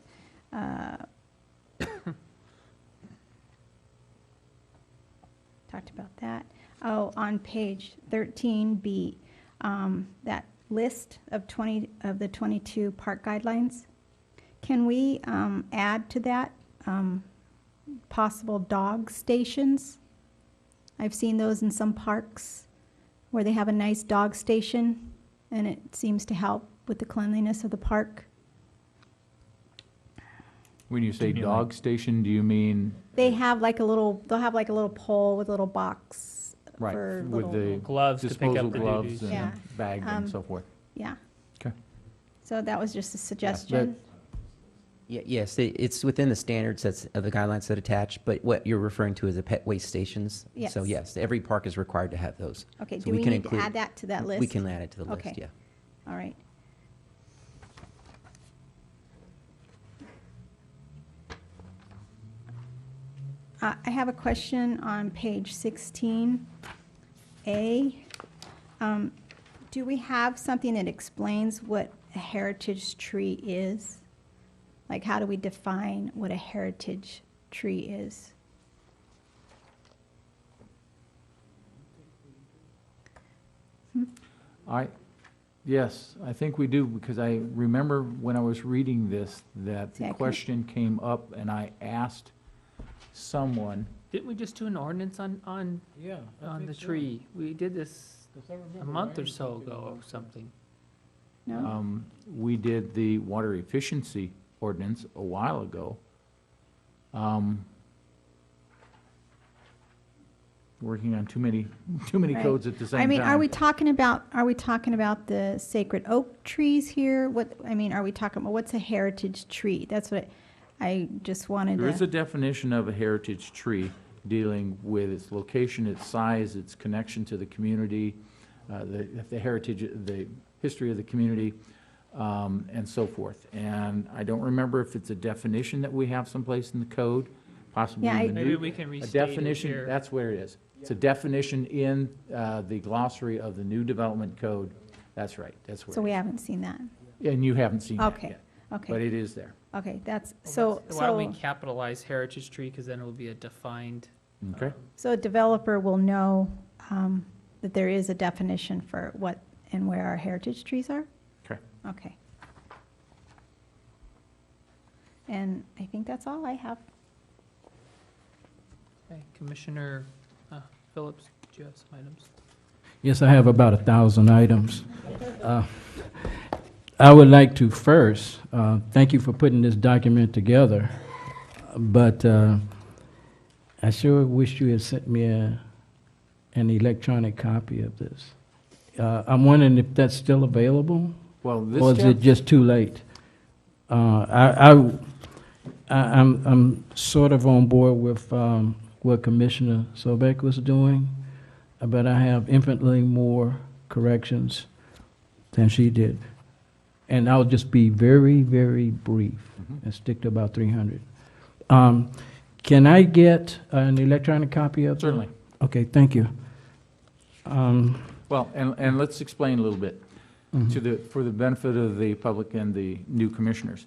Talked about that. Oh, on page 13B, that list of the 22 park guidelines, can we add to that possible dog stations? I've seen those in some parks where they have a nice dog station, and it seems to help with the cleanliness of the park. When you say dog station, do you mean? They'll have like a little pole with a little box Right, for with little. the Gloves to pick disposal up the gloves duties. and Yeah. bag and so forth. Yeah. Okay. So that was just a suggestion. Yes, it's within the standards of the guidelines that attach, but what you're referring to is the pet waste stations. So Yes. yes, every park is required to have those. Okay, So do we can need to include- add that to that list? We can add it to the Okay. list, yeah. All right. I have a question on page 16A. Do we have something that explains what a heritage tree is? Like, how do we define what a heritage tree is? Yes, I think we do, because I remember when I was reading this, that the Second. question came up, and I asked someone. Didn't we just do an ordinance on Yeah. the tree? We did this a month or so ago or something. No? We did the water efficiency ordinance a while ago. Working on too many Right. codes at the same time. I mean, are we talking about the sacred oak trees here? Are we talking about, what's a heritage tree? That's what I just wanted There is a to, definition of a heritage tree dealing with its location, its size, its connection to the community, the heritage, the history of the community, and so forth. And I don't remember if it's a definition that we have someplace in the code, possibly Yeah, in the Maybe new. we can A restate it definition, here. that's where it is. It's a definition in the glossary of the new development code. That's right, that's where so we it haven't seen that. is. And you haven't seen that Okay, yet, but okay, it is there. okay, that's, Why don't we so capitalize heritage tree, because then it will be a defined. Okay? a developer will know that there is a definition for what and where our heritage trees are? Okay. Okay. And I think that's all I have. Okay, Commissioner Phillips, do you have some items? Yes, I have about 1,000 items. I would like to first, thank you for putting this document together, but I sure wish you had sent me an electronic copy of this. I'm wondering if that's still available, Well, or this is it just too late? I'm sort of on board with what Commissioner Sobek was doing, but I have infinitely more corrections than she did. And I'll just be very, very brief and stick to about 300. Can I get an electronic copy of that? Certainly. Okay, thank you. Well, and let's explain a little bit for the benefit of the public and the new commissioners.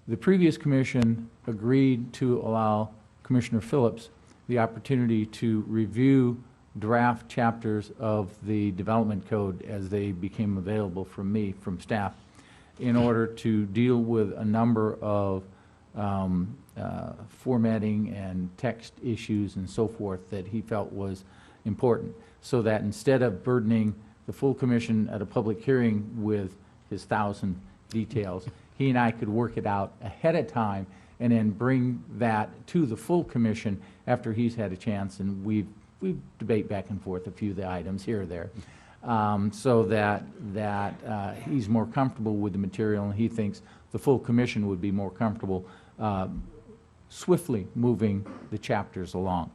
The previous commission agreed to allow Commissioner Phillips the opportunity to review draft chapters of the development code as they became available from me, from staff, in order to deal with a number of formatting and text issues and so forth that he felt was important, so that instead of burdening the full commission at a public hearing with his 1,000 details, he and I could work it out ahead of time and then bring that to the full commission after he's had a chance, and we debate back and forth a few of the items here or there, so that he's more comfortable with the material, and he thinks the full commission would be more comfortable swiftly moving the chapters along.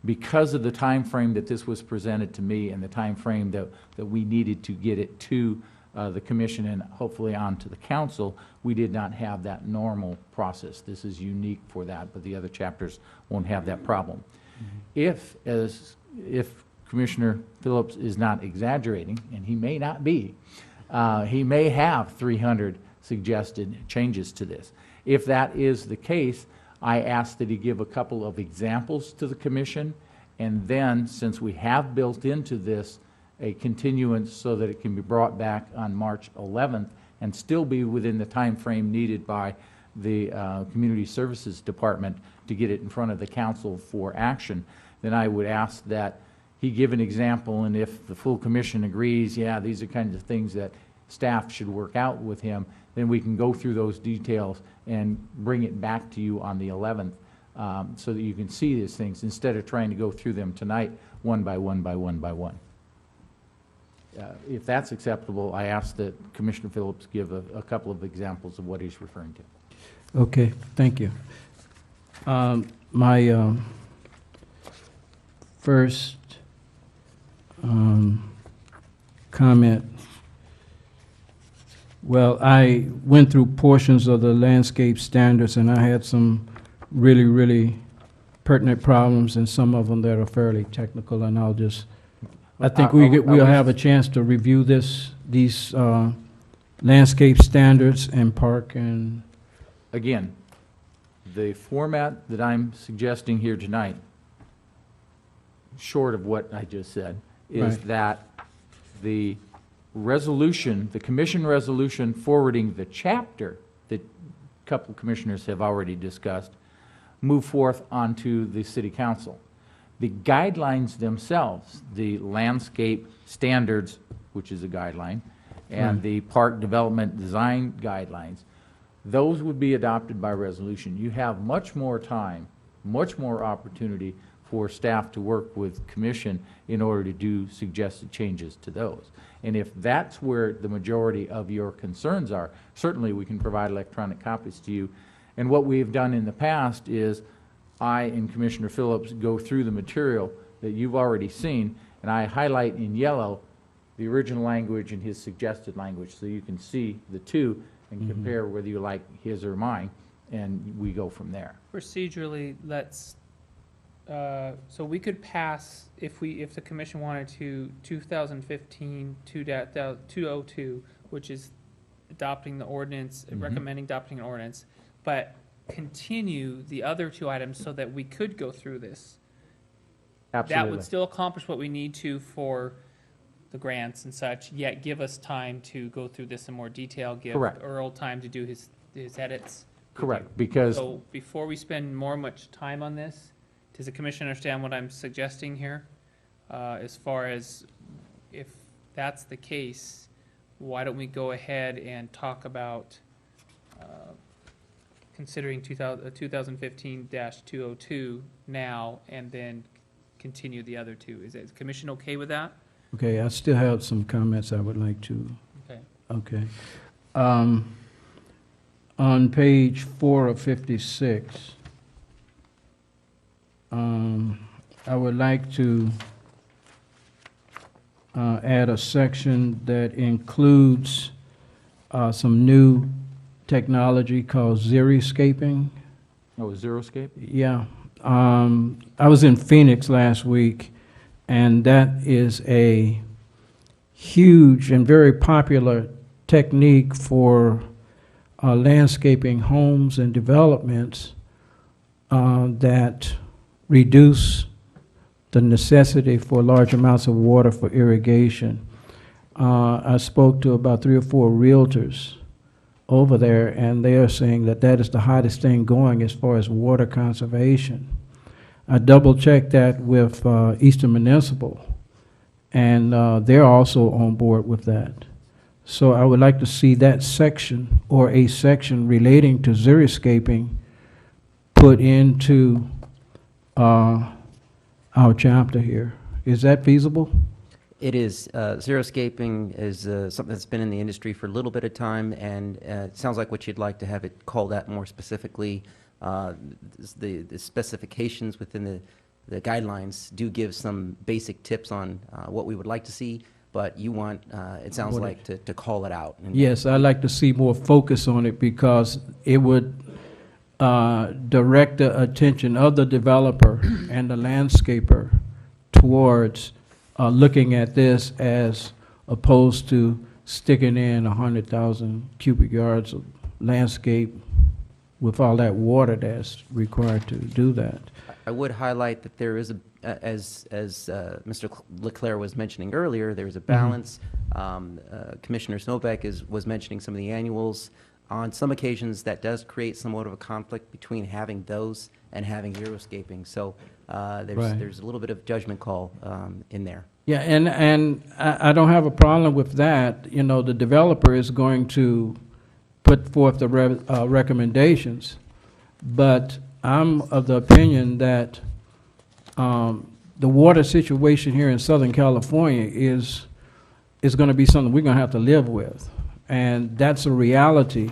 Because of the time frame that this was presented to me and the time frame that we needed to get it to the commission and hopefully on to the council, we did not have that normal process. This is unique for that, but the other chapters won't have that problem. If Commissioner Phillips is not exaggerating, and he may not be, he may have 300 suggested changes to this. If that is the case, I ask that he give a couple of examples to the commission, and then, since we have built into this a continuance so that it can be brought back on March 11th and still be within the time frame needed by the Community Services Department to get it in front of the council for action, then I would ask that he give an example, and if the full commission agrees, yeah, these are kinds of things that staff should work out with him, then we can go through those details and bring it back to you on the 11th so that you can see these things instead of trying to go through them tonight one by one by one by one. If that's acceptable, I ask that Commissioner Phillips give a couple of examples of what he's referring to. Okay, thank you. My first comment, well, I went through portions of the landscape standards, and I had some really, really pertinent problems, and some of them that are fairly technical, and I think we'll have a chance to review these landscape standards and park and... Again, the format that I'm suggesting here tonight, short of what I just said, is Right. that the resolution, the commission resolution forwarding the chapter that a couple commissioners have already discussed, move forth onto the city council. The guidelines themselves, the landscape standards, which is a guideline, and the park development design guidelines, those would be adopted by resolution. You have much more time, much more opportunity for staff to work with commission in order to do suggested changes to those. And if that's where the majority of your concerns are, certainly we can provide electronic copies to you. And what we've done in the past is I and Commissioner Phillips go through the material that you've already seen, and I highlight in yellow the original language and his suggested language, so you can see the two and compare whether you like his or mine, and we go from there. Procedurally, let's, so we could pass, if the commission wanted to, 2015 202, which is adopting the ordinance, recommending adopting an ordinance, but continue the other two items so that we could go through this. Absolutely. That would still accomplish what we need to for the grants and such, yet give us time to go through this in more detail, give Correct. Earl time to do his edits. Correct, because So before we spend much time on this, does the commission understand what I'm suggesting here? As far as if that's the case, why don't we go ahead and talk about considering 2015-202 now and then continue the other two? Is the commission okay with that? Okay, I still have some comments I would like to. Okay. Okay. On page 4 of 56, I would like to add a section that includes some new technology called xeriscaping. Oh, xeriscape? Yeah. I was in Phoenix last week, and that is a huge and very popular technique for landscaping homes and developments that reduce the necessity for large amounts of water for irrigation. I spoke to about 3 or 4 realtors over there, and they are saying that that is the hottest thing going as far as water conservation. I double-checked that with Eastern Municipal, and they're also on board with that. So I would like to see that section or a section relating to xeriscaping put into our chapter here. Is that feasible? It is. Xeriscaping is something that's been in the industry for a little bit of time, and it sounds like what you'd like to have it called out more specifically. The specifications within the guidelines do give some basic tips on what we would like to see, but you want, it sounds like, to call it out. And yes, I'd like to see more focus on it because it would direct the attention of the developer and the landscaper towards looking at this as opposed to sticking in 100,000 cubic yards of landscape with all that water that's required to do that. I would highlight that there is as Mr. Leclerc was mentioning earlier, there is a balance. Commissioner Snowbeck was mentioning some of the annuals. On some occasions, that does create somewhat of a conflict between having those and having xeriscaping. So there's a little bit of judgment call in there. Yeah, and I don't have a problem with that. You know, the developer is going to put forth the recommendations, but I'm of the opinion that the water situation here in Southern California is going to be something we're going to have to live with, and that's a reality,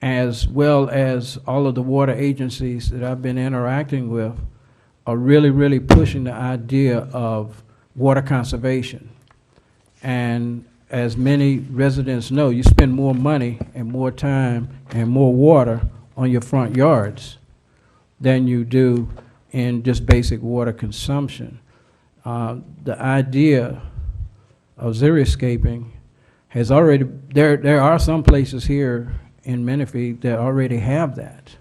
as well as all of the water agencies that I've been interacting with are really, really pushing the idea of water conservation. And as many residents know, you spend more money and more time and more water on your front yards than you do in just basic water consumption. The idea of xeriscaping has already, there are some places here in Menifee that already have that.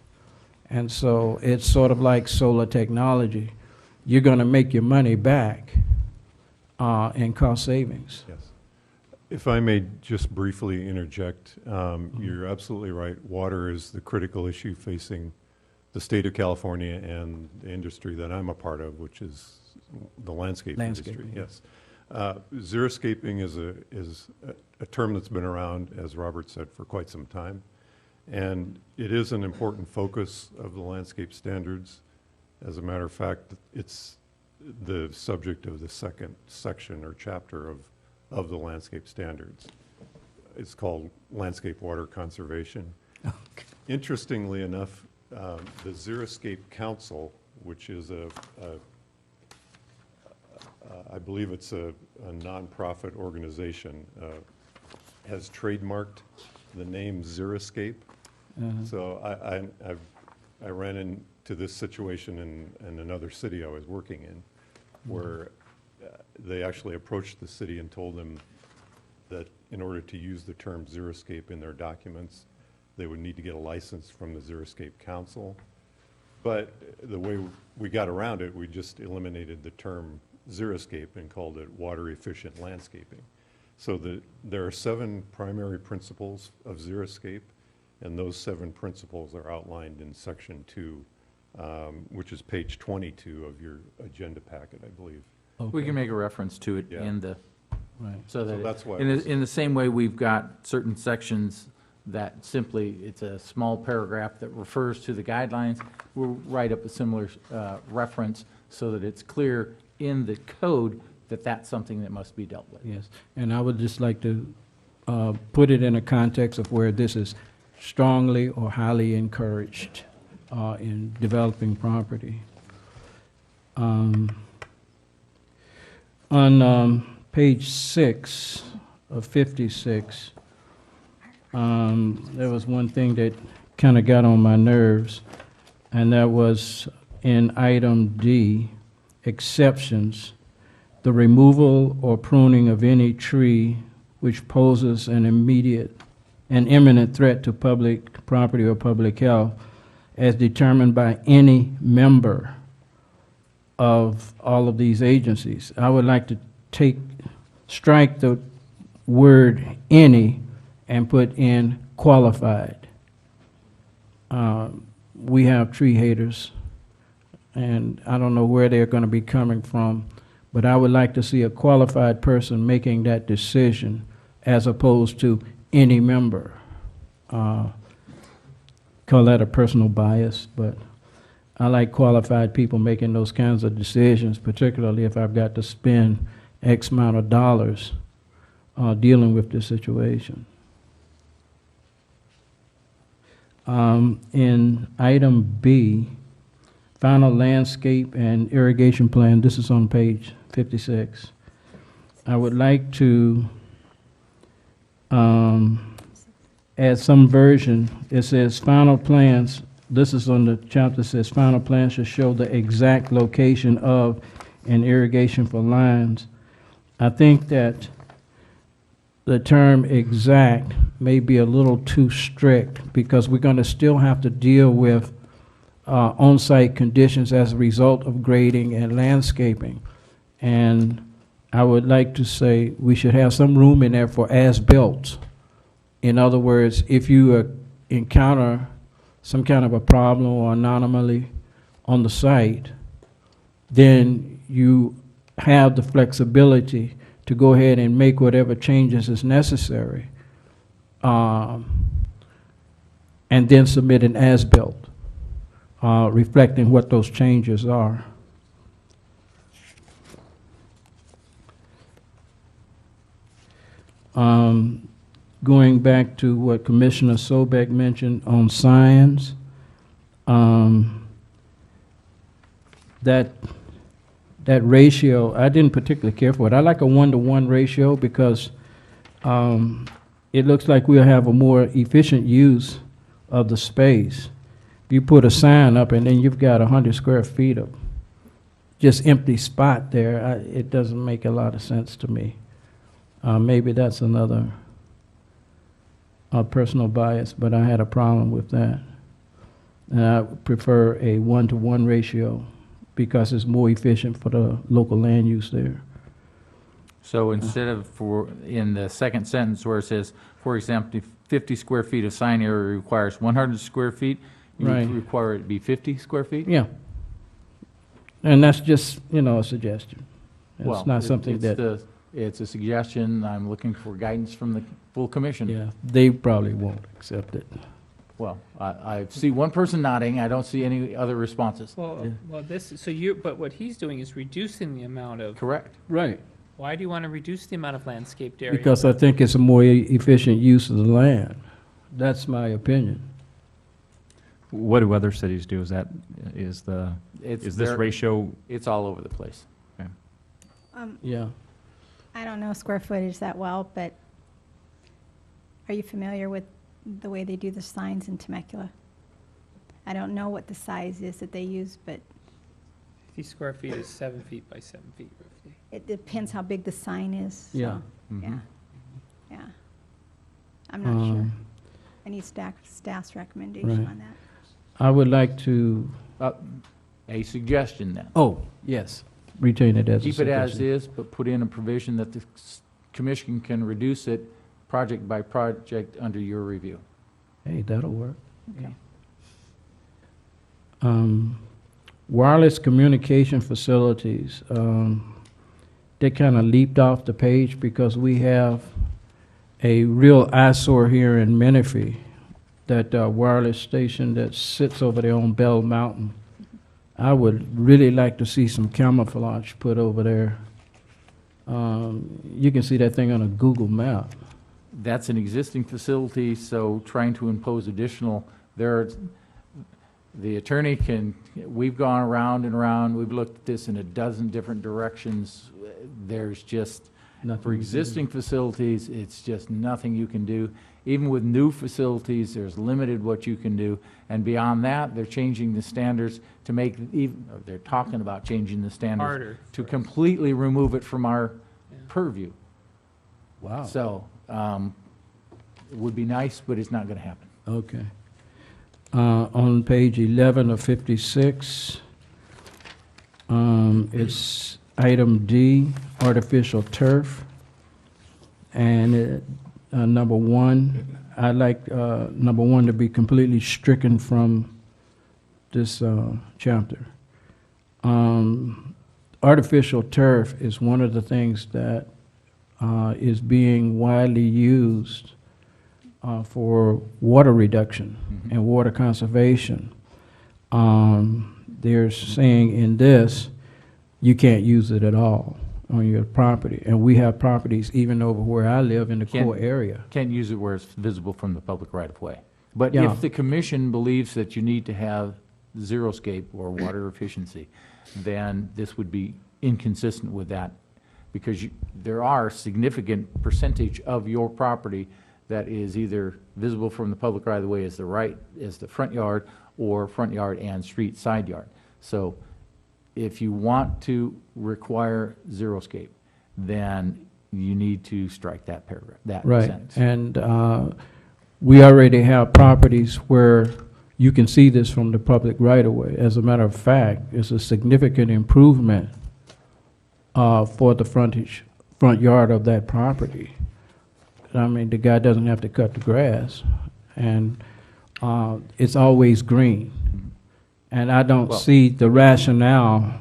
And so it's sort of like solar technology. You're going to make your money back and cost savings. Yes. If I may just briefly interject, you're absolutely right. Water is the critical issue facing the state of California and the industry that I'm a part of, which is the landscape industry. Landscaping. Yes. Xeriscaping is a term that's been around, as Robert said, for quite some time. And it is an important focus of the landscape standards. As a matter of fact, it's the subject of the second section or chapter of the landscape standards. It's called Landscape Water Conservation. Okay. Interestingly enough, the Xeriscape Council, which is I believe it's a nonprofit organization, has trademarked the name Xeriscape. So I ran into this situation in another city I was working in, where they actually approached the city and told them that in order to use the term Xeriscape in their documents, they would need to get a license from the Xeriscape Council. But the way we got around it, we just eliminated the term Xeriscape and called it water efficient landscaping. So there are 7 primary principles of Xeriscape, and those 7 principles are outlined in section 2, which is page 22 of your agenda packet, I believe. We can make a reference to it Yeah. in the, Right. so that, that's why in it was- the same way we've got certain sections that simply, it's a small paragraph that refers to the guidelines, we'll write up a similar reference so that it's clear in the code that that's something that must be dealt with. Yes, and I would just like to put it in a context of where this is strongly or highly encouraged in developing property. On page 6 of 56, there was one thing that kind of got on my nerves, and that was in item D, exceptions, the removal or pruning of any tree which poses an imminent threat to public property or public health as determined by any member of all of these agencies. I would like to strike the word any and put in qualified. We have tree haters, and I don't know where they're going to be coming from, but I would like to see a qualified person making that decision as opposed to any member. Call that a personal bias, but I like qualified people making those kinds of decisions, particularly if I've got to spend X amount of dollars dealing with this situation. In item B, final landscape and irrigation plan, this is on page 56. I would like to add some version. It says final plans, this is on the chapter that says final plans should show the exact location of an irrigation for lines. I think that the term exact may be a little too strict because we're going to still have to deal with on-site conditions as a result of grading and landscaping. And I would like to say we should have some room in there for as-built. In other words, if you encounter some kind of a problem or anomaly on the site, then you have the flexibility to go ahead and make whatever changes is necessary, and then submit an as-built, reflecting what those changes are. Going back to what Commissioner Sobek mentioned on signs, that ratio, I didn't particularly care for it. I like a 1-to-1 ratio because it looks like we'll have a more efficient use of the space. If you put a sign up and then you've got 100 square feet of just empty spot there, it doesn't make a lot of sense to me. Maybe that's another personal bias, but I had a problem with that. And I prefer a 1-to-1 ratio because it's more efficient for the local land use there. So instead of in the second sentence where it says, for example, if 50 square feet of sign area requires 100 square feet, you would Right. require it to be 50 square feet? Yeah. And that's just, a suggestion. Well, It's not something that, it's a suggestion. I'm looking for guidance from the full commission. yeah, they probably won't accept it. Well, I see one person nodding. I don't see any other responses. Well, but what he's doing is reducing the amount of. Correct. Right. Why do you want to reduce the amount of landscaped area? Because I think it's a more efficient use of the land. That's my opinion. What do other cities do? Is this their- ratio? It's all over the place. Yeah. I don't know square footage that well, but are you familiar with the way they do the signs in Temecula? I don't know what the size is that they use, but 50 square feet is 7 feet by 7 feet roughly. it depends how big the sign is. So, Yeah. Yeah. Yeah. I'm not sure. Um, I need staff's recommendation Right. on that. I would like to, A suggestion then. yes, retain it as a Keep it as suggestion. is, but put in a provision that the commission can reduce it project by project under your review. Hey, that'll work. Okay. Wireless communication facilities, they kind of leaped off the page because we have a real eyesore here in Menifee, that wireless station that sits over there on Bell Mountain. I would really like to see some camouflage put over there. You can see that thing on a Google map. That's an existing facility, so trying to impose additional, the attorney we've gone around and around, we've looked at this in a dozen different directions. There's just, Nothing for we can do. existing facilities, it's just nothing you can do. Even with new facilities, there's limited what you can do. And beyond that, they're changing the standards to make, or they're talking about changing the standards Harder to completely remove it from our purview. Wow. So, it would be nice, but it's not going to happen. Okay. On page 11 of 56, it's item D, artificial turf. And number one, I'd like number one to be completely stricken from this chapter. Artificial turf is one of the things that is being widely used for water reduction and water conservation. They're saying in this, you can't use it at all on your property. And we have properties even over where I live in the core area. Can't use it where it's visible from the public right-of-way. But Yeah. if the commission believes that you need to have xeriscape or water efficiency, then this would be inconsistent with that, because there are significant percentage of your property that is either visible from the public right-of-way as the front yard, or front yard and street side yard. So if you want to require xeriscape, then you need to strike that paragraph, that Right, sentence. and we already have properties where you can see this from the public right-of-way. As a matter of fact, it's a significant improvement for the front yard of that property. I mean, the guy doesn't have to cut the grass, and it's always green. And I don't see the rationale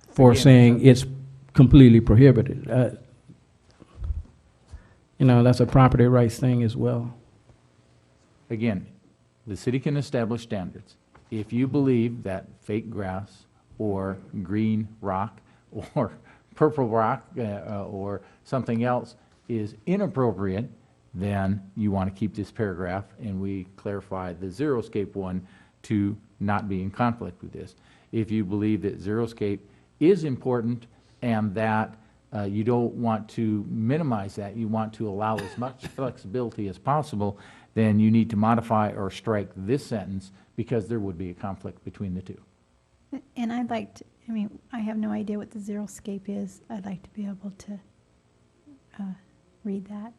for Again, saying it's completely prohibited. That's a property rights thing as well. Again, the city can establish standards. If you believe that fake grass or green rock or purple rock or something else is inappropriate, then you want to keep this paragraph, and we clarify the xeriscape one to not be in conflict with this. If you believe that xeriscape is important and that you don't want to minimize that, you want to allow as much flexibility as possible, then you need to modify or strike this sentence, because there would be a conflict between the two. And I'd like to, I have no idea what the xeriscape is. I'd like to be able to read that.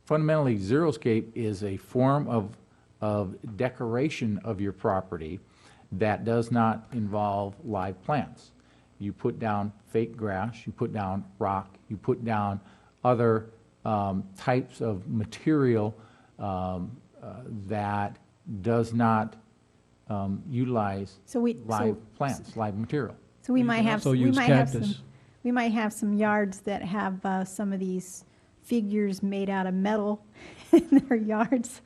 Fundamentally, xeriscape is a form of decoration of your property that does not involve live plants. you put down fake grass, you put down rock, you put down other types of material that does not utilize So we, live so, plants, live material. so we You might can have, also we use might have some, cactus. we might have some yards that have some of these figures made out of metal in their yards.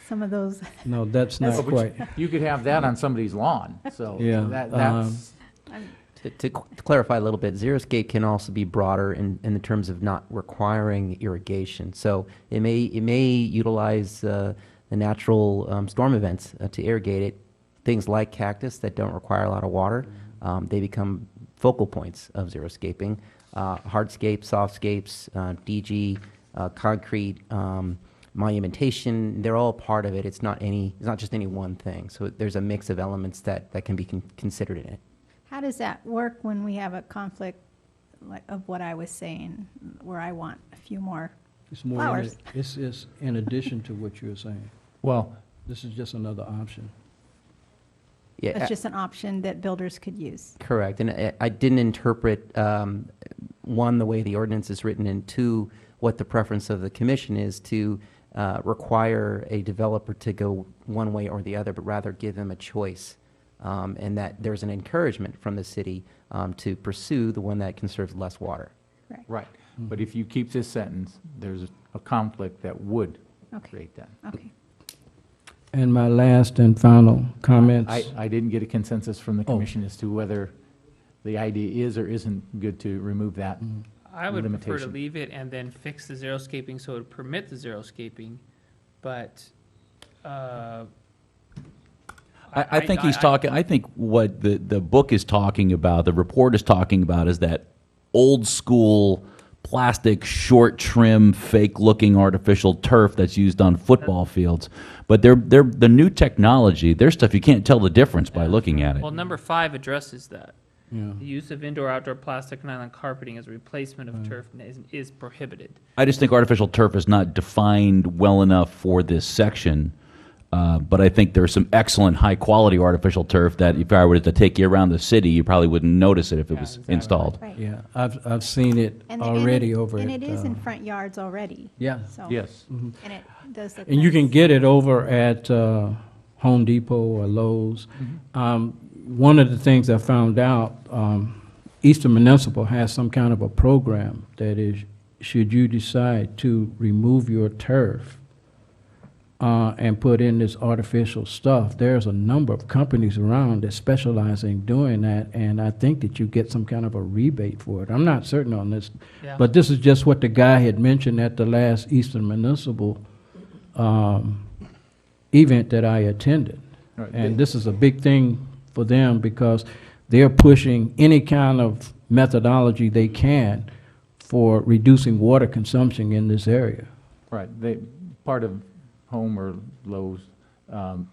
Some of those, No, that's not Oh, but quite. you could have that on somebody's lawn, so Yeah, that's, To clarify a little bit, xeriscape can also be broader in the terms of not requiring irrigation. So it may utilize the natural storm events to irrigate it. Things like cactus that don't require a lot of water, they become focal points of xeriscaping. Hardscapes, softscapes, DG, concrete, monumentation, they're all part of it. It's not just any one thing. So there's a mix of elements that can be considered in it. how does that work when we have a conflict like of what I was saying, where I want a few more It's more, flowers? it's in addition to what you're saying. well, This is just another option. Yeah, That's just an option that builders could use. correct. And I didn't interpret, one, the way the ordinance is written, and two, what the preference of the commission is to require a developer to go one way or the other, but rather give them a choice. And that there's an encouragement from the city to pursue the one that conserves less water. right. But if you keep this sentence, there's a conflict that would Okay. create that. Okay. And my last and final comments. I didn't get a consensus from the Oh. commission as to whether the idea is or isn't good to remove that. I would prefer to limitation. leave it and then fix the xeriscaping so it would permit the xeriscaping, but, I think he's talking, I think what the book is talking about, the report is talking about, is that old school plastic, short trim, fake looking artificial turf that's used on football fields. But they're the new technology, their stuff, you can't tell the difference by looking at it. Well, number 5 addresses that. Yeah. The use of indoor-outdoor plastic nylon carpeting as a replacement of turf is prohibited. I just think artificial turf is not defined well enough for this section. But I think there's some excellent high-quality artificial turf that if I were to take you around the city, you probably wouldn't notice it if it was exactly. installed. Right. Yeah, I've seen it And already over at. And it is in front yards already. Yeah. So, Yes. and it does look And you can nice. get it over at Home Depot or Lowe's. One of the things I found out, Eastern Municipal has some kind of a program that is, should you decide to remove your turf and put in this artificial stuff, there's a number of companies around that specialize in doing that, and I think that you get some kind of a rebate for it. I'm not certain on this, Yeah. but this is just what the guy had mentioned at the last Eastern Municipal event that I attended. Right. And this is a big thing for them because they're pushing any kind of methodology they can for reducing water consumption in this area. Right. Part of Home or Lowe's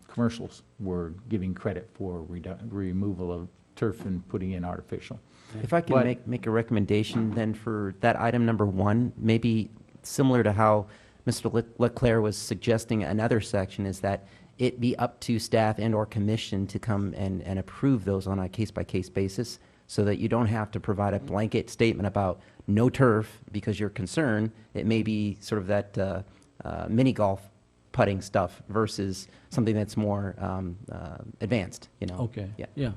commercials were giving credit for removal of turf and putting in artificial. If I can But- make a recommendation then for that item number 1, maybe similar to how Mr. Leclerc was suggesting another section, is that it be up to staff and/or commission to come and approve those on a case-by-case basis, so that you don't have to provide a blanket statement about no turf because you're concerned. It may be sort of that mini golf putting stuff versus something that's more advanced, you know? Okay. Yeah. Yeah.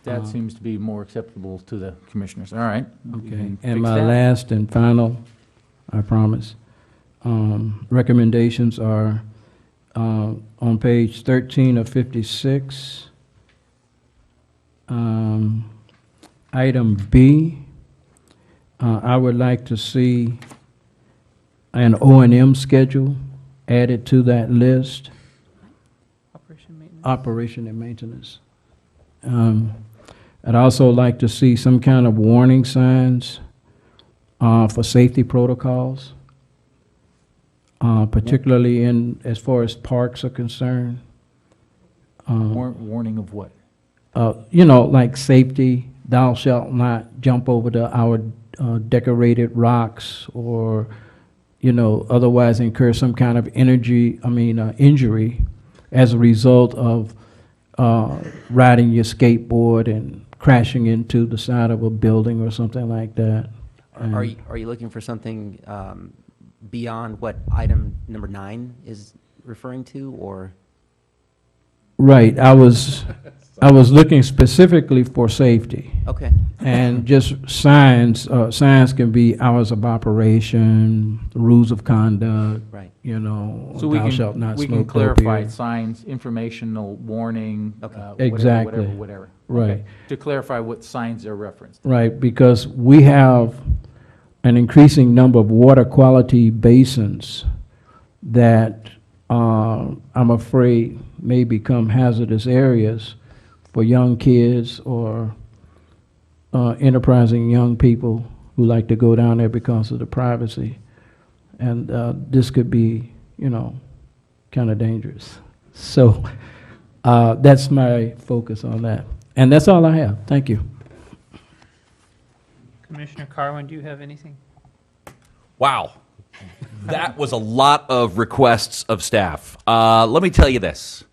That seems to be more acceptable to the commissioners. All right. we Okay. can And fix my that. last and final, I promise, recommendations are on page 13 of 56. Item B, I would like to see an O&M schedule added to that list, Operation maintenance. operation and maintenance. I'd also like to see some kind of warning signs for safety protocols, particularly as far as parks are concerned. Warning of what? Like safety, thou shalt not jump over our decorated rocks or, otherwise incur some kind of injury as a result of riding your skateboard and crashing into the side of a building or something like that. Are And- you looking for something beyond what item number 9 is referring to, or? Right, I was looking specifically for safety. Okay. And just signs, signs can be hours of operation, rules of conduct. Right. You know, So we thou shalt not we smoke can clarify opium. signs, informational, warning, whatever, Exactly. whatever. Right. Okay. To clarify what signs are referenced. Right, because we have an increasing number of water quality basins that I'm afraid may become hazardous areas for young kids or enterprising young people who like to go down there because of the privacy. And this could be, you know, kind of dangerous. So that's my focus on that. And that's all I have. Thank you. Commissioner Carwin, do you have anything? Wow. That was a lot of requests of staff. Let me tell you this.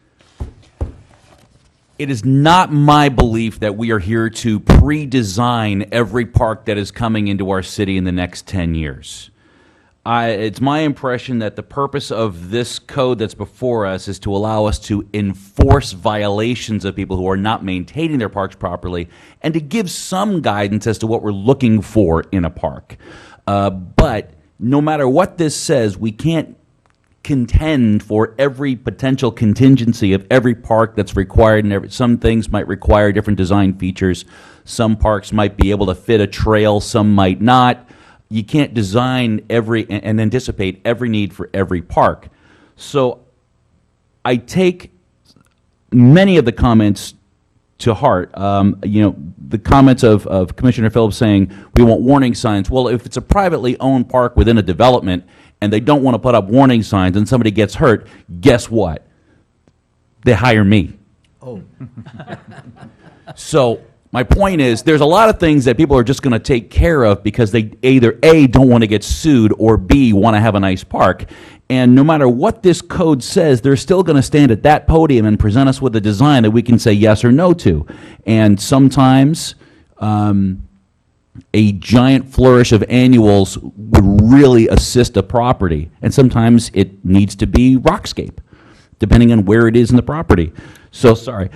It is not my belief that we are here to pre-design every park that is coming into our city in the next 10 years. It's my impression that the purpose of this code that's before us is to allow us to enforce violations of people who are not maintaining their parks properly and to give some guidance as to what we're looking for in a park. But no matter what this says, we can't contend for every potential contingency of every park that's required, and some things might require different design features. Some parks might be able to fit a trail, some might not. You can't design every and anticipate every need for every park. So I take many of the comments to heart. You know, the comments of Commissioner Phillips saying we want warning signs. Well, if it's a privately owned park within a development and they don't want to put up warning signs and somebody gets hurt, guess what? They hire me. Oh. So my point is, there's a lot of things that people are just going to take care of because they either A, don't want to get sued, or B, want to have a nice park. And no matter what this code says, they're still going to stand at that podium and present us with a design that we can say yes or no to. And sometimes a giant flourish of annuals would really assist a property. And sometimes it needs to be rockscape, depending on where it is in the property. So, sorry.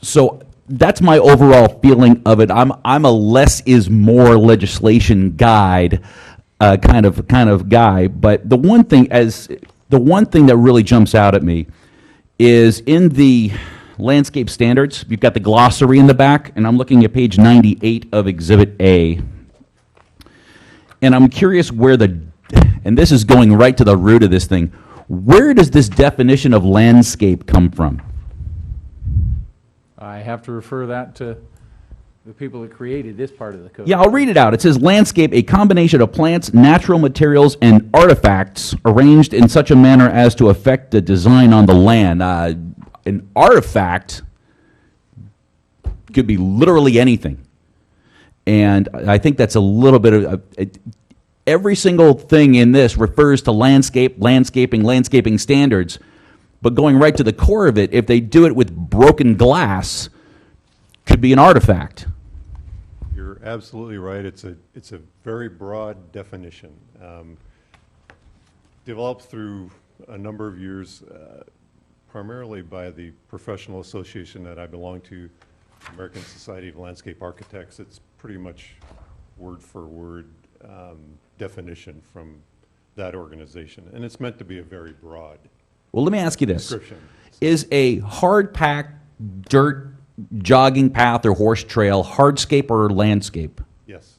So that's my overall feeling of it. I'm a less is more legislation guide kind of guy. But the one thing that really jumps out at me is in the landscape standards, you've got the glossary in the back, and I'm looking at page 98 of Exhibit A. And I'm curious where and this is going right to the root of this thing, where does this definition of landscape come from? I have to refer that to the people that created this part of the code. Yeah, I'll read it out. It says landscape, a combination of plants, natural materials, and artifacts arranged in such a manner as to affect the design on the land. An artifact could be literally anything. And I think that's a little bit of every single thing in this refers to landscaping standards. But going right to the core of it, if they do it with broken glass, could be an artifact. You're absolutely right. It's a very broad definition, developed through a number of years, primarily by the professional association that I belong to, American Society of Landscape Architects. It's pretty much word for word definition from that organization, and it's meant to be a very broad. Well, let me ask you this. Description. Is a hard-packed dirt jogging path or horse trail hardscape or landscape? Yes.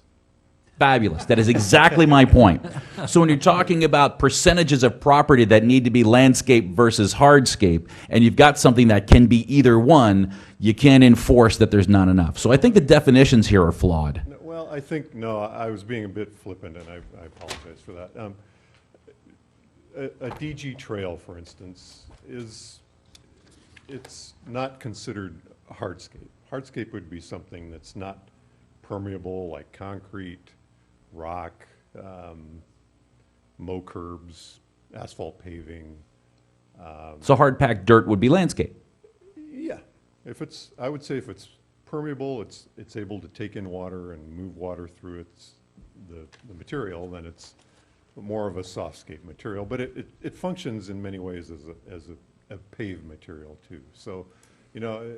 Fabulous. That is exactly my point. So when you're talking about percentages of property that need to be landscape versus hardscape, and you've got something that can be either one, you can't enforce that there's not enough. So I think the definitions here are flawed. Well, I think, no, I was being a bit flippant, and I apologize for that. A DG trail, for instance, it's not considered hardscape. Hardscape would be something that's not permeable, like concrete, rock, mow curbs, asphalt paving. So hard-packed dirt would be landscape. Yeah, I would say if it's permeable, it's able to take in water and move water through the material, then it's more of a softscape material. But it functions in many ways as a paved material too. So, you know,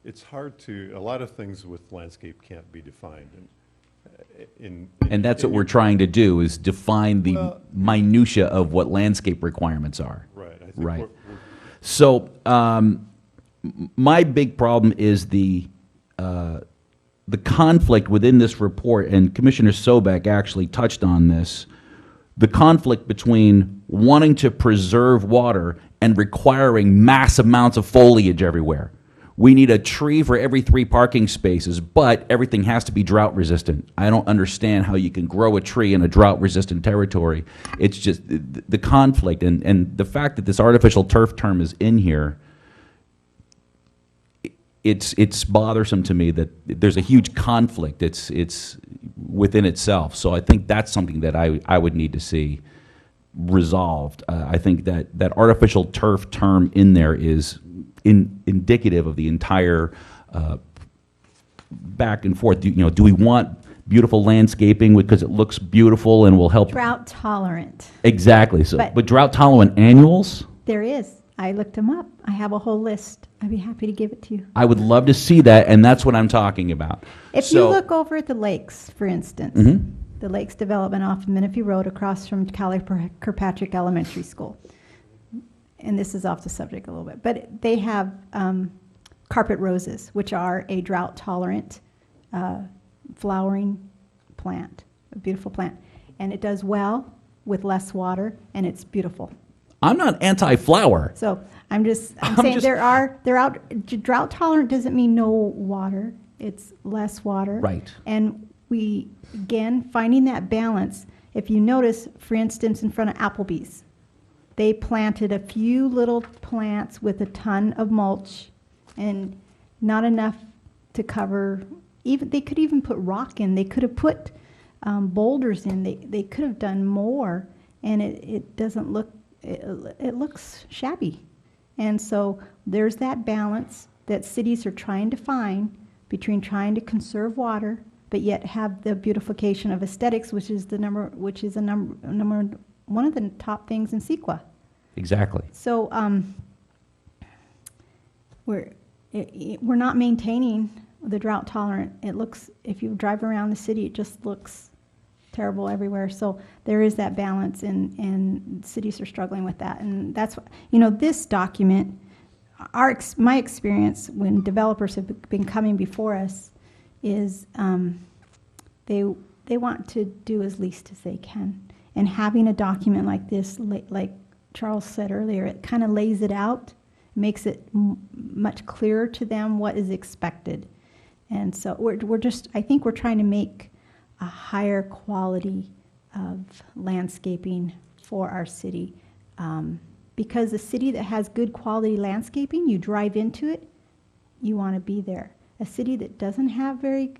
it's hard to, a lot of things with landscape can't be defined. And that's what we're trying to do, is define the minutia of what landscape requirements are. Right. I think Right. So, my big problem is the conflict within this report, and Commissioner Sobek actually touched on this, the conflict between wanting to preserve water and requiring mass amounts of foliage everywhere. We need a tree for every 3 parking spaces, but everything has to be drought resistant. I don't understand how you can grow a tree in a drought resistant territory. It's just the conflict and the fact that this artificial turf term is in here. It's bothersome to me that there's a huge conflict. It's within itself. So I think that's something that I would need to see resolved. I think that artificial turf term in there is indicative of the entire back and forth. Do we want beautiful landscaping because it looks beautiful and will help? Drought tolerant. Exactly. So, But- but drought tolerant annuals? There is. I looked them up. I have a whole list. I'd be happy to give it to you. I would love to see that, and that's what I'm talking about. If you look over at the lakes, for instance, Mhm. the Lakes Development off of Menifee Road across from Callie Kirkpatrick Elementary School, and this is off the subject a little bit, but they have carpet roses, which are a drought-tolerant flowering plant, a beautiful plant. And it does well with less water, and it's beautiful. I'm not anti-flower. So I'm saying drought tolerant doesn't mean no water, it's less water. Right. And we, again, finding that balance. If you notice, for instance, in front of Applebee's, they planted a few little plants with a ton of mulch and not enough to cover, they could even put rock in, they could have put boulders in, they could have done more, and it doesn't look, it looks shabby. And so there's that balance that cities are trying to find between trying to conserve water, but yet have the beautification of aesthetics, which is one of the top things in CEQA. Exactly. So we're not maintaining the drought tolerant. It looks, if you drive around the city, it just looks terrible everywhere. So there is that balance, and cities are struggling with that. And that's what, this document, my experience when developers have been coming before us is they want to do as least as they can. And having a document like this, like Charles said earlier, it kind of lays it out, makes it much clearer to them what is expected. And so I think we're trying to make a higher quality of landscaping for our city. Because a city that has good quality landscaping, you drive into it, you want to be there. A city that doesn't have very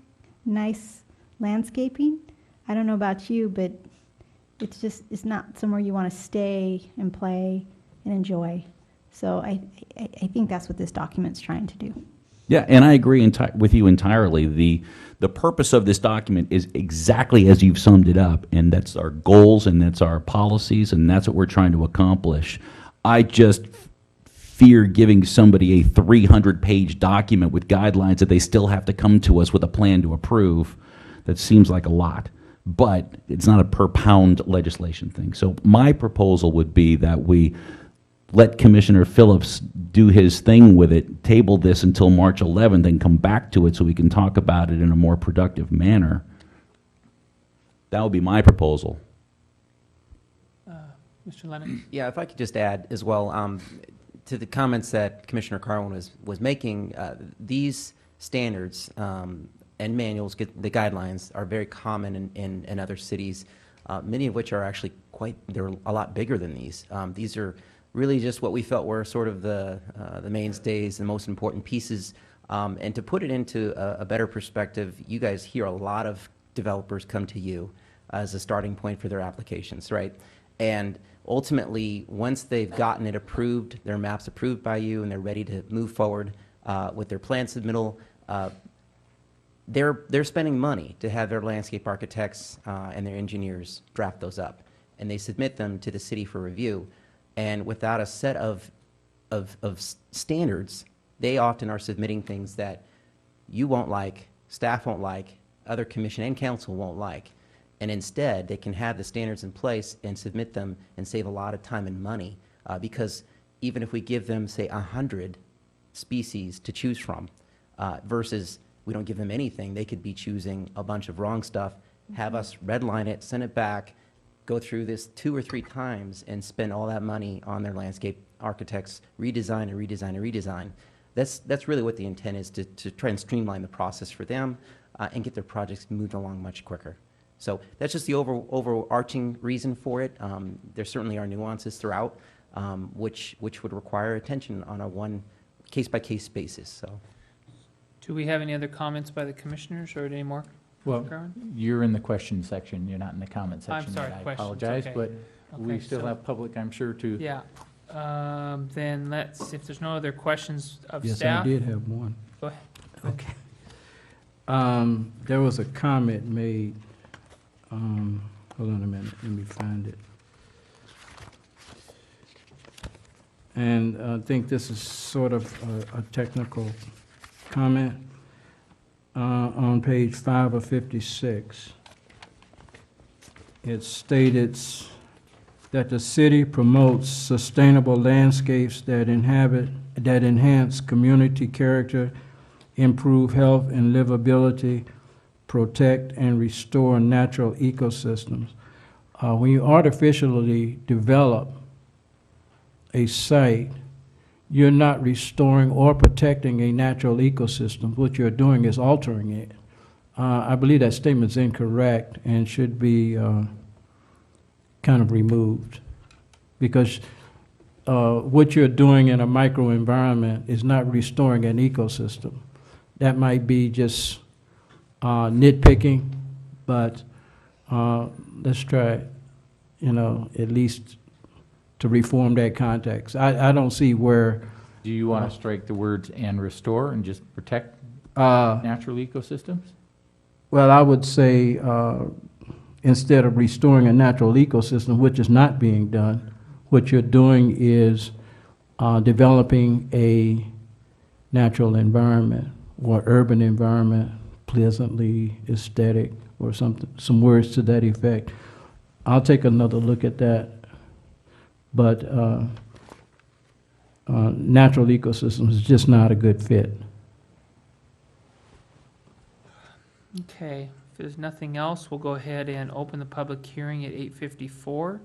nice landscaping, I don't know about you, but it's not somewhere you want to stay and play and enjoy. So I think that's what this document's trying to do. Yeah, and I agree with you entirely. The purpose of this document is exactly as you've summed it up, and that's our goals, and that's our policies, and that's what we're trying to accomplish. I just fear giving somebody a 300-page document with guidelines that they still have to come to us with a plan to approve. That seems like a lot, but it's not a per-pound legislation thing. So my proposal would be that we let Commissioner Phillips do his thing with it, table this until March 11th, and come back to it so we can talk about it in a more productive manner. That would be my proposal. Mr. Lennon? Yeah, if I could just add as well, to the comments that Commissioner Carwin was making, these standards and manuals, the guidelines, are very common in other cities, many of which are actually they're a lot bigger than these. These are really just what we felt were sort of the mainstays, the most important pieces. And to put it into a better perspective, you guys hear a lot of developers come to you as a starting point for their applications, right? And ultimately, once they've gotten it approved, their maps approved by you, and they're ready to move forward, with their plan submittal. They're spending money to have their landscape architects and their engineers draft those up, and they submit them to the city for review. And without a set of standards, they often are submitting things that you won't like, staff won't like, other commission and council won't like. And instead, they can have the standards in place and submit them and save a lot of time and money, because even if we give them, say, 100 species to choose from, versus we don't give them anything, they could be choosing a bunch of wrong stuff, have us redline it, send it back, go through this 2 or 3 times and spend all that money on their landscape architects, redesign and redesign and redesign. That's really what the intent is, to try and streamline the process for them and get their projects moved along much quicker. So that's just the overarching reason for it. There certainly are nuances throughout, which would require attention on a one case-by-case basis. So, Do we have any other comments by the commissioners or any more? Well, Garland? you're in the question section, you're not in the comment I'm section sorry, yet. I questions, apologize, okay. but we Okay, still so- have public, I'm sure, to. Yeah. Then let's, if there's no other questions of Yes, staff. I did have one. Go ahead. Okay. There was a comment made, hold on a minute, let me find it. And I think this is sort of a technical comment. On page 5 of 56, it stated that the city promotes sustainable landscapes that enhance community character, improve health and livability, protect and restore natural ecosystems. When you artificially develop a site, you're not restoring or protecting a natural ecosystem. What you're doing is altering it. I believe that statement's incorrect and should be kind of removed, because what you're doing in a microenvironment is not restoring an ecosystem. That might be just nitpicking, but let's try, at least to reform that context. I don't see where. Do you want to strike the words "and restore" and just protect natural ecosystems? Well, I would say instead of restoring a natural ecosystem, which is not being done, what you're doing is developing a natural environment or urban environment, pleasantly aesthetic, or some words to that effect. I'll take another look at that. But natural ecosystems is just not a good fit. Okay, if there's nothing else, we'll go ahead and open the public hearing at 8:54.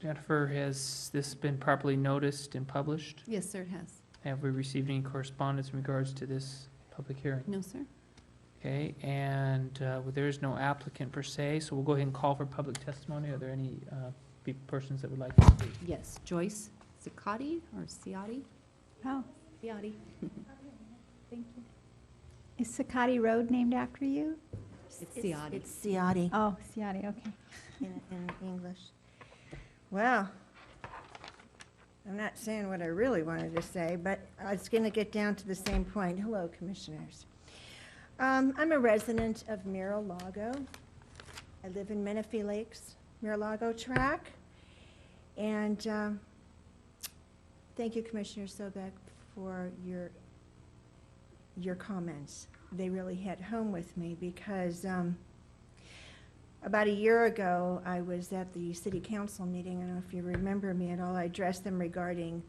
Jennifer, has this been properly noticed and published? Yes, sir, it has. Have we received any correspondence in regards to this public hearing? No, sir. Okay, and there is no applicant per se, so we'll go ahead and call for public testimony. Are there any persons that would like to speak? Yes, Joyce Ciccotti or Ciotti? Oh, Ciotti. thank you. Is Sakati Road named after you? It's Ciotti. It's Ciotti Oh, Ciotti, okay. in English. Well, I'm not saying what I really wanted to say, but it's going to get down to the same point. Hello, commissioners. I'm a resident of Mira-Lago. I live in Menifee Lakes, Mira-Lago track. And thank you, Commissioner Sobek, for your comments. They really hit home with me because about a year ago, I was at the city council meeting. I don't know if you remember me at all. I addressed them regarding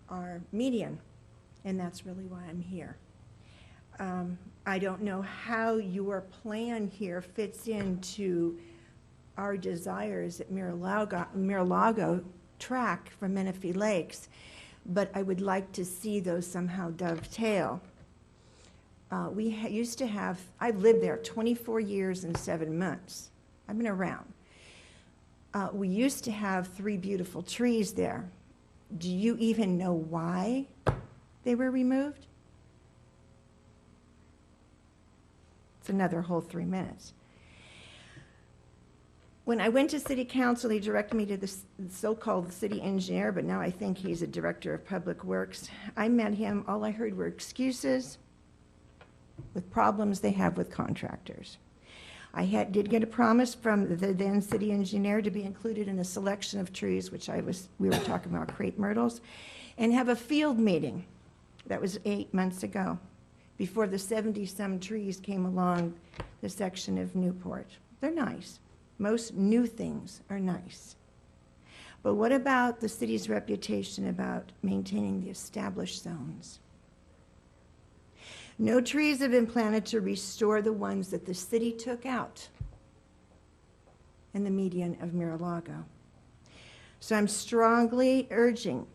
our median, and that's really why I'm here. I don't know how your plan here fits into our desires at Mira-Lago track from Menifee Lakes, but I would like to see those somehow dovetail. We used to have, I've lived there 24 years and 7 months. I've been around. We used to have 3 beautiful trees there. Do you even know why they were removed? It's another whole 3 minutes. When I went to city council, he directed me to the so-called city engineer, but now I think he's a director of public works. I met him, all I heard were excuses with problems they have with contractors. I did get a promise from the then city engineer to be included in a selection of trees, which we were talking about crepe myrtles, and have a field meeting. That was 8 months ago, before the 70-some trees came along the section of Newport. They're nice. Most new things are nice. But what about the city's reputation about maintaining the established zones? No trees have been planted to restore the ones that the city took out in the median of Mira-Lago. So I'm strongly urging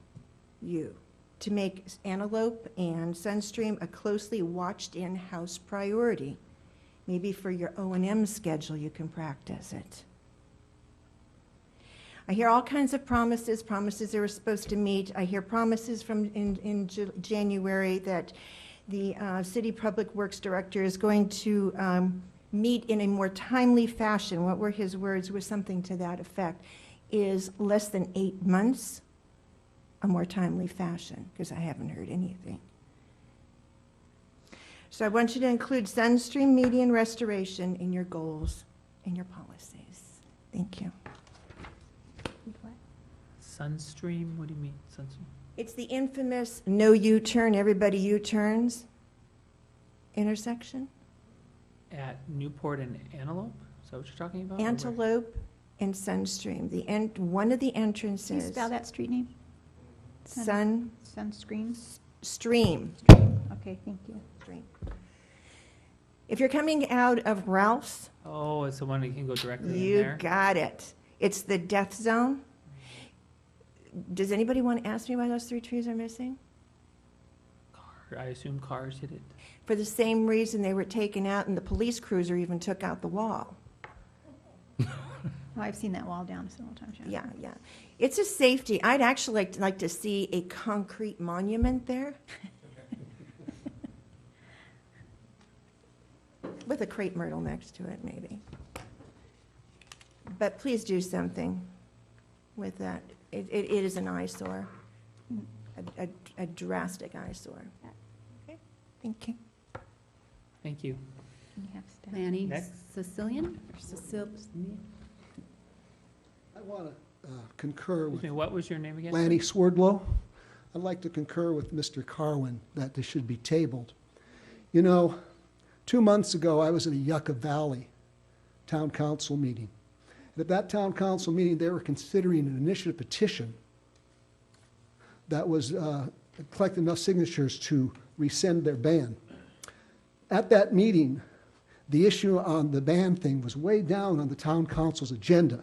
you to make Antelope and Sunstream a closely watched in-house priority. Maybe for your O&M schedule, you can practice it. I hear all kinds of promises they were supposed to meet. I hear promises from in January that the City Public Works Director is going to meet in a more timely fashion. What were his words? Was something to that effect. Is less than 8 months a more timely fashion? Because I haven't heard anything. So I want you to include Sunstream median restoration in your goals and your policies. Thank you. Sunstream, what do you mean, Sunstream? It's the infamous no U-turn, everybody U-turns intersection. At Newport and Antelope? Is that what you're talking about? Or where? Antelope and Sunstream. One of the Can you entrances. spell that street name? Stream. Sunscreen? Stream. Okay, thank you. Stream. If you're coming out of Ralph's, Oh, it's the one that can go directly in you there? got it. It's the death zone. Does anybody want to ask me why those 3 trees are missing? I assume cars hit it. For the same reason they were taken out and the police cruiser even took out the wall. Oh, I've seen that wall down several times. Yeah, yeah. It's a safety. I'd actually like to see a concrete monument there. With a crepe myrtle next to it, maybe. But please do something with that. It is an eyesore, a drastic eyesore. Okay, thank you. Thank you. You have staff. Lanny Next. Sicilian? I want to concur with Excuse me, what was your name again? Lanny Swerdlow. I'd like to concur with Mr. Carwin that this should be tabled. You know, 2 months ago, I was at a Yucca Valley Town Council meeting. And at that Town Council meeting, they were considering an initiative petition that was collected enough signatures to rescind their ban. At that meeting, the issue on the ban thing was way down on the Town Council's agenda.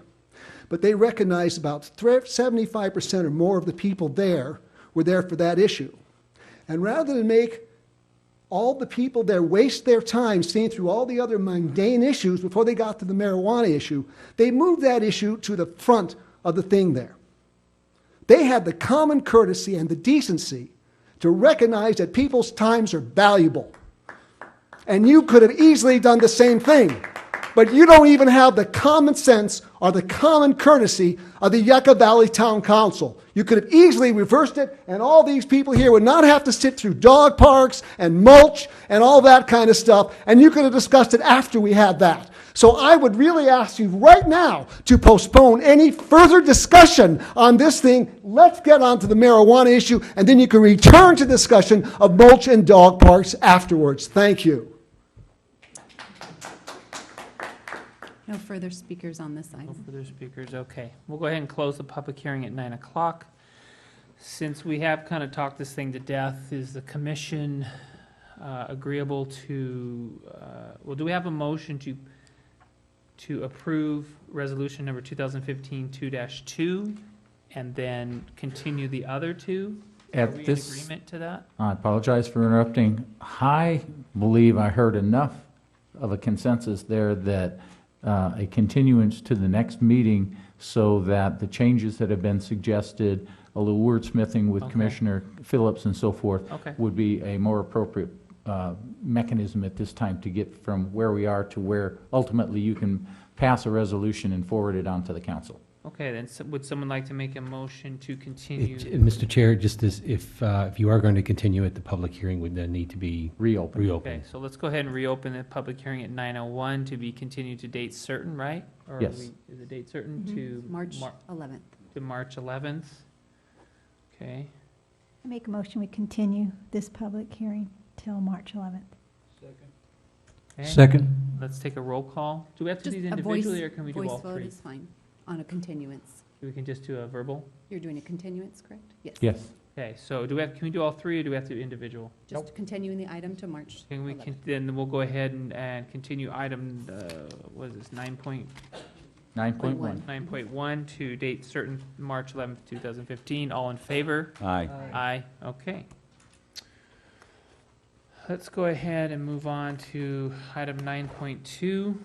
But they recognized about 75% or more of the people there were there for that issue. And rather than make all the people there waste their time seeing through all the other mundane issues before they got to the marijuana issue, they moved that issue to the front of the thing there. They had the common courtesy and the decency to recognize that people's times are valuable. And you could have easily done the same thing. But you don't even have the common sense or the common courtesy of the Yucca Valley Town Council. You could have easily reversed it, and all these people here would not have to sit through dog parks and mulch and all that kind of stuff, and you could have discussed it after we had that. So I would really ask you right now to postpone any further discussion on this thing. Let's get on to the marijuana issue, and then you can return to discussion of mulch and dog parks afterwards. Thank you. No further speakers on this No item. further speakers, okay. We'll go ahead and close the public hearing at 9 o'clock. Since we have kind of talked this thing to death, is the commission agreeable to, well, do we have a motion to approve resolution number 2015-2-2 and then continue the other two? Are At we in this- agreement to that? I apologize for interrupting. I believe I heard enough of a consensus there that a continuance to the next meeting so that the changes that have been suggested, a little wordsmithing with Okay. Commissioner Phillips and so forth, Okay. would be a more appropriate mechanism at this time to get from where we are to where ultimately you can pass a resolution and forward it on to the council. Okay, then would someone like to make a motion to continue? Mr. Chair, just as if you are going to continue it, the public hearing would then need to be Reopen. Okay, so let's go ahead and reopen the public hearing at 9:01 to be continued to date certain, right? Or are Yes. Is the date certain to? March 11th. To March 11th? Okay, I make a motion, we continue this public hearing till March 11th. okay. Second. Let's take a roll call. Do we have to do Just these a voice, individually, or can we do all voice vote three? is fine on a continuance. We can just do a verbal? You're doing a continuance, correct? Yes. Yes. Okay, so can we do all three, or do we have to do individual? Just continuing the item to March Can we, 11th. then we'll go ahead and continue item, what is this, 9.1. 9.1 to date certain, March 11th, 2015. All in favor? Aye. Aye, okay. Let's go ahead and move on to item 9.2.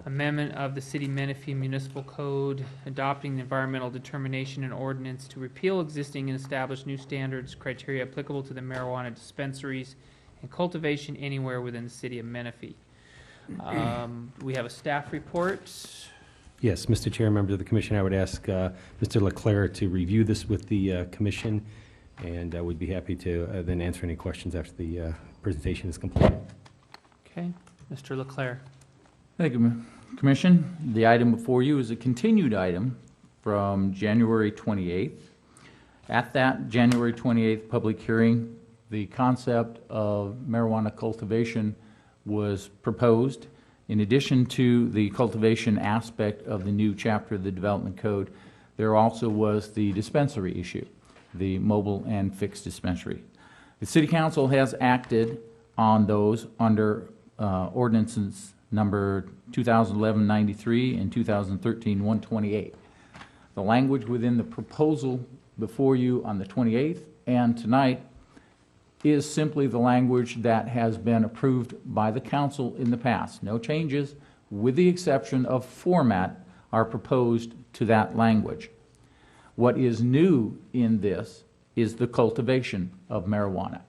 Amendment of the City Menifee Municipal Code, adopting the environmental determination and ordinance to repeal existing and establish new standards, criteria applicable to the marijuana dispensaries and cultivation anywhere within the city of Menifee. We have a staff report. Yes, Mr. Chair, members of the commission, I would ask Mr. Leclerc to review this with the commission, and I would be happy to then answer any questions after the presentation is complete. Okay, Mr. Leclerc. Thank you, Commission. The item before you is a continued item from January 28th. At that January 28th public hearing, the concept of marijuana cultivation was proposed. In addition to the cultivation aspect of the new chapter of the Development Code, there also was the dispensary issue, the mobile and fixed dispensary. The City Council has acted on those under ordinances number 2011-93 and 2013-128. The language within the proposal before you on the 28th and tonight is simply the language that has been approved by the council in the past. No changes, with the exception of format, are proposed to that language. What is new in this is the cultivation of marijuana.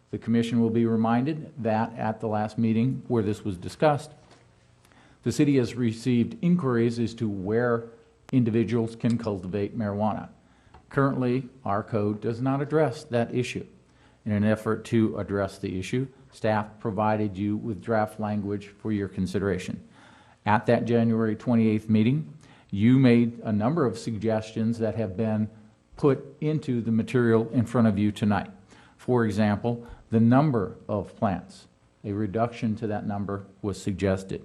The commission will be reminded that at the last meeting where this was discussed, the city has received inquiries as to where individuals can cultivate marijuana. Currently, our code does not address that issue. In an effort to address the issue, staff provided you with draft language for your consideration. At that January 28th meeting, you made a number of suggestions that have been put into the material in front of you tonight. For example, the number of plants, a reduction to that number was suggested.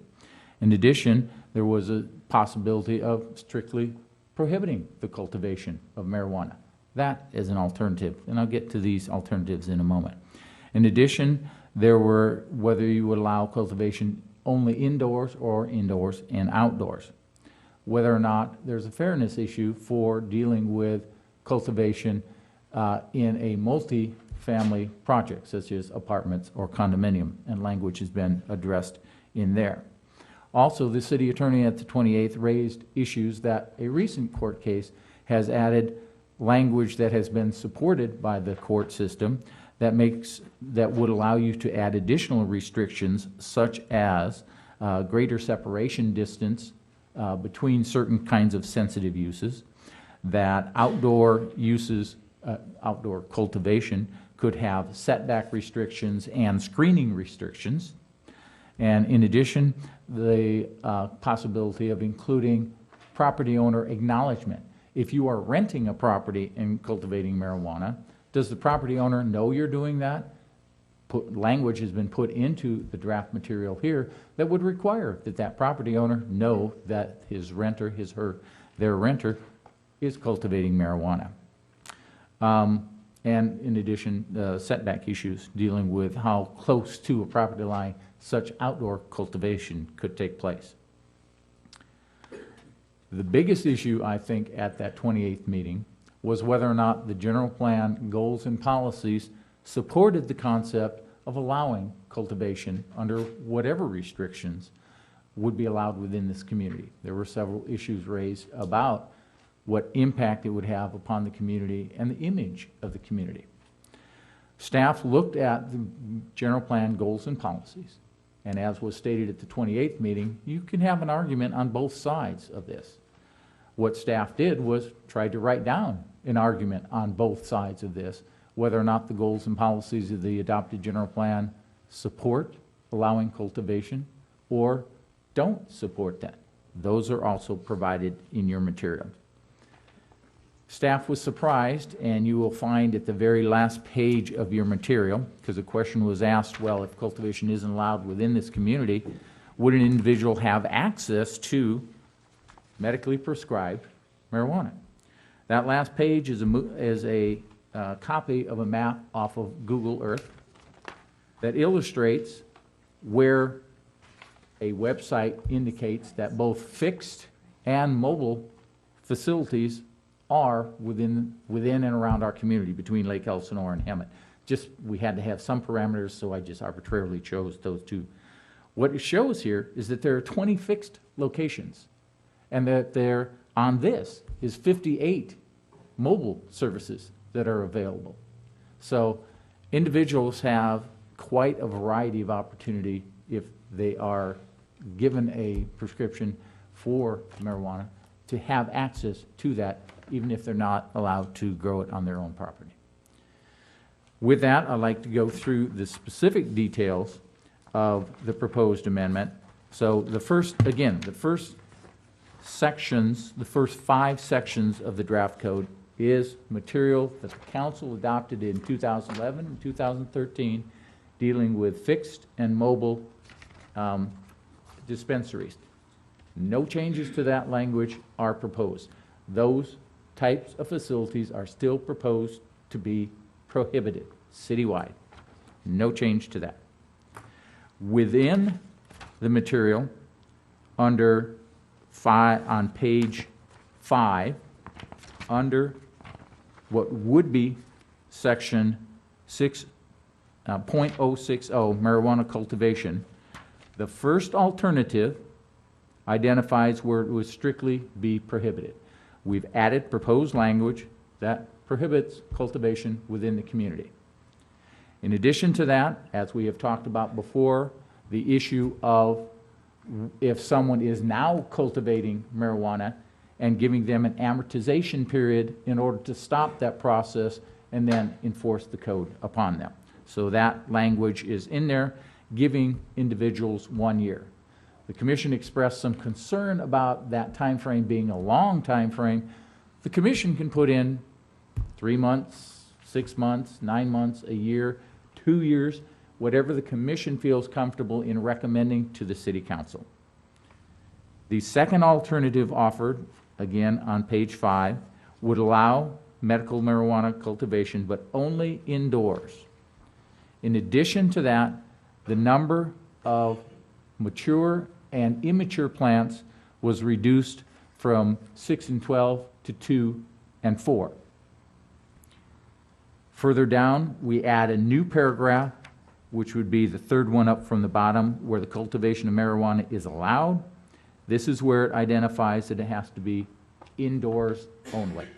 In addition, there was a possibility of strictly prohibiting the cultivation of marijuana. That is an alternative, and I'll get to these alternatives in a moment. In addition, there were whether you would allow cultivation only indoors or indoors and outdoors. Whether or not there's a fairness issue for dealing with cultivation in a multi-family project, such as apartments or condominium, and language has been addressed in there. Also, the city attorney at the 28th raised issues that a recent court case has added language that has been supported by the court system that would allow you to add additional restrictions, such as greater separation distance between certain kinds of sensitive uses, that outdoor uses, outdoor cultivation could have setback restrictions and screening restrictions. And in addition, the possibility of including property owner acknowledgement. If you are renting a property and cultivating marijuana, does the property owner know you're doing that? Language has been put into the draft material here that would require that property owner know that his renter, their renter, is cultivating marijuana. And in addition, setback issues dealing with how close to a property line such outdoor cultivation could take place. The biggest issue, I think, at that 28th meeting was whether or not the general plan goals and policies supported the concept of allowing cultivation under whatever restrictions would be allowed within this community. There were several issues raised about what impact it would have upon the community and the image of the community. Staff looked at the general plan goals and policies And as was stated at the 28th meeting, you can have an argument on both sides of this. What staff did was tried to write down an argument on both sides of this, whether or not the goals and policies of the adopted general plan support allowing cultivation or don't support that. Those are also provided in your material. Staff was surprised, and you will find at the very last page of your material, because the question was asked, well, if cultivation isn't allowed within this community, would an individual have access to medically prescribed marijuana? That last page is a copy of a map off of Google Earth that illustrates where a website indicates that both fixed and mobile facilities are within and around our community between Lake Elsinore and Hemet. Just, we had to have some parameters, so I just arbitrarily chose those two. What it shows here is that there are 20 fixed locations, and that there, on this, is 58 mobile services that are available. So individuals have quite a variety of opportunity if they are given a prescription for marijuana to have access to that, even if they're not allowed to grow it on their own property. With that, I'd like to go through the specific details of the proposed amendment. So the first sections, the first 5 sections of the draft code is material that the council adopted in 2011 and 2013 dealing with fixed and mobile dispensaries. No changes to that language are proposed. Those types of facilities are still proposed to be prohibited citywide. No change to that. Within the material, under on page 5, under what would be section 6.060, marijuana cultivation, the first alternative identifies where it would strictly be prohibited. We've added proposed language that prohibits cultivation within the community. In addition to that, as we have talked about before, the issue of if someone is now cultivating marijuana and giving them an amortization period in order to stop that process and then enforce the code upon them. So that language is in there, giving individuals 1 year. The commission expressed some concern about that time frame being a long time frame. The commission can put in 3 months, 6 months, 9 months, a year, 2 years, whatever the commission feels comfortable in recommending to the city council. The second alternative offered, again on page 5, would allow medical marijuana cultivation, but only indoors. In addition to that, the number of mature and immature plants was reduced from 6 and 12 to 2 and 4. Further down, we add a new paragraph, which would be the third one up from the bottom, where the cultivation of marijuana is allowed. This is where it identifies that it has to be indoors only.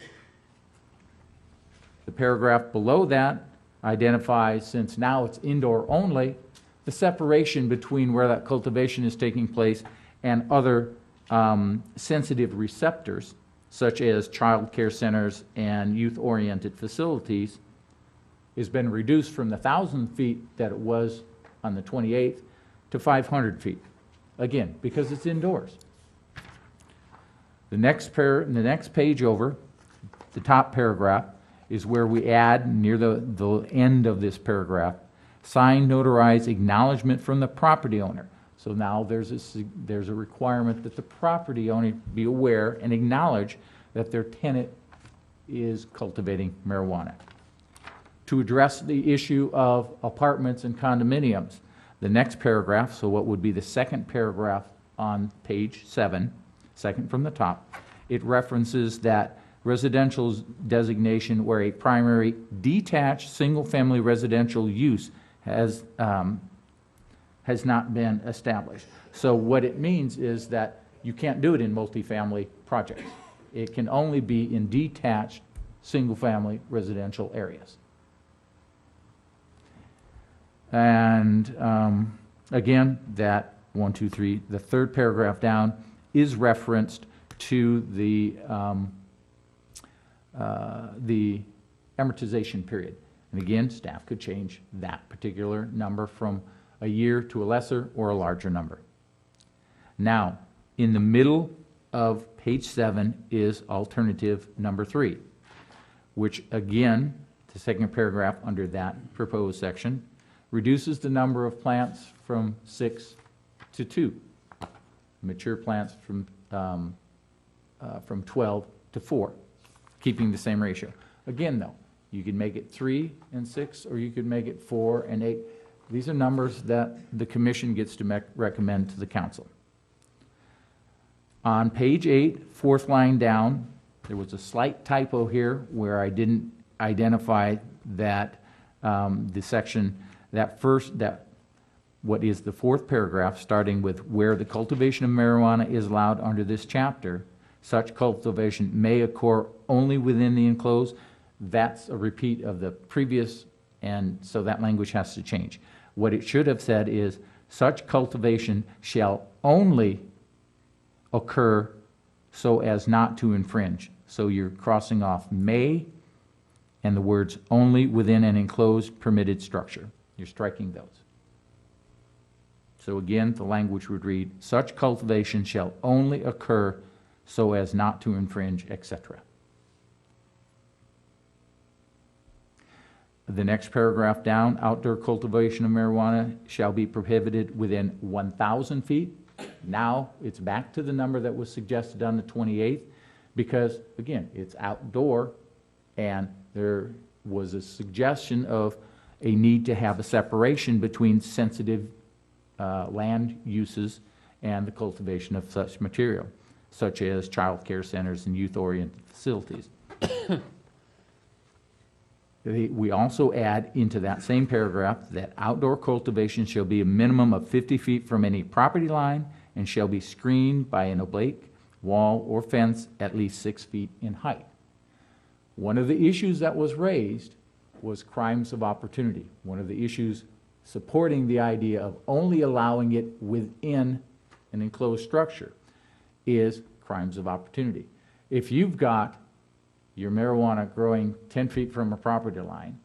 The paragraph below that identifies, since now it's indoor only, the separation between where that cultivation is taking place and other sensitive receptors, such as child care centers and youth-oriented facilities, has been reduced from the 1,000 feet that it was on the 28th to 500 feet. Again, because it's indoors. The next page over, the top paragraph, is where we add, near the end of this paragraph, signed, notarized acknowledgement from the property owner. So now there's a requirement that the property owner be aware and acknowledge that their tenant is cultivating marijuana. To address the issue of apartments and condominiums, the next paragraph, so what would be the second paragraph on page 7, second from the top, it references that residential designation where a primary detached single-family residential use has not been established. So what it means is that you can't do it in multifamily projects. It can only be in detached single-family residential areas. And Again, that 1, 2, 3, the third paragraph down is referenced to the amortization period. And again, staff could change that particular number from a year to a lesser or a larger number. Now, in the middle of page 7 is alternative number 3, which again, the second paragraph under that proposed section, reduces the number of plants from 6 to 2, mature plants from 12 to 4, keeping the same ratio. Again, though, you could make it 3 and 6, or you could make it 4 and 8. These are numbers that the commission gets to recommend to the council. On page 8, fourth line down, there was a slight typo here where I didn't identify that the section, what is the fourth paragraph, starting with where the cultivation of marijuana is allowed under this chapter, such cultivation may occur only within the enclosed. That's a repeat of the previous, and so that language has to change. What it should have said is, such cultivation shall only occur so as not to infringe. So you're crossing off may and the words only within an enclosed permitted structure. You're striking those. So again, the language would read, such cultivation shall only occur so as not to infringe, etc. The next paragraph down, outdoor cultivation of marijuana shall be prohibited within 1,000 feet. Now it's back to the number that was suggested on the 28th because, again, it's outdoor, and there was a suggestion of a need to have a separation between sensitive land uses and the cultivation of such material, such as child care centers and youth-oriented facilities. We also add into that same paragraph that outdoor cultivation shall be a minimum of 50 feet from any property line and shall be screened by an oblique wall or fence at least 6 feet in height. One of the issues that was raised was crimes of opportunity. One of the issues supporting the idea of only allowing it within an enclosed structure is crimes of opportunity. If you've got your marijuana growing 10 feet from a property line,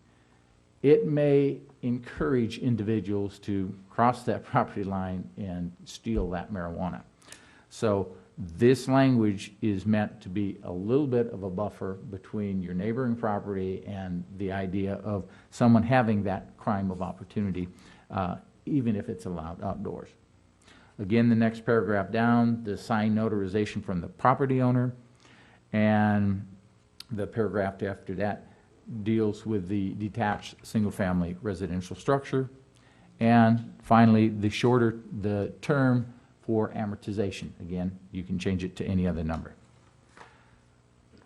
it may encourage individuals to cross that property line and steal that marijuana. So this language is meant to be a little bit of a buffer between your neighboring property and the idea of someone having that crime of opportunity, even if it's allowed outdoors. Again, the next paragraph down, the sign notarization from the property owner, and the paragraph after that deals with the detached single-family residential structure. And finally, the term for amortization. Again, you can change it to any other number.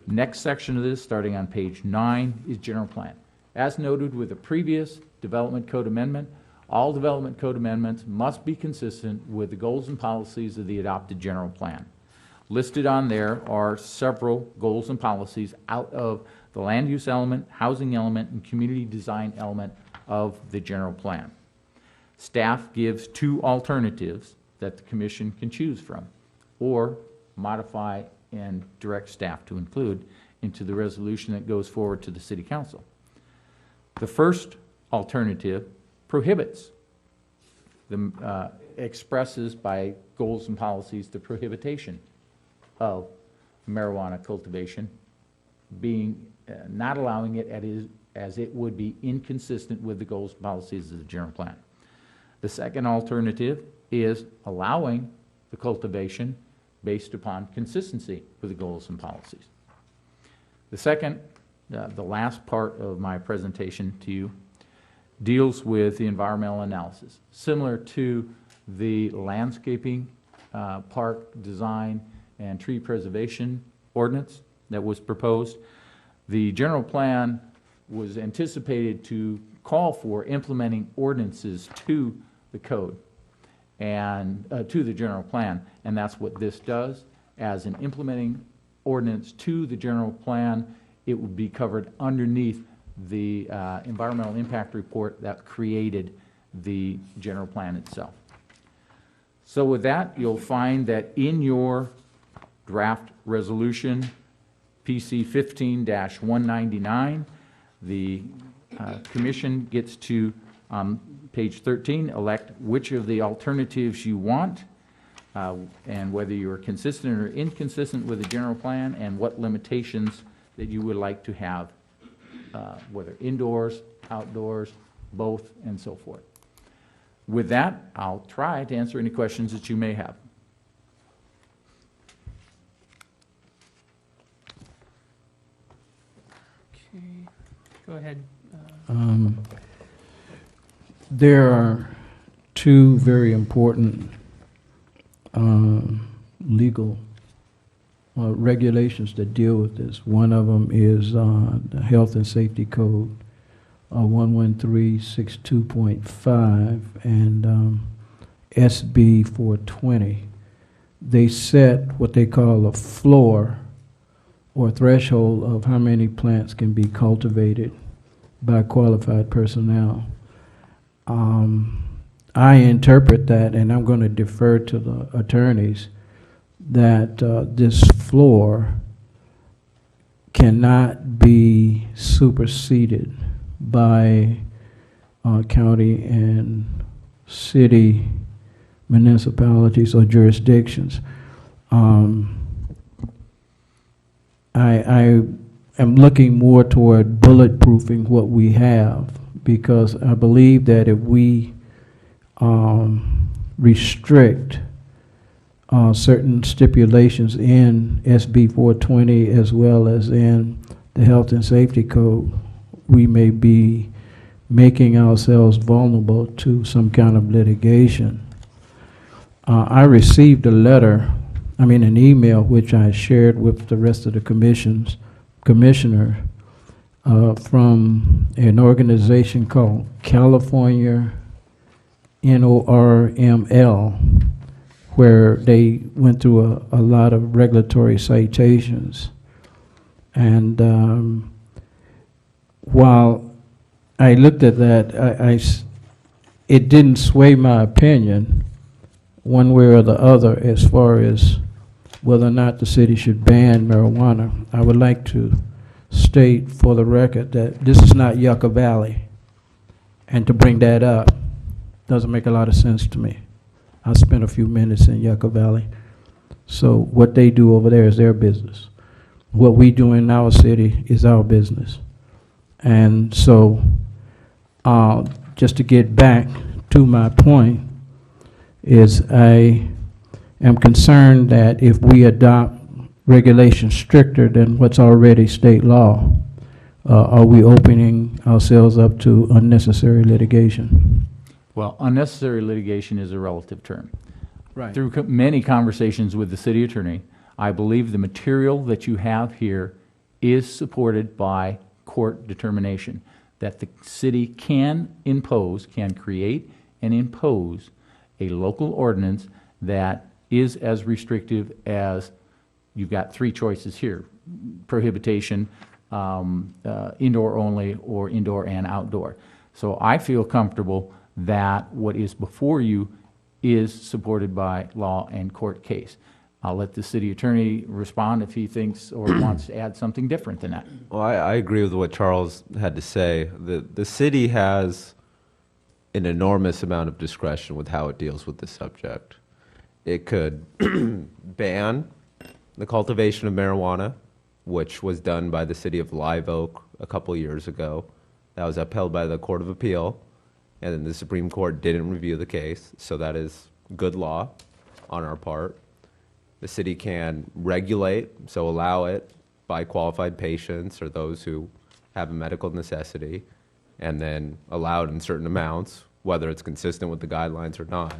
Next section of this, starting on page 9, is general plan. As noted with the previous development code amendment, all development code amendments must be consistent with the goals and policies of the adopted general plan. Listed on there are several goals and policies out of the land use element, housing element, and community design element of the general plan. Staff gives 2 alternatives that the commission can choose from, or modify and direct staff to include into the resolution that goes forward to the city council. The first alternative prohibits, expresses by goals and policies the prohibition of marijuana cultivation, being not allowing it as it would be inconsistent with the goals and policies of the general plan. The second alternative is allowing the cultivation based upon consistency with the goals and policies. The second, the last part of my presentation to you deals with the environmental analysis. Similar to the landscaping, park design, and tree preservation ordinance that was proposed, the general plan was anticipated to call for implementing ordinances to the code and to the general plan, and that's what this does. As an implementing ordinance to the general plan, it would be covered underneath the environmental impact report that created the general plan itself. So with that, you'll find that in your draft resolution, PC 15-199, the commission gets to, page 13, elect which of the alternatives you want, and whether you are consistent or inconsistent with the general plan, and what limitations that you would like to have, whether indoors, outdoors, both, and so forth. With that, I'll try to answer any questions that you may have. Okay, go ahead. There are two very important legal regulations that deal with this. One of them is the Health and Safety Code, 11362.5, and SB 420. They set what they call a floor or threshold of how many plants can be cultivated by qualified personnel. I interpret that, and I'm going to defer to the attorneys, that this floor cannot be superseded by county and city municipalities or jurisdictions. I am looking more toward bulletproofing what we have, because I believe that if we restrict certain stipulations in SB 420 as well as in the Health and Safety Code, we may be making ourselves vulnerable to some kind of litigation. I received an email, which I shared with the rest of the commissioner from an organization called California NORML, where they went through a lot of regulatory citations. And while I looked at that, it didn't sway my opinion one way or the other as far as whether or not the city should ban marijuana. I would like to state for the record that this is not Yucca Valley, and to bring that up doesn't make a lot of sense to me. I spent a few minutes in Yucca Valley, so what they do over there is their business. What we do in our city is our business. And so just to get back to my point, is I am concerned that if we adopt regulations stricter than what's already state law, are we opening ourselves up to unnecessary litigation? Well, unnecessary litigation is a relative term. Right. Through many conversations with the city attorney, I believe the material that you have here is supported by court determination, that the city can create and impose a local ordinance that is as restrictive as, you've got three choices here: prohibition, indoor only, or indoor and outdoor. So I feel comfortable that what is before you is supported by law and court case. I'll let the city attorney respond if he thinks or wants to add something different than that. Well, I agree with what Charles had to say. The city has an enormous amount of discretion with how it deals with the subject. It could ban the cultivation of marijuana, which was done by the city of Live Oak a couple years ago. That was upheld by the Court of Appeal, and then the Supreme Court didn't review the case, so that is good law on our part. The city can regulate, so allow it by qualified patients or those who have a medical necessity, and then allow it in certain amounts, whether it's consistent with the guidelines or not.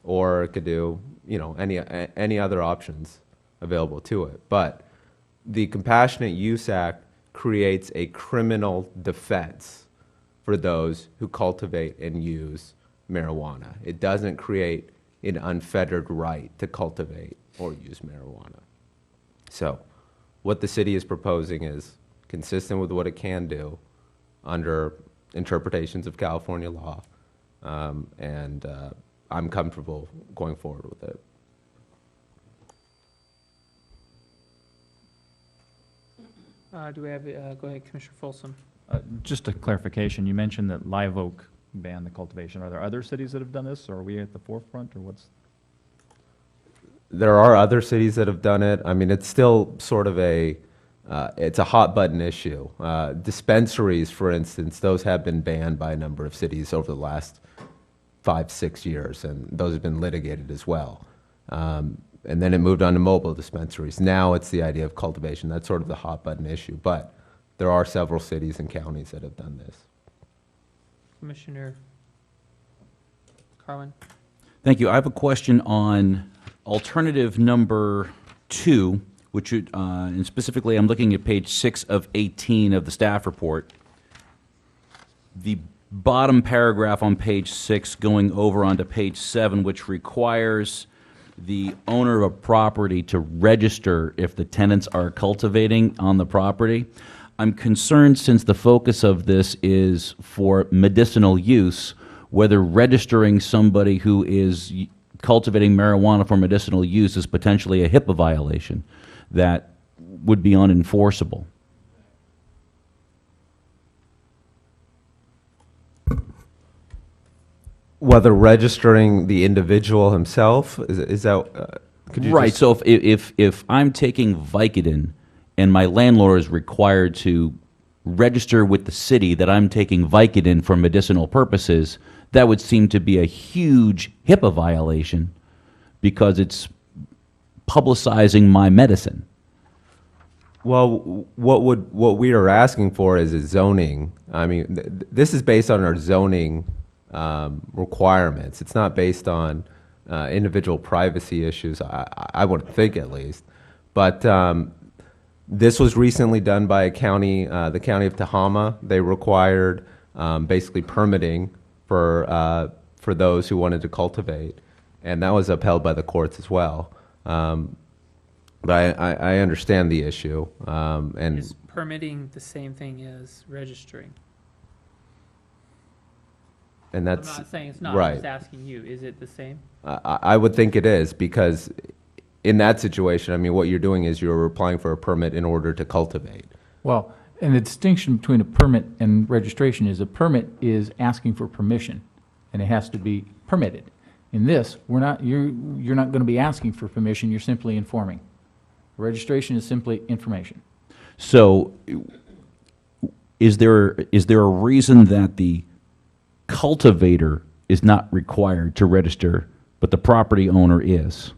Or it could do, any other options available to it. But the Compassionate Use Act creates a criminal defense for those who cultivate and use marijuana. It doesn't create an unfettered right to cultivate or use marijuana. So what the city is proposing is consistent with what it can do under interpretations of California law, and I'm comfortable going forward with it. Do we have, go ahead, Commissioner Folsom. Just a clarification, you mentioned that Live Oak banned the cultivation. Are there other cities that have done this, or are we at the forefront, or what's? There are other cities that have done it. I mean, it's still sort of it's a hot button issue. Dispensaries, for instance, those have been banned by a number of cities over the last 5-6 years, and those have been litigated as well. And then it moved on to mobile dispensaries. Now it's the idea of cultivation. That's sort of the hot button issue, but there are several cities and counties that have done this. Commissioner Carwin. Thank you. I have a question on alternative number 2, which would, and specifically I'm looking at page 6 of 18 of the staff report. The bottom paragraph on page 6 going over onto page 7, which requires the owner of a property to register if the tenants are cultivating on the property. I'm concerned, since the focus of this is for medicinal use, whether registering somebody who is cultivating marijuana for medicinal use is potentially a HIPAA violation that would be unenforceable. Whether registering the individual himself, is that, could you Right, just- so if I'm taking Vicodin and my landlord is required to register with the city that I'm taking Vicodin for medicinal purposes, that would seem to be a huge HIPAA violation because it's publicizing my medicine. Well, what we are asking for is a zoning. I mean, this is based on our zoning requirements. It's not based on individual privacy issues, I would think, at least. But this was recently done by a county, the county of Tehama. They required basically permitting for those who wanted to cultivate, and that was upheld by the courts as well. But I understand the issue, and Is permitting the same thing as registering? and that's I'm not saying it's not, right. I'm just asking you, is it the same? I would think it is, because in that situation, I mean, what you're doing is you're applying for a permit in order to cultivate. Well, and the distinction between a permit and registration is a permit is asking for permission, and it has to be permitted. In this, you're not going to be asking for permission, you're simply informing. Registration is simply information. So is there a reason that the cultivator is not required to register, but the property owner is?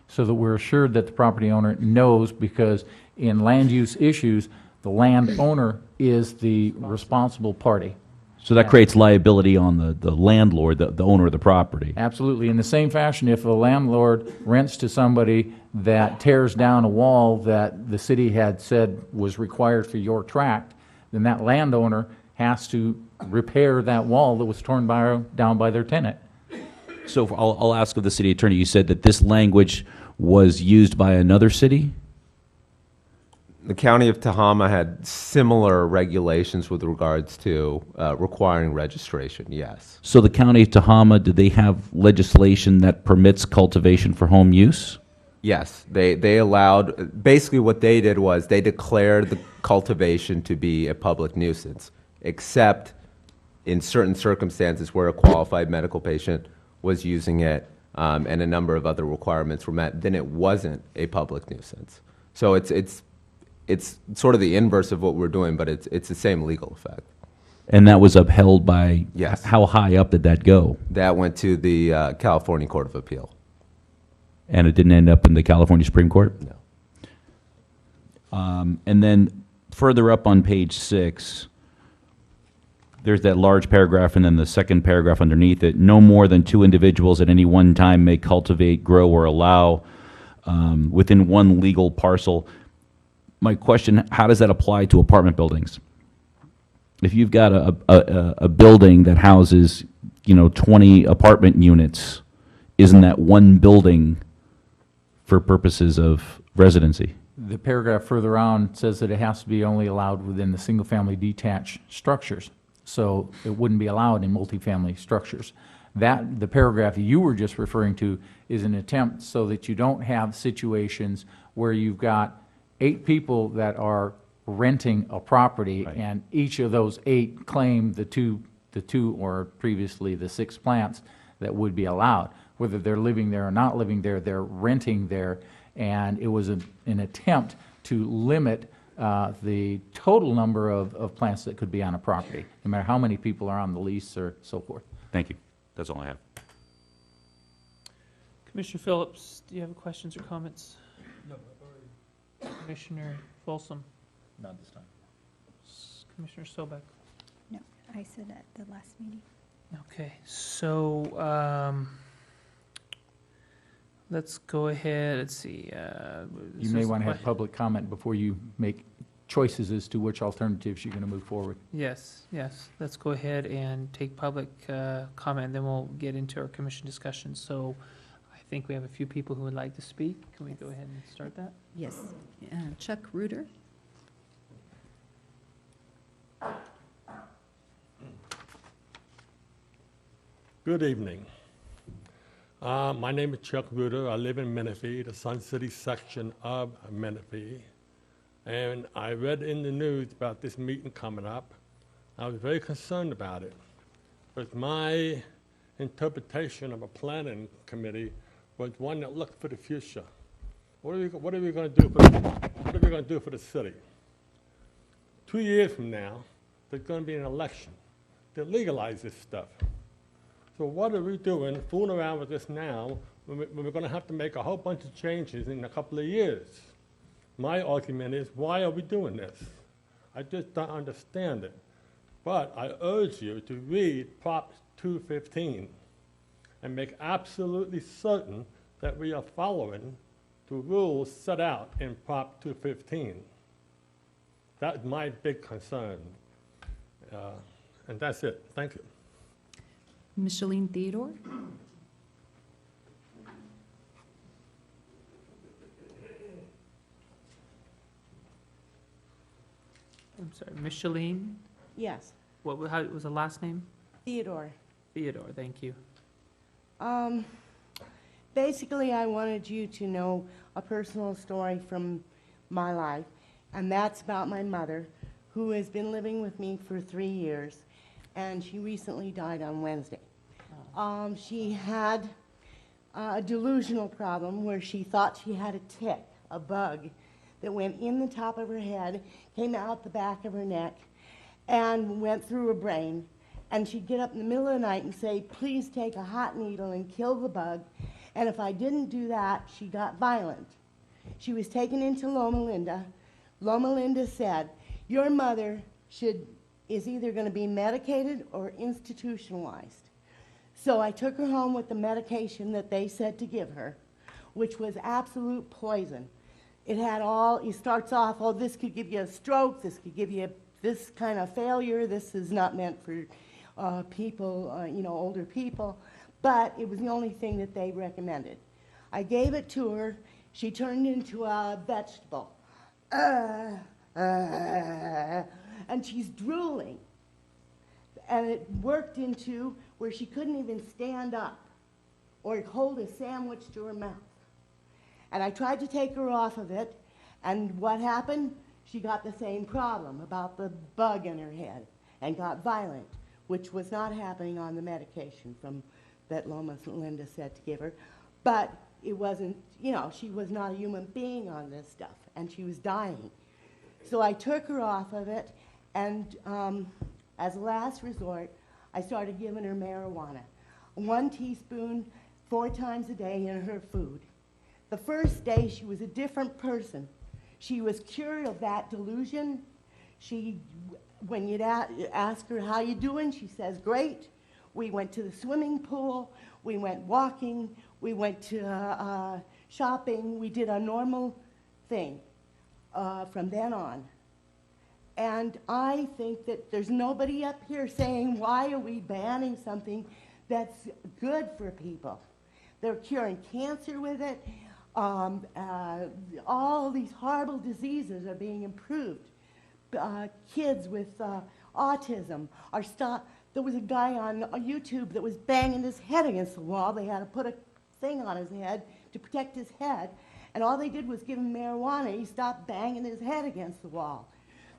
So that we're assured that the property owner knows, because in land use issues, the landowner is the responsible party. So that creates liability on the landlord, the owner of the property. Absolutely. In the same fashion, if a landlord rents to somebody that tears down a wall that the city had said was required for your tract, then that landowner has to repair that wall that was torn down by their tenant. So I'll ask of the city attorney, you said that this language was used by another city? The county of Tehama had similar regulations with regards to requiring registration, yes. So the county of Tehama, do they have legislation that permits cultivation for home use? Yes, they allowed, basically what they did was they declared the cultivation to be a public nuisance, except in certain circumstances where a qualified medical patient was using it and a number of other requirements were met, then it wasn't a public nuisance. So it's sort of the inverse of what we're doing, but it's the same legal effect. And that was upheld by? Yes. How high up did that go? That went to the California Court of Appeal. And it didn't end up in the California Supreme Court? No. And then further up on page 6, there's that large paragraph, and then the second paragraph underneath it, no more than 2 individuals at any one time may cultivate, grow, or allow within one legal parcel. My question, how does that apply to apartment buildings? If you've got a building that houses, 20 apartment units, isn't that one building for purposes of residency? The paragraph further on says that it has to be only allowed within the single-family detached structures. So it wouldn't be allowed in multifamily structures. That, the paragraph you were just referring to is an attempt so that you don't have situations where you've got 8 people that are renting a property, Right. and each of those 8 claim the two or previously the 6 plants that would be allowed. Whether they're living there or not living there, they're renting there, and it was an attempt to limit the total number of plants that could be on a property, no matter how many people are on the lease or so forth. Thank you. That's all I have. Commissioner Phillips, do you have questions or comments? No, Commissioner Folsom? Not this time. Commissioner Sobek? No, I said at the last meeting. Okay, so, let's go ahead, let's see. You may want to have public comment before you make choices as to which alternatives you're going to move forward. Yes, yes, let's go ahead and take public comment, and then we'll get into our commission discussion. So I think we have a few people who would like to speak. Can we go ahead and start that? Yes. Chuck Reuter? Good evening. My name is Chuck Reuter. I live in Menifee, the Sun City section of Menifee. And I read in the news about this meeting coming up. I was very concerned about it. But my interpretation of a planning committee was one that looked for the future. What are we going to do for the city? 2 years from now, there's going to be an election to legalize this stuff. So what are we doing, fooling around with this now, when we're going to have to make a whole bunch of changes in a couple of years? My argument is, why are we doing this? I just don't understand it. But I urge you to read Prop 215 and make absolutely certain that we are following the rules set out in Prop 215. That's my big concern. And that's it. Thank you. Micheline Theodore? I'm sorry, Micheline? Yes, How was the last name? Theodore. Theodore, thank you. Basically, I wanted you to know a personal story from my life, and that's about my mother, who has been living with me for 3 years, and she recently died on Wednesday. She had a delusional problem where she thought she had a tick, a bug, that went in the top of her head, came out the back of her neck, and went through her brain. And she'd get up in the middle of the night and say, please take a hot needle and kill the bug. And if I didn't do that, she got violent. She was taken into Loma Linda. Loma Linda said, your mother is either going to be medicated or institutionalized. So I took her home with the medication that they said to give her, which was absolute poison. It starts off, oh, this could give you a stroke, this could give you this kind of failure, this is not meant for people, older people, but it was the only thing that they recommended. I gave it to her, she turned into a vegetable. And she's drooling. And it worked into where she couldn't even stand up or hold a sandwich to her mouth. And I tried to take her off of it, and what happened? She got the same problem about the bug in her head and got violent, which was not happening on the medication that Loma Linda said to give her. But it wasn't, she was not a human being on this stuff, and she was dying. So I took her off of it, and as a last resort, I started giving her marijuana. 1 teaspoon 4 times a day in her food. The first day, she was a different person. She was cured of that delusion. When you'd ask her, how you doing? She says, great. We went to the swimming pool. We went walking. We went to shopping. We did a normal thing from then on. And I think that there's nobody up here saying, why are we banning something that's good for people? They're curing cancer with it. All these horrible diseases are being improved. Kids with autism are there was a guy on YouTube that was banging his head against the wall. They had to put a thing on his head to protect his head, and all they did was give him marijuana. He stopped banging his head against the wall.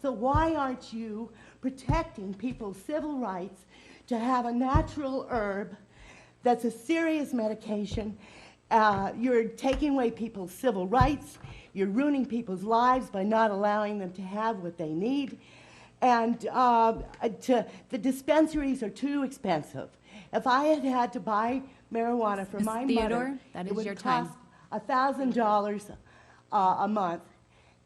So why aren't you protecting people's civil rights to have a natural herb that's a serious medication? You're taking away people's civil rights. You're ruining people's lives by not allowing them to have what they need. And the dispensaries are too expensive. If I had had to buy marijuana for Ms. my Theodore, mother, that it is would your cost time. $1,000 a month.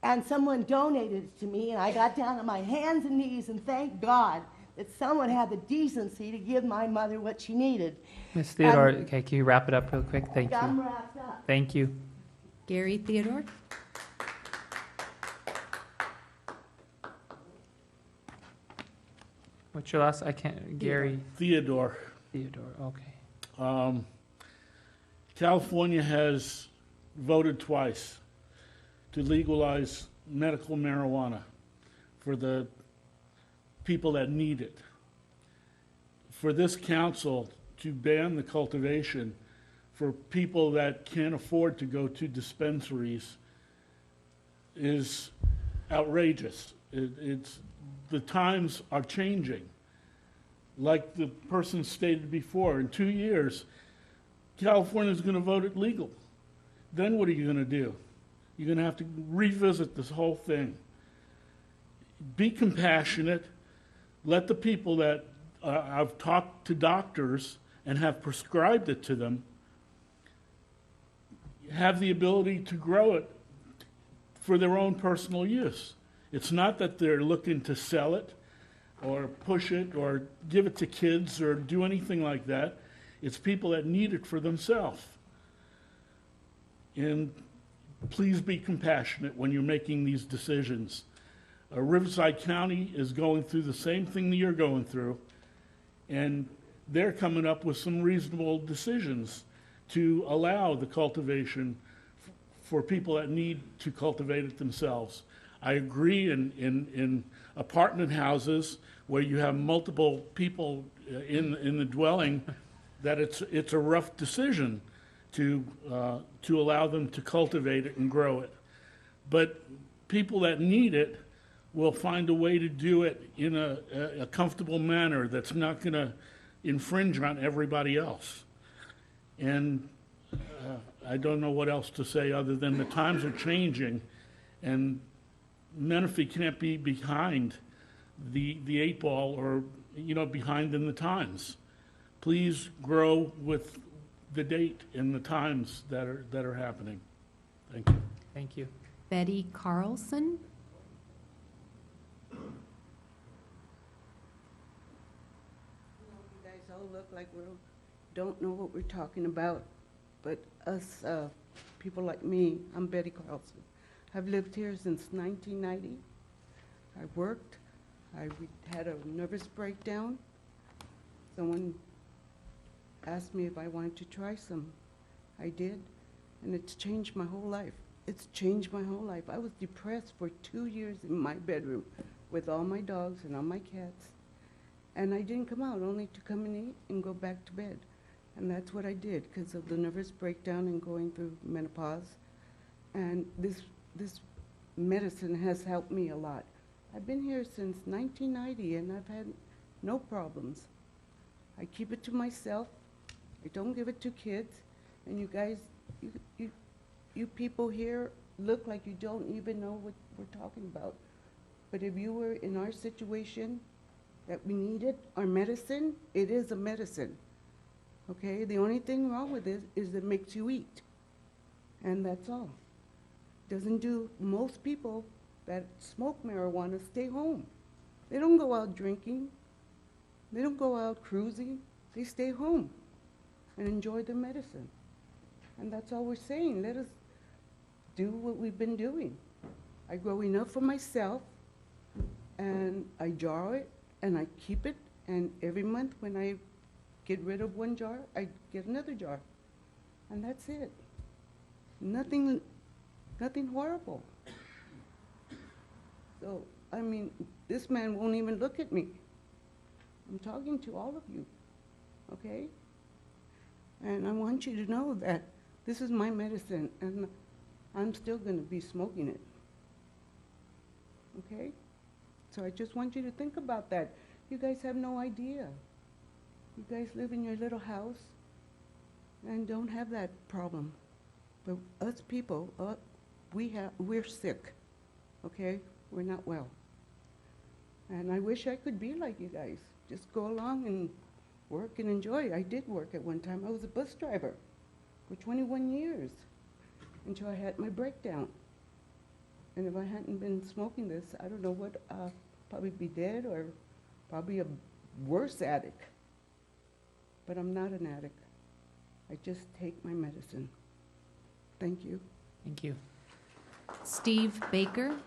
And someone donated it to me, and I got down on my hands and knees and thanked God that someone had the decency to give my mother what she needed. Ms. Theodore, okay, can you wrap it up real quick? Thank I'm you. wrapped up. Thank you. Gary Theodore? What's your last, I can't, Gary Theodore. Theodore, okay. California has voted twice to legalize medical marijuana for the people that need it. For this council to ban the cultivation for people that can't afford to go to dispensaries is outrageous. The times are changing. Like the person stated before, in 2 years, California's going to vote it legal. Then what are you going to do? You're going to have to revisit this whole thing. Be compassionate. Let the people that I've talked to doctors and have prescribed it to them have the ability to grow it for their own personal use. It's not that they're looking to sell it or push it or give it to kids or do anything like that. It's people that need it for themselves. And please be compassionate when you're making these decisions. Riverside County is going through the same thing that you're going through, and they're coming up with some reasonable decisions to allow the cultivation for people that need to cultivate it themselves. I agree in apartment houses where you have multiple people in the dwelling that it's a rough decision to allow them to cultivate it and grow it. But people that need it will find a way to do it in a comfortable manner that's not going to infringe on everybody else. And I don't know what else to say other than the times are changing, and Menifee can't be behind the eight ball or, behind in the times. Please grow with the date and the times that are happening. Thank you. Thank you. Betty Carlson? You guys all look like we don't know what we're talking about, but us people like me, I'm Betty Carlson. I've lived here since 1990. I worked. I had a nervous breakdown. Someone asked me if I wanted to try some. I did, and it's changed my whole life. It's changed my whole life. I was depressed for 2 years in my bedroom with all my dogs and all my cats. And I didn't come out, only to come and eat and go back to bed. And that's what I did because of the nervous breakdown and going through menopause. And this medicine has helped me a lot. I've been here since 1990 and I've had no problems. I keep it to myself. I don't give it to kids. And you guys, you people here look like you don't even know what we're talking about. But if you were in our situation that we needed our medicine, it is a medicine. Okay? The only thing wrong with it is it makes you eat. And that's all. Doesn't do, most people that smoke marijuana stay home. They don't go out drinking. They don't go out cruising. They stay home and enjoy the medicine. And that's all we're saying. Let us do what we've been doing. I grow enough for myself, and I jar it, and I keep it, and every month when I get rid of one jar, I get another jar. And that's it. Nothing horrible. So, I mean, this man won't even look at me. I'm talking to all of you, okay? And I want you to know that this is my medicine, and I'm still going to be smoking it, okay? So I just want you to think about that. You guys have no idea. You guys live in your little house and don't have that problem. But us people, we're sick, okay? We're not well. And I wish I could be like you guys. Just go along and work and enjoy. I did work at one time. I was a bus driver for 21 years until I had my breakdown. And if I hadn't been smoking this, I don't know what, probably be dead or probably a worse addict. But I'm not an addict. I just take my medicine. Thank you. Thank you. Steve Baker.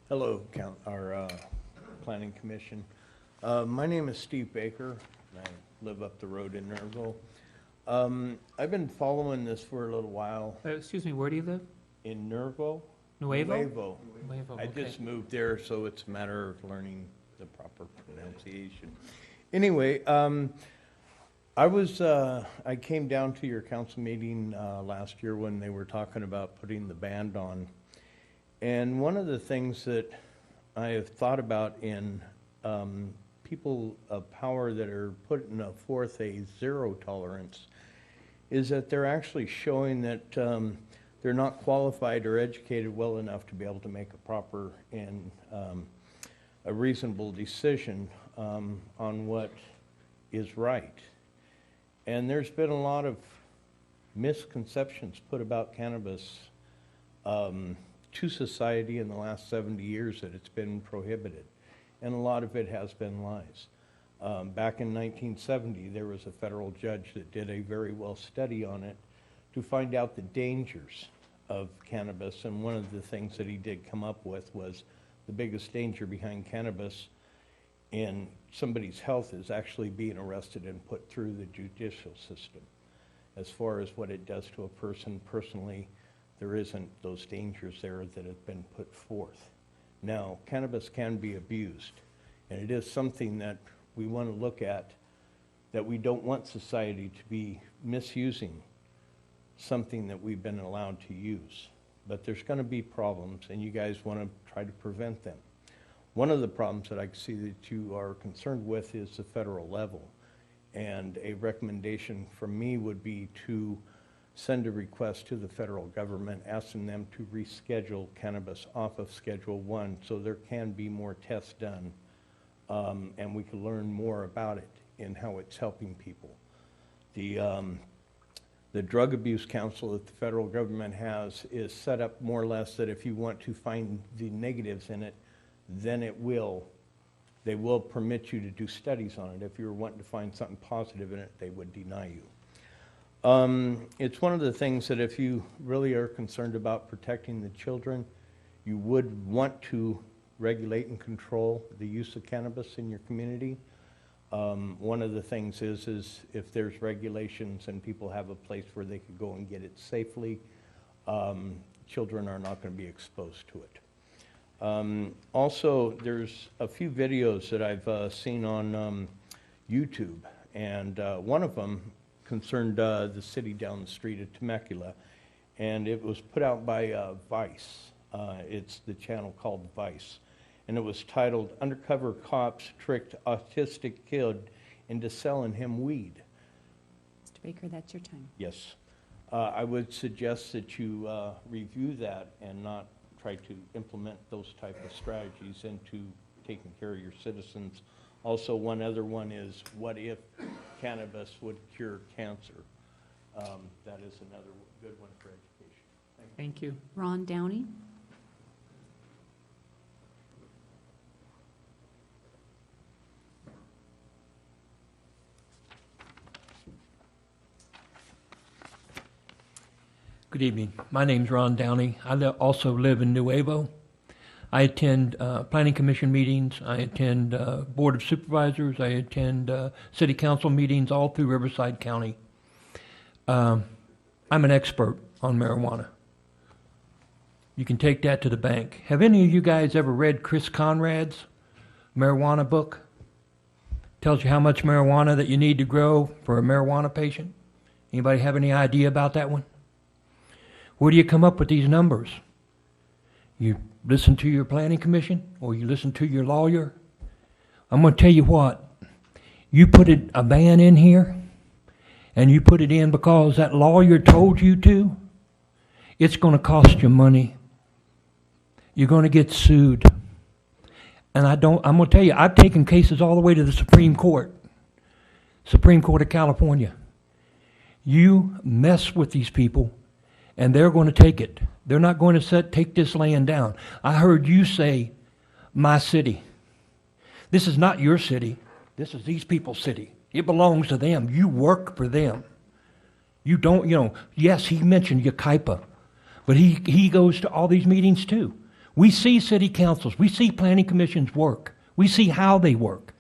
Hello, Planning Commission. My name is Steve Baker, and I live up the road in Nerville. I've been following this for a little while. Excuse me, where do you live? In Nerville. Nuevo? Nuevo. I okay. just moved there, so it's a matter of learning the proper pronunciation. Anyway, I came down to your council meeting last year when they were talking about putting the ban on. And one of the things that I have thought about in people of power that are putting forth a zero tolerance is that they're actually showing that they're not qualified or educated well enough to be able to make a proper and a reasonable decision on what is right. And there's been a lot of misconceptions put about cannabis to society in the last 70 years that it's been prohibited. And a lot of it has been lies. Back in 1970, there was a federal judge that did a very well study on it to find out the dangers of cannabis. And one of the things that he did come up with was the biggest danger behind cannabis in somebody's health is actually being arrested and put through the judicial system. As far as what it does to a person personally, there isn't those dangers there that have been put forth. Now, cannabis can be abused, and it is something that we want to look at, that we don't want society to be misusing something that we've been allowed to use. But there's going to be problems, and you guys want to try to prevent them. One of the problems that I can see that you are concerned with is the federal level. And a recommendation from me would be to send a request to the federal government asking them to reschedule cannabis off of Schedule 1 so there can be more tests done and we can learn more about it and how it's helping people. The Drug Abuse Council that the federal government has is set up more or less that if you want to find the negatives in it, then they will permit you to do studies on it. If you're wanting to find something positive in it, they would deny you. It's one of the things that if you really are concerned about protecting the children, you would want to regulate and control the use of cannabis in your community. One of the things is if there's regulations and people have a place where they could go and get it safely, children are not going to be exposed to it. Also, there's a few videos that I've seen on YouTube, and one of them concerned the city down the street of Temecula, and it was put out by Vice. It's the channel called Vice, and it was titled, "Undercover Cops Tricked Autistic Kid into Selling Him Weed." Mr. Baker, that's your time. Yes. I would suggest that you review that and not try to implement those type of strategies into taking care of your citizens. Also, one other one is, what if cannabis would cure cancer? That is another good one for education. Thank you. Ron Downey. Good evening. My name's Ron Downey. I also live in Nuevo. I attend Planning Commission meetings. I attend Board of Supervisors. I attend City Council meetings all through Riverside County. I'm an expert on marijuana. You can take that to the bank. Have any of you guys ever read Chris Conrad's marijuana book? Tells you how much marijuana that you need to grow for a marijuana patient. Anybody have any idea about that one? Where do you come up with these numbers? You listen to your planning commission or you listen to your lawyer? I'm going to tell you what. You put a ban in here and you put it in because that lawyer told you to, it's going to cost you money. You're going to get sued. And I'm going to tell you, I've taken cases all the way to the Supreme Court of California. You mess with these people, and they're going to take it. They're not going to take this land down. I heard you say, my city. This is not your city. This is these people's city. It belongs to them. You work for them. You don't, yes, he mentioned Yucaipa, but he goes to all these meetings too. We see city councils. We see planning commissions work. We see how they work.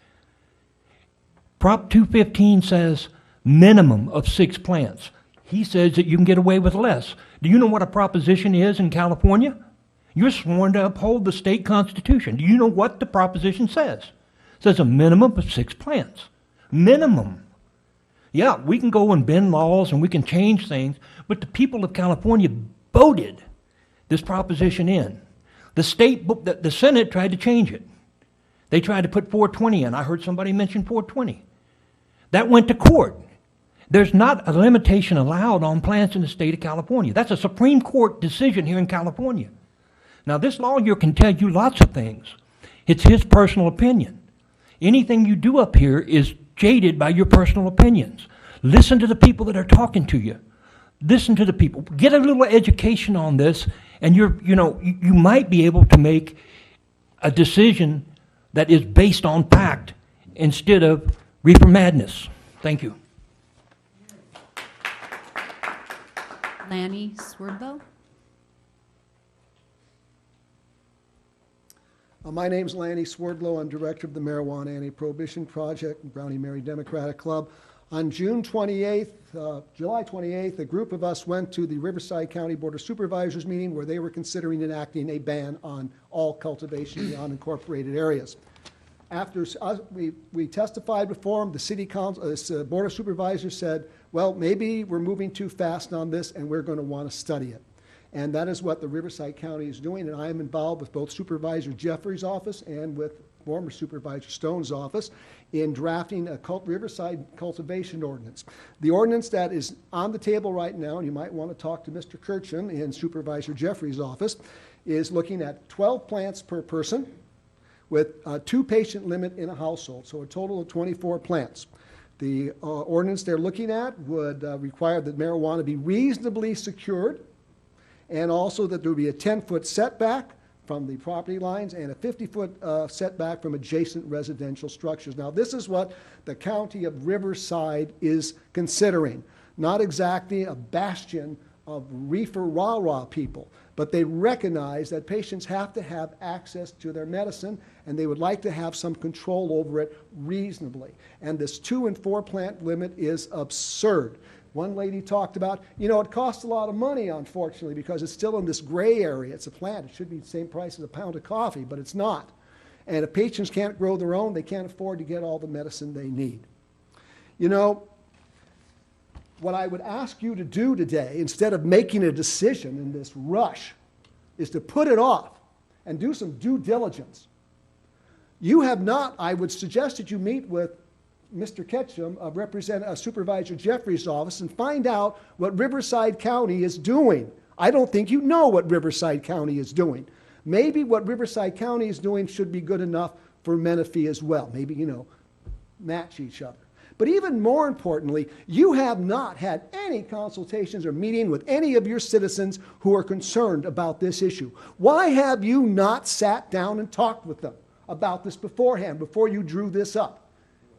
Prop 215 says minimum of 6 plants. He says that you can get away with less. Do you know what a proposition is in California? You're sworn to uphold the state constitution. Do you know what the proposition says? It says a minimum of 6 plants. Minimum. Yeah, we can go and bend laws and we can change things, but the people of California voted this proposition in. The Senate tried to change it. They tried to put 420 in. I heard somebody mention 420. That went to court. There's not a limitation allowed on plants in the state of California. That's a Supreme Court decision here in California. Now, this lawyer can tell you lots of things. It's his personal opinion. Anything you do up here is jaded by your personal opinions. Listen to the people that are talking to you. Listen to the people. Get a little education on this, and you might be able to make a decision that is based on fact instead of reefer madness. Thank you. Lanny Swerdlow. My name's Lanny Swerdlow. I'm director of the Marijuana Anti-Prohibition Project, Brownie Mary Democratic Club. On July 28th, a group of us went to the Riverside County Board of Supervisors meeting where they were considering enacting a ban on all cultivation in unincorporated areas. After we testified before them, the city council, Board of Supervisors said, well, maybe we're moving too fast on this and we're going to want to study it. And that is what the Riverside County is doing, and I am involved with both Supervisor Jeffrey's office and with former Supervisor Stone's office in drafting a Riverside cultivation ordinance. The ordinance that is on the table right now, and you might want to talk to Mr. Kirchham in Supervisor Jeffrey's office, is looking at 12 plants per person with a 2-patient limit in a household, so a total of 24 plants. The ordinance they're looking at would require that marijuana be reasonably secured, and also that there would be a 10-foot setback from the property lines and a 50-foot setback from adjacent residential structures. Now, this is what the county of Riverside is considering. Not exactly a bastion of reefer rah-rah people, but they recognize that patients have to have access to their medicine, and they would like to have some control over it reasonably. And this 2- and 4-plant limit is absurd. One lady talked about, it costs a lot of money, unfortunately, because it's still in this gray area. It's a plant. It should be the same price as a pound of coffee, but it's not. And if patients can't grow their own, they can't afford to get all the medicine they need. What I would ask you to do today, instead of making a decision in this rush, is to put it off and do some due diligence. You have not, I would suggest that you meet with Mr. Ketchum of Supervisor Jeffrey's office and find out what Riverside County is doing. I don't think you know what Riverside County is doing. Maybe what Riverside County is doing should be good enough for Menifee as well. Maybe, match each other. But even more importantly, you have not had any consultations or meeting with any of your citizens who are concerned about this issue. Why have you not sat down and talked with them about this beforehand, before you drew this up?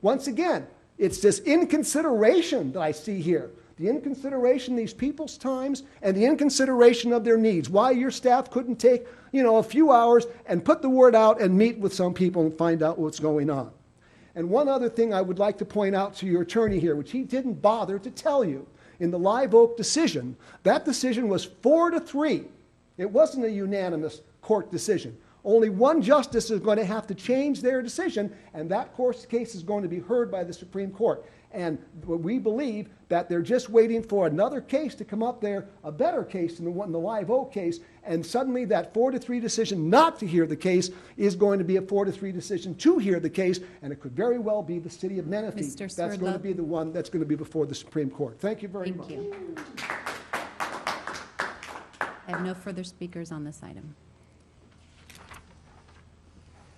Once again, it's this inconsideration that I see here. The inconsideration of these people's times and the inconsideration of their needs. Why your staff couldn't take, a few hours and put the word out and meet with some people and find out what's going on. And one other thing I would like to point out to your attorney here, which he didn't bother to tell you. In the Live Oak decision, that decision was 4-3 It wasn't a unanimous court decision. Only one justice is going to have to change their decision, and that case is going to be heard by the Supreme Court. And we believe that they're just waiting for another case to come up there, a better case than the Live Oak case, and suddenly that 4-3 decision not to hear the case is going to be a 4-3 decision to hear the case, and it could very well be the city of Menifee Mr. that's going to Swerdlow. be the one that's going to be before the Supreme Court. Thank you very much. Thank you. I have no further speakers on this item.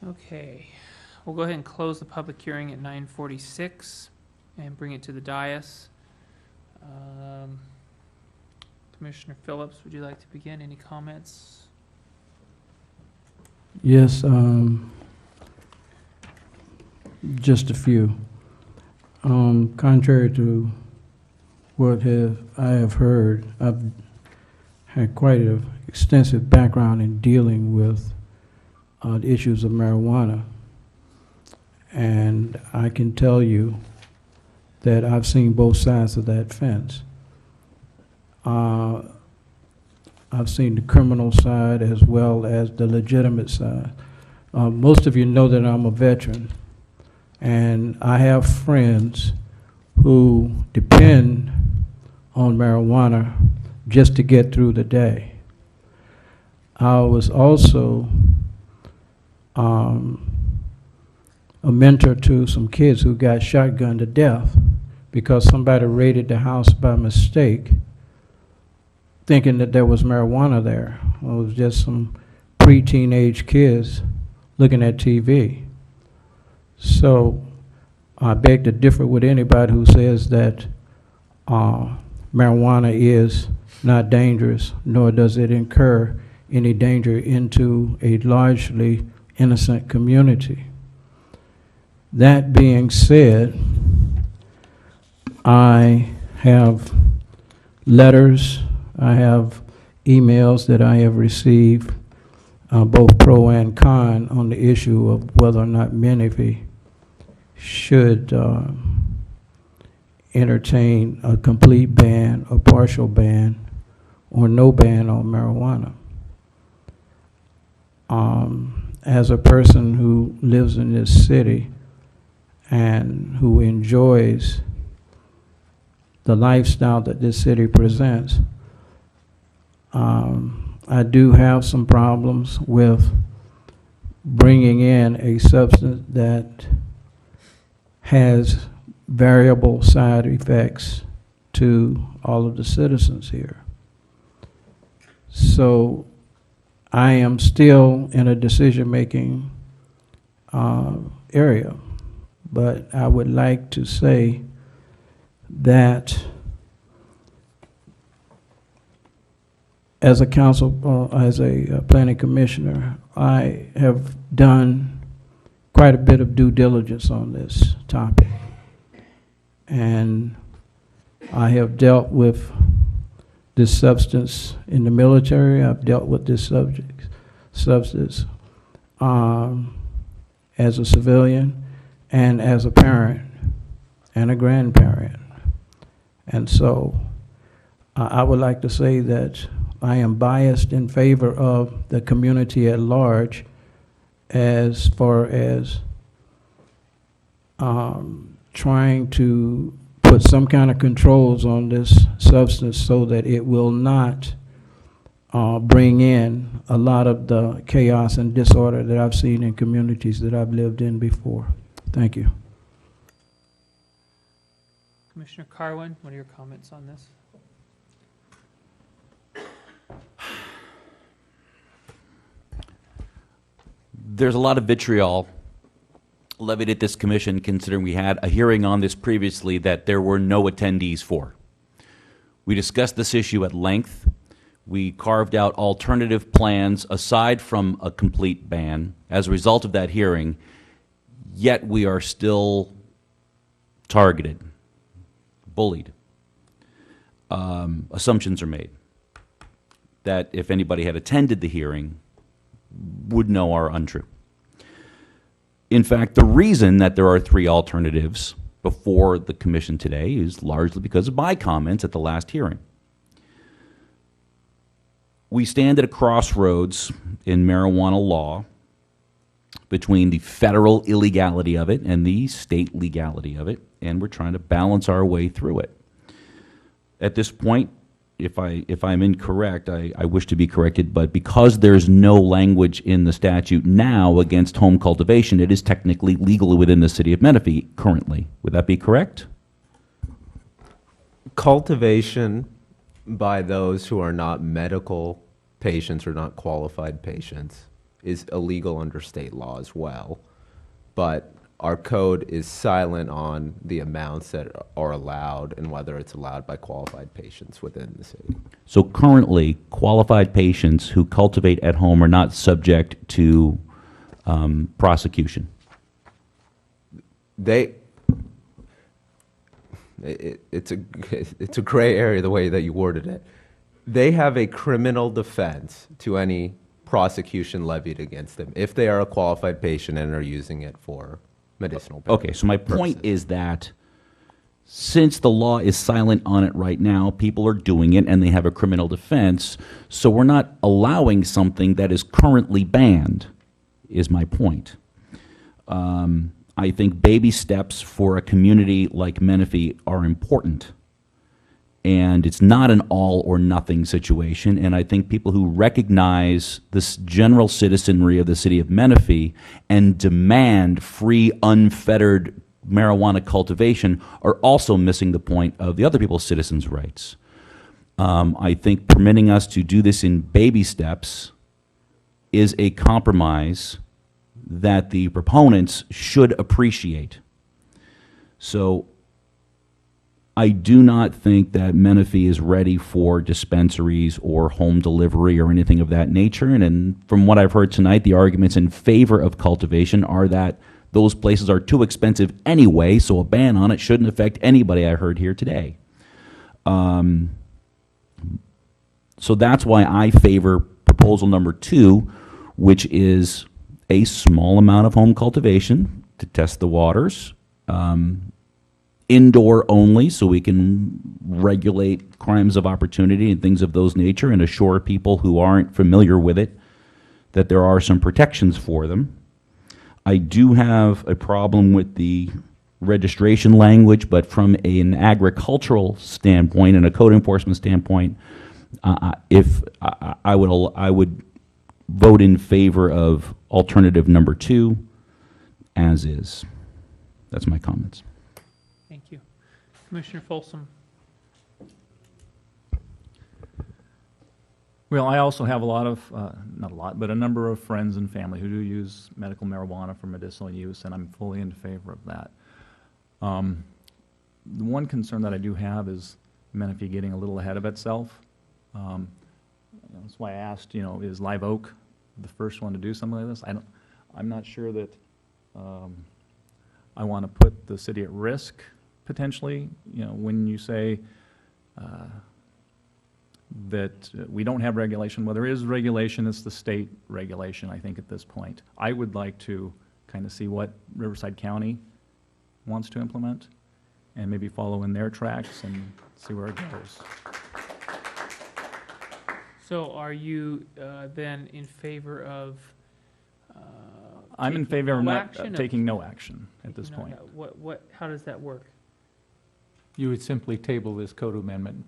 Okay, we'll go ahead and close the public hearing at 9:46 and bring it to the dais. Commissioner Phillips, would you like to begin? Any comments? Yes, just a few. Contrary to what I have heard, I've had quite an extensive background in dealing with the issues of marijuana, and I can tell you that I've seen both sides of that fence. I've seen the criminal side as well as the legitimate side. Most of you know that I'm a veteran, and I have friends who depend on marijuana just to get through the day. I was also a mentor to some kids who got shotgunned to death because somebody raided the house by mistake, thinking that there was marijuana there. Well, it was just some pre-teenage kids looking at TV. So I beg to differ with anybody who says that marijuana is not dangerous, nor does it incur any danger into a largely innocent community. That being said, I have letters, I have emails that I have received, both pro and con, on the issue of whether or not Menifee should entertain a complete ban, a partial ban, or no ban on marijuana. As a person who lives in this city and who enjoys the lifestyle that this city presents, I do have some problems with bringing in a substance that has variable side effects to all of the citizens here. So I am still in a decision-making area, but I would like to say that as a council, as a planning commissioner, I have done quite a bit of due diligence on this topic. And I have dealt with this substance in the military. I've dealt with this substance as a civilian and as a parent and a grandparent. And so I would like to say that I am biased in favor of the community at large as far as trying to put some kind of controls on this substance so that it will not bring in a lot of the chaos and disorder that I've seen in communities that I've lived in before. Thank you. Commissioner Carwin, what are your comments on this? There's a lot of vitriol levied at this commission, considering we had a hearing on this previously that there were no attendees for. We discussed this issue at length. We carved out alternative plans aside from a complete ban as a result of that hearing, yet we are still targeted, bullied. Assumptions are made that if anybody had attended the hearing would know are untrue. In fact, the reason that there are 3 alternatives before the commission today is largely because of my comments at the last hearing. we stand at a crossroads in marijuana law between the federal illegality of it and the state legality of it, and we're trying to balance our way through it. At this point, if I'm incorrect, I wish to be corrected, but because there's no language in the statute now against home cultivation, it is technically legal within the city of Menifee currently. Would that be correct? Cultivation by those who are not medical patients or not qualified patients is illegal under state law as well. But our code is silent on the amounts that are allowed and whether it's allowed by qualified patients within the city. So currently, qualified patients who cultivate at home are not subject to prosecution. It's a gray area the way that you worded it. They have a criminal defense to any prosecution levied against them if they are a qualified patient and are using it for medicinal purposes. Okay, so my point is that since the law is silent on it right now, people are doing it and they have a criminal defense, so we're not allowing something that is currently banned, is my point. I think baby steps for a community like Menifee are important. And it's not an all or nothing situation. And I think people who recognize this general citizenry of the city of Menifee and demand free, unfettered marijuana cultivation are also missing the point of the other people's citizens' rights. I think permitting us to do this in baby steps is a compromise that the proponents should appreciate. So I do not think that Menifee is ready for dispensaries or home delivery or anything of that nature. And from what I've heard tonight, the arguments in favor of cultivation are that those places are too expensive anyway, so a ban on it shouldn't affect anybody I heard here today. So that's why I favor proposal number 2, which is a small amount of home cultivation to test the waters, indoor only, so we can regulate crimes of opportunity and things of those nature and assure people who aren't familiar with it that there are some protections for them. I do have a problem with the registration language, but from an agricultural standpoint and a code enforcement standpoint, I would vote in favor of alternative number 2 as is. That's my comments. Thank you. Commissioner Folsom. Well, I also have a lot of, not a lot, but a number of friends and family who do use medical marijuana for medicinal use, and I'm fully in favor of that. The one concern that I do have is Menifee getting a little ahead of itself. That's why I asked, is Live Oak the first one to do something like this? I'm not sure that I want to put the city at risk potentially. When you say that we don't have regulation, well, there is regulation. It's the state regulation, I think, at this point. I would like to kind of see what Riverside County wants to implement and maybe follow in their tracks and see where it goes. So are you then in favor of? I'm in favor of no not action, taking no action at this No, point. how does that work? You would simply table this code amendment,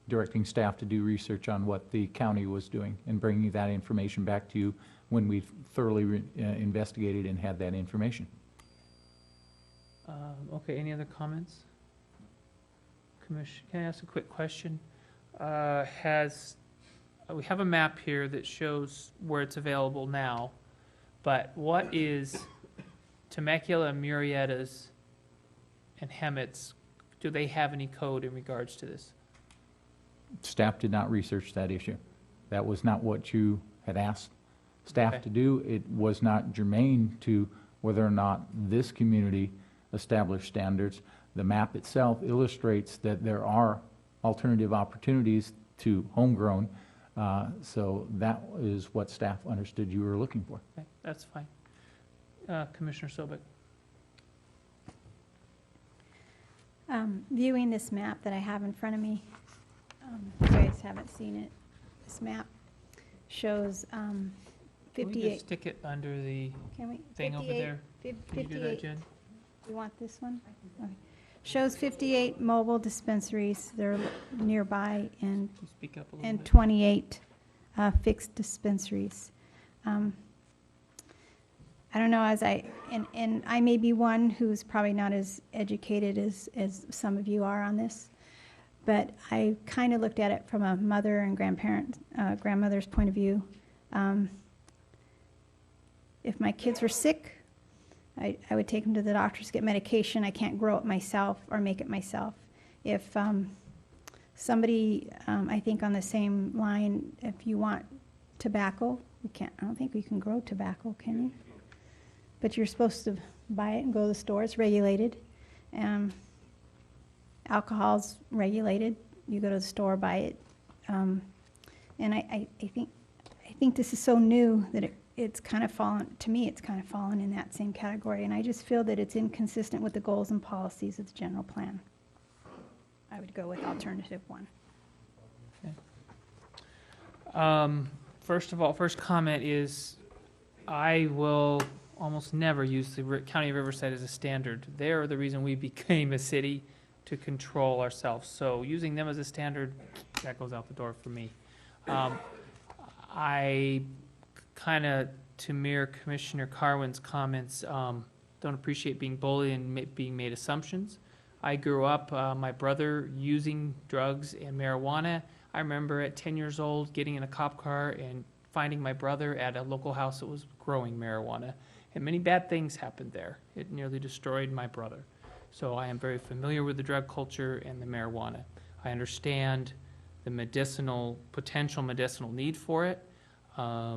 directing staff to do research on what the county was doing and bringing that information back to you when we've thoroughly investigated and had that information. Okay, any other comments? Commission, can I ask a quick question? We have a map here that shows where it's available now, but what is Temecula, Murrieta's, and Hemet's, do they have any code in regards to this? Staff did not research that issue. That was not what you had asked staff to do. It was not germane to whether or not this community established standards. The map itself illustrates that there are alternative opportunities to homegrown. So that is what staff understood you were looking for. Okay, that's fine. Commissioner Sobek. Viewing this map that I have in front of me, you guys haven't seen it, this map. shows Can we just 58. stick it under the Can we? thing over 58 there? Can you do that, 58. Jen? You want this one? Okay. Shows 58 mobile dispensaries. They're nearby and, Can you speak up a little and bit? 28 fixed dispensaries. I don't know, and I may be one who's probably not as educated as some of you are on this, but I kind of looked at it from a mother and grandmother's point of view. If my kids were sick, I would take them to the doctors to get medication. I can't grow it myself or make it myself. If somebody, I think on the same line, if you want tobacco, I don't think we can grow tobacco, can you? But you're supposed to buy it and go to the store. It's regulated. Alcohol's regulated. You go to the store, buy it. And I think this is so new that it's kind of fallen, to me, it's kind of fallen in that same category. And I just feel that it's inconsistent with the goals and policies of the general plan. I would go with alternative one. First of all, first comment is, I will almost never use the County of Riverside as a standard. They're the reason we became a city, to control ourselves. So using them as a standard, that goes out the door for me. I kind of, to mirror Commissioner Carwin's comments, don't appreciate being bullied and being made assumptions. I grew up, my brother using drugs and marijuana. I remember at 10 years old getting in a cop car and finding my brother at a local house that was growing marijuana. And many bad things happened there. It nearly destroyed my brother. So I am very familiar with the drug culture and the marijuana. I understand the potential medicinal need for it. I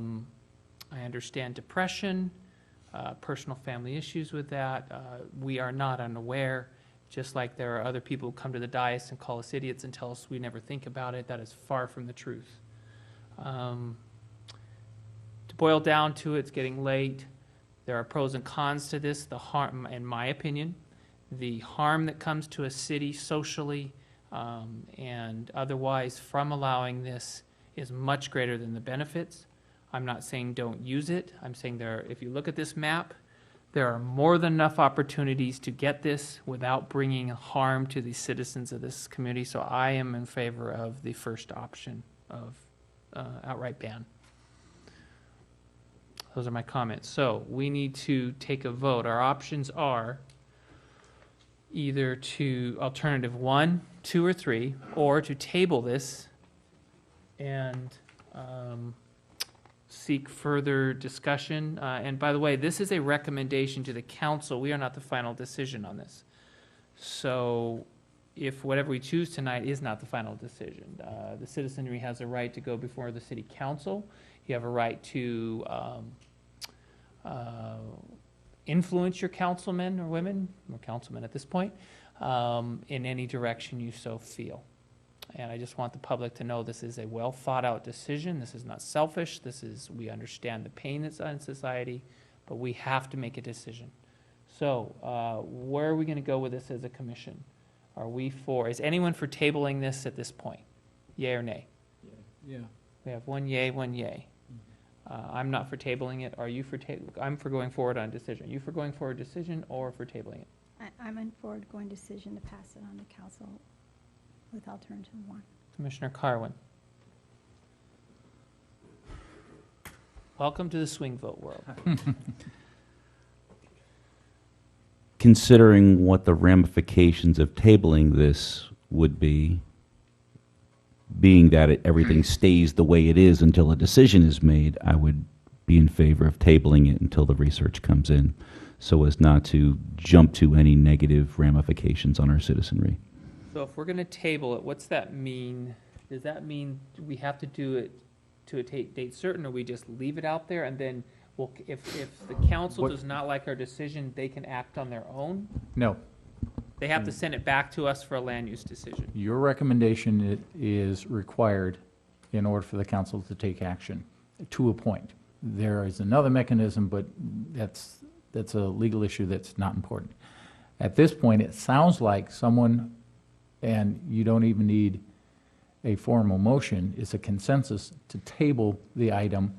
understand depression, personal family issues with that. We are not unaware, just like there are other people who come to the dais and call us idiots and tell us we never think about it. That is far from the truth. To boil down to it, it's getting late. There are pros and cons to this. The harm, in my opinion, the harm that comes to a city socially and otherwise from allowing this is much greater than the benefits. I'm not saying don't use it. I'm saying if you look at this map, there are more than enough opportunities to get this without bringing harm to the citizens of this community. So I am in favor of the first option of outright ban. Those are my comments. So we need to take a vote. Our options are either to alternative 1, 2, or 3, or to table this and seek further discussion. And by the way, this is a recommendation to the council. We are not the final decision on this. So if whatever we choose tonight is not the final decision, the citizenry has a right to go before the city council. You have a right to influence your councilmen or women, or councilmen at this point, in any direction you so feel. And I just want the public to know this is a well-thought-out decision. This is not selfish. We understand the pain that's in society, but we have to make a decision. So where are we going to go with this as a commission? Is anyone for tabling this at this point? Yay or nay? Yeah. We have one yay, one yay. I'm not for tabling it. Are you for I'm for going forward on decision. Are you for going forward decision or for tabling it? I'm in forward going decision to pass it on to council with alternative 1. Commissioner Carwin. Welcome to the swing vote world. Considering what the ramifications of tabling this would be, being that everything stays the way it is until a decision is made, I would be in favor of tabling it until the research comes in, so as not to jump to any negative ramifications on our citizenry. So if we're going to table it, what's that mean? Does that mean we have to do it to a date certain, or we just leave it out there and then if the council does not like our decision, they can act on their own? No. They have to send it back to us for a land use decision. Your recommendation is required in order for the council to take action, to a point. There is another mechanism, but that's a legal issue that's not important. At this point, it sounds like someone, and you don't even need a formal motion. It's a consensus to table the item,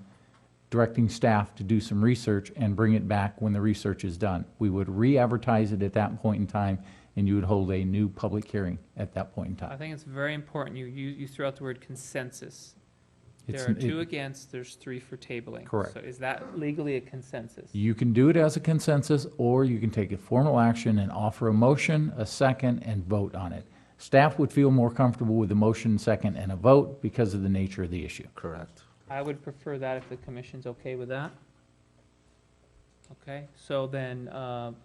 directing staff to do some research and bring it back when the research is done. We would re-advertise it at that point in time, and you would hold a new public hearing at that point in I time. think it's very important, you threw out the word consensus. It's- There are 2 it- against, there's 3 for tabling. Correct. So is that legally a consensus? You can do it as a consensus, or you can take a formal action and offer a motion, a second, and vote on it. Staff would feel more comfortable with a motion, second, and a vote because of the nature of the issue. Correct. I would prefer that if the commission's okay with that. Okay, so then, well,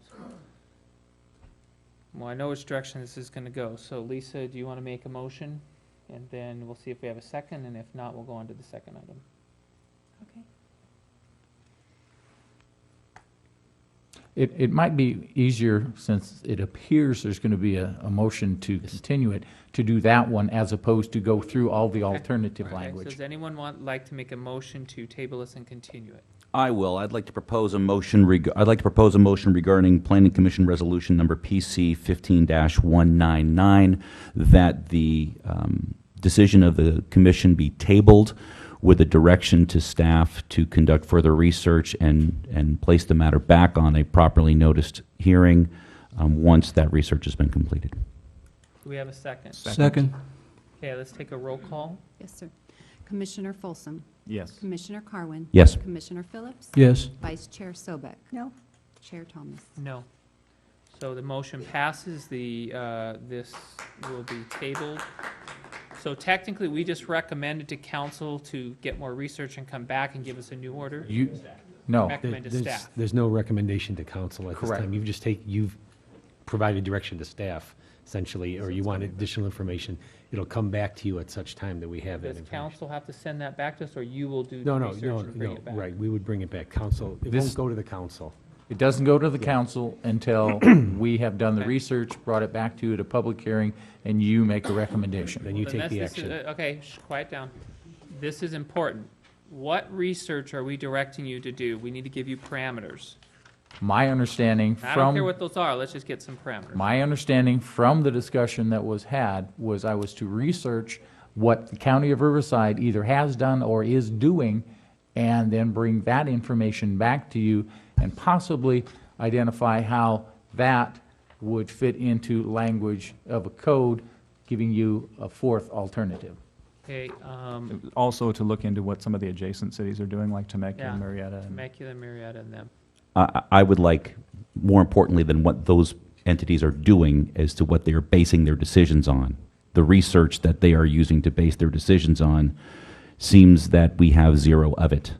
I know which direction this is gonna go. So Lisa, do you wanna make a motion? And then we'll see if we have a second, and if not, we'll go on to the second item. Okay. It might be easier, since it appears there's going to be a motion to continue it, to do that one as opposed to go through all the alternative Okay, so language. does anyone like to make a motion to table this and continue it? I will. I'd like to propose a motion regarding Planning Commission Resolution Number PC 15-199, that the decision of the commission be tabled with a direction to staff to conduct further research and place the matter back on a properly noticed hearing once that research has been completed. Do we have a second? Second. Okay, let's take a roll call. Yes, sir. Commissioner Folsom? Yes. Commissioner Carwin? Yes. Commissioner Phillips? Yes. Vice Chair Sobek? No? Chair Thomas? No. So the motion passes, this will be tabled. So technically, we just recommended to council to get more research and come back and give us a new order? No. Recommend to staff. There's no recommendation to council at this Correct. time. You've provided direction to staff, essentially, or you want additional information. It'll come back to you at such time that we have that Does information. council have to send that back to us, or you will do No, the no, research no, and bring no, it back? right, we would bring it back. Council, it This- won't go to the council. It doesn't go to the council until we have done the Okay. research, brought it back to you at a public hearing, and you make a recommendation. Then you Well, take then the this is- action. Okay, quiet down. This is important. What research are we directing you to do? We need to give you parameters. My understanding I don't care from, what those are, let's just get some parameters. my understanding from the discussion that was had was I was to research what the county of Riverside either has done or is doing, and then bring that information back to you and possibly identify how that would fit into language of a code, giving you a fourth alternative. Okay, Also to look into what some of the adjacent cities are doing, like Temecula yeah, and Marietta. and- Temecula, Marietta, and them. I would like, more importantly than what those entities are doing, as to what they are basing their decisions on. The research that they are using to base their decisions on seems that we have zero of it.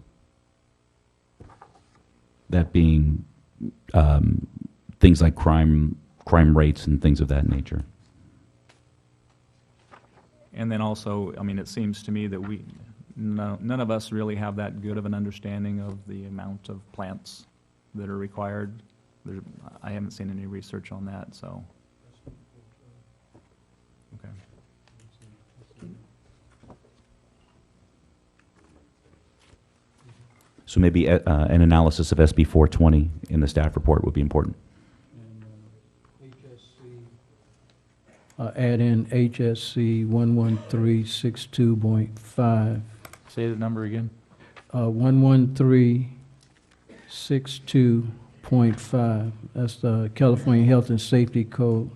That being things like crime rates and things of that nature. And then also, I mean, it seems to me that none of us really have that good of an understanding of the amount of plants that are required. I haven't seen any research on that, so. Okay. So maybe an analysis of SB 420 in the staff report would be important. Add in HSC 11362.5. Say the number again. 11362.5. That's the California Health and Safety Code,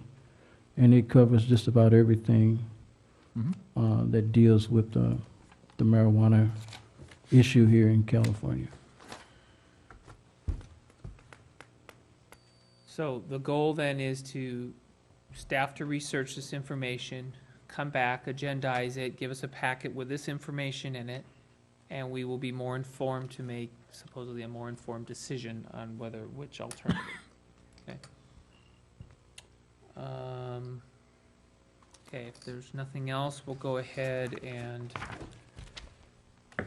and it covers just about everything that deals with the marijuana issue here in California. So the goal then is to staff to research this information, come back, agendize it, give us a packet with this information in it, and we will be more informed to make supposedly a more informed decision on which alternative. Okay. Okay, if there's nothing else, we'll go ahead and do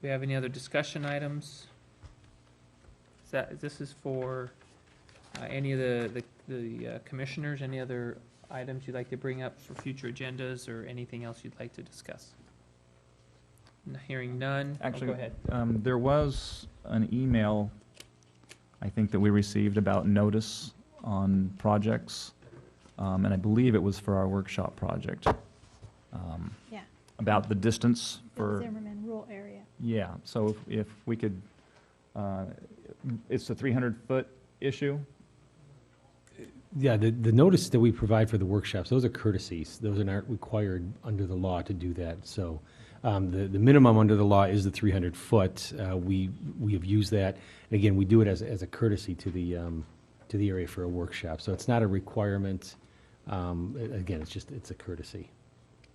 we have any other discussion items? This is for any of the commissioners, any other items you'd like to bring up for future agendas, or anything else you'd like to discuss? Hearing none. Actually, go ahead. There was an email, I think, that we received about notice on projects. and I believe it was for our workshop project. Yeah. About the distance The for, Zimmerman rural area. yeah, so if we could, it's a 300-foot issue? Yeah, the notice that we provide for the workshops, those are courtesies. Those are not required under the law to do that. So the minimum under the law is the 300 foot. We have used that. And again, we do it as a courtesy to the area for a workshop. So it's not a requirement. Again, it's a courtesy.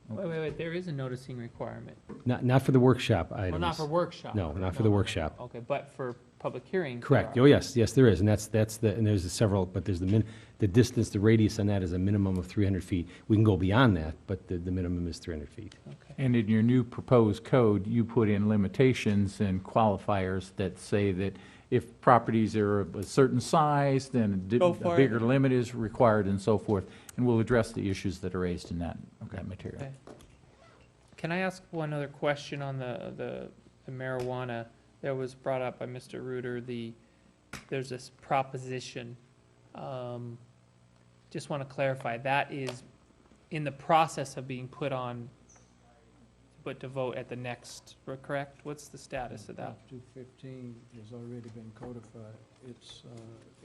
Wait, there is a noticing requirement. Not for the workshop items. Well, not for workshop. No, not for the workshop. Okay, but for public hearings. there Correct. are. Oh, yes, there is, and and there's several, but there's the distance, the radius on that is a minimum of 300 feet. We can go beyond that, but the minimum is 300 feet. And in your new proposed code, you put in limitations and qualifiers that say that if properties are of a certain size, then Go a for it. bigger limit is required and so forth. And we'll address the issues that are raised in that material. Okay. Can I ask one other question on the marijuana that was brought up by Mr. Reuter? There's this proposition, just want to clarify, that is in the process of being put to vote at the next, correct? What's the status of that? 215 has already been codified. It's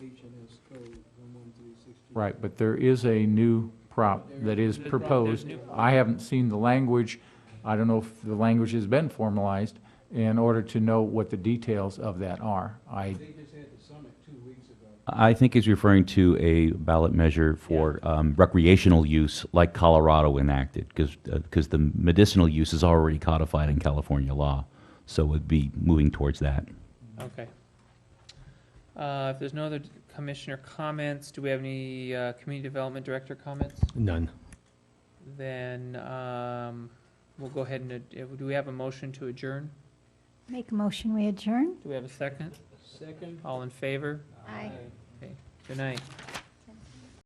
H&S Code 11360. Right, but there is a new prop that is proposed. I haven't seen the language. I don't know if the language has been formalized in order to know what the details of that are. They just had the summit 2 weeks ago. I think he's referring to a ballot measure for recreational use like Colorado enacted, because the medicinal use is already codified in California law. So it would be moving towards that. Okay. If there's no other commissioner comments, do we have any community development director comments? None. Then we'll go ahead and, do we have a motion to adjourn? Make a motion, we adjourn? Do we have a second? Second. All in favor? Aye. Okay, good night.